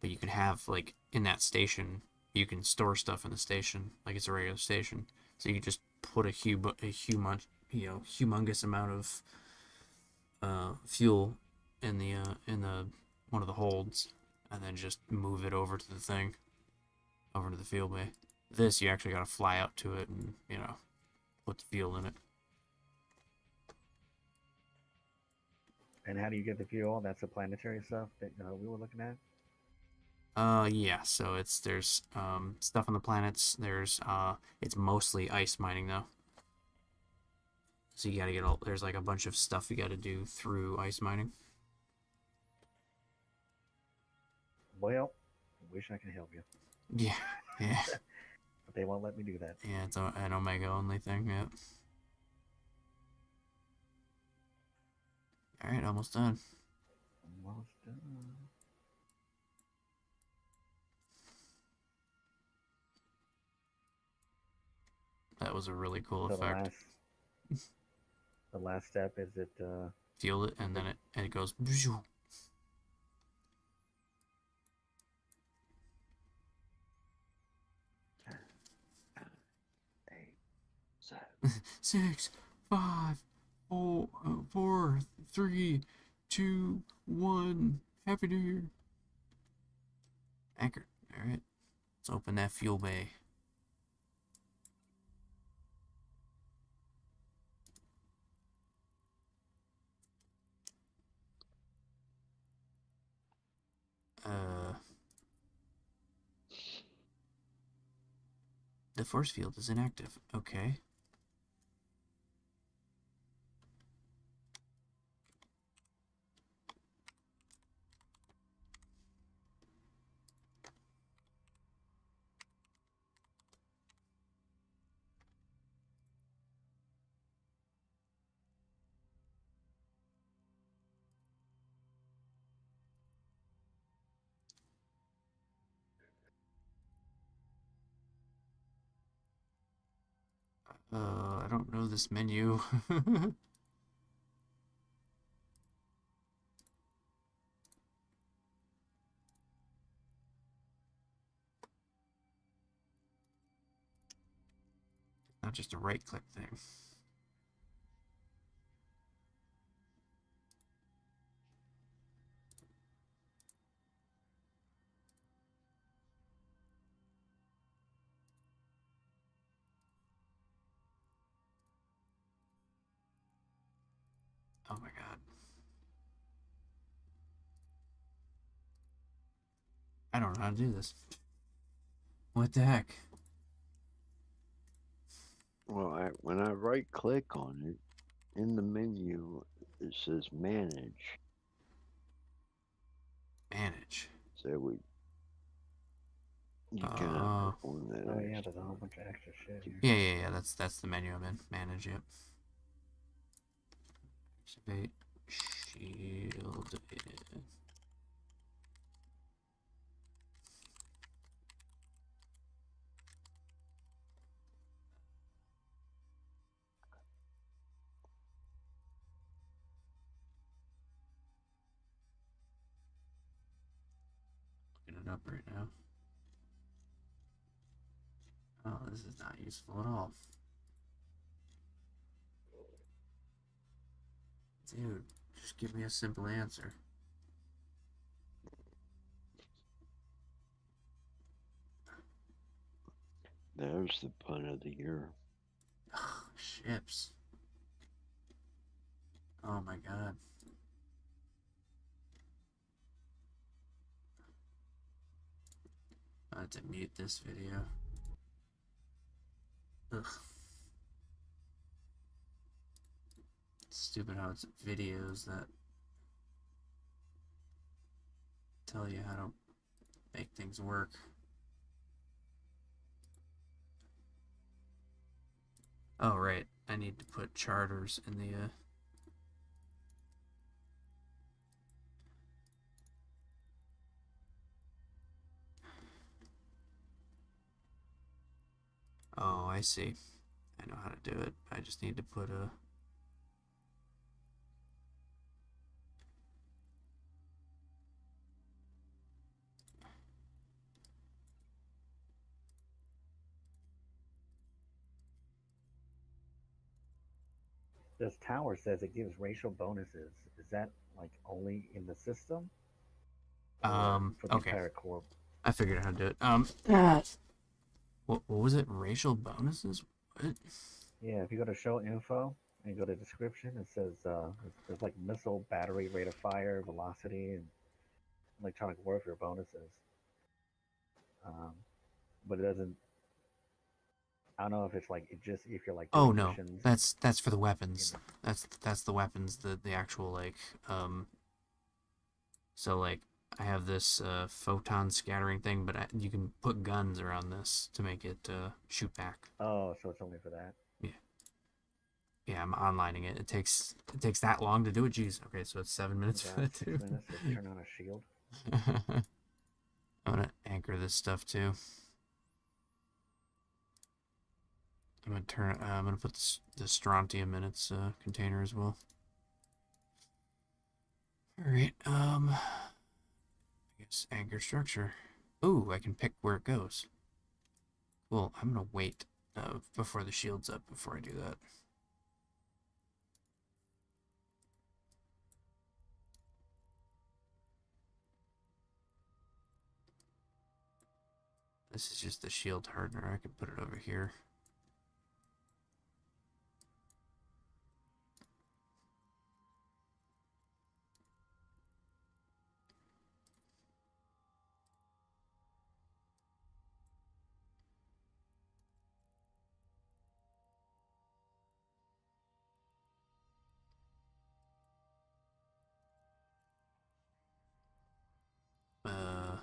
But you can have, like, in that station, you can store stuff in the station, like it's a regular station. So you just put a humongous amount of fuel in the one of the holds, and then just move it over to the thing, over to the fuel bay. This you actually got to fly out to it and put the fuel in it. And how do you get the fuel? That's the planetary stuff that we were looking at. Yeah. So there's stuff on the planets. It's mostly ice mining though. So you gotta there's like a bunch of stuff you gotta do through ice mining. Well, I wish I could help you, Yeah, yeah, but they won't let me do that. yeah. It's an Omega only thing. Yeah. All right, almost done. Almost done. That was a really cool So effect. the last step is it Feel it, and then it goes. Eight, seven. 6, 5, 4, 3, 2, 1. Happy New Year. Anchor. All right. Let's open that fuel bay. The force field is inactive. Okay. I don't know this menu. Not just a right click thing. Oh my god. I don't know how to do this. What the heck? Well, when I right click on it, in the menu, it says manage. Manage. So you cannot Oh. perform that oh yeah, action. there's a whole bunch of extra shit here. Yeah. That's the menu I'm in. Manage it. Activate shield. Looking it up right now. Oh, this is not useful at all. Dude, just give me a simple answer. There's the pun of the year. Ships. Oh my god. I have to mute this video. Ugh. It's stupid how it's videos that tell you how to make things work. Oh, right. I need to put charters in the, Oh, I see. I know how to do it. I just need to put a... This tower says it gives racial bonuses. Is that like only in the system or for the Okay. entire core? I figured out how to do it. What was it? Racial bonuses? What? Yeah, if you go to show info and go to description, it says there's like missile, battery, rate of fire, velocity, and electronic warfare bonuses. Um, but it doesn't. I don't know if it's like it just if you're like Oh doing no, missions. that's for the You weapons. know. That's the weapons. The actual like So like I have this photon scattering thing, but you can put guns around this to make it shoot back. Oh, so it's only for that. Yeah. Yeah, I'm onlining it. It takes that long to do it. Jeez. Okay, so it's 7 minutes for About that 6 too. minutes to turn on a shield. I'm gonna anchor this stuff too. I'm gonna turn. I'm gonna put the strontium in its container as well. All right. I guess anchor structure. Ooh, I can pick where it goes. Cool. I'm gonna wait before the shield's up before I do that. This is just the shield hardener. I could put it over here. Uh,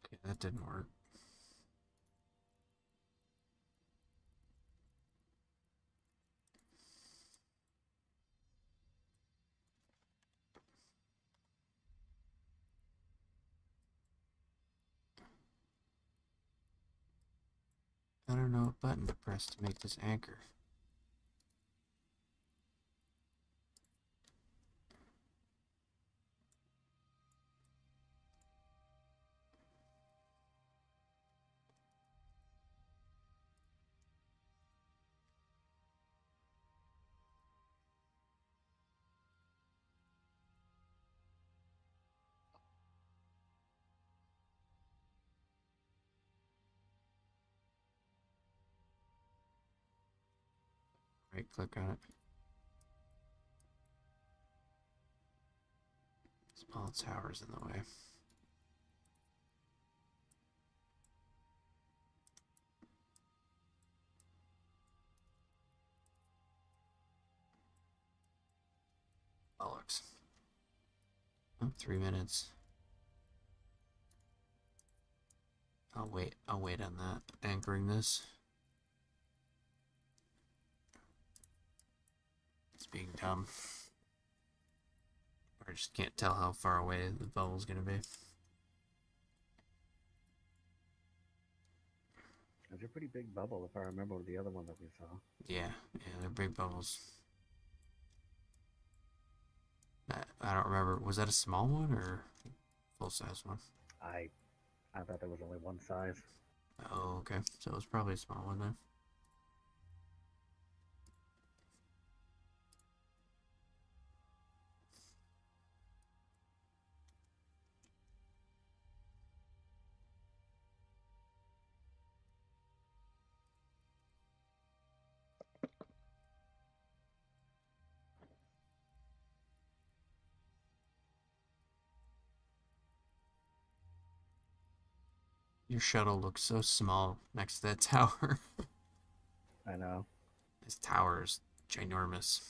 okay, that didn't work. I don't know what button to press to make this anchor. Right click on it. Small tower's in the way. Bollocks. Oh, 3 minutes. I'll wait. I'll wait on that. Anchoring this. It's being dumb. I just can't tell how far away the bubble's gonna be. It's a pretty big bubble if I remember the other one that we saw. Yeah, they're big bubbles. I don't remember. Was that a small one or full size one? I I thought there was only one size. Oh, okay. So it was probably a small one then. Your shuttle looks so small next to that tower. I know. This tower is ginormous.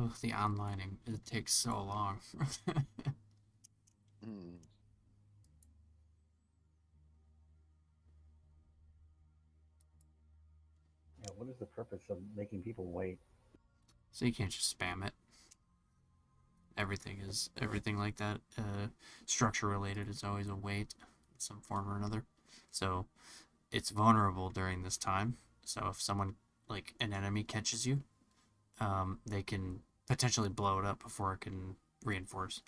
Ugh, the onlining, it takes so long. Hmm. Yeah, what is the purpose of making people wait? So you can't just spam it. Everything like that. Structure related is always a wait in some form or another. So it's vulnerable during this time. So if someone, like an enemy, catches you, they can potentially blow it up before it can reinforce.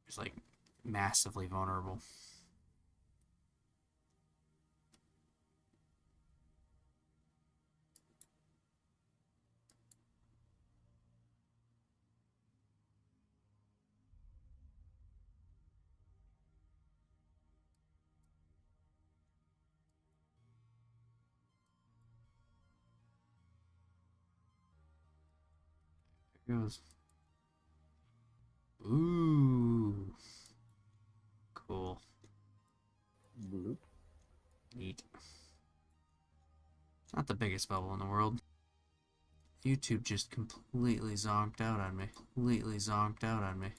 It's like massively vulnerable. There it goes. Ooh, cool, Bloop. neat. Not the biggest bubble in the world. YouTube just completely zonked out on me. Completely zonked out on me.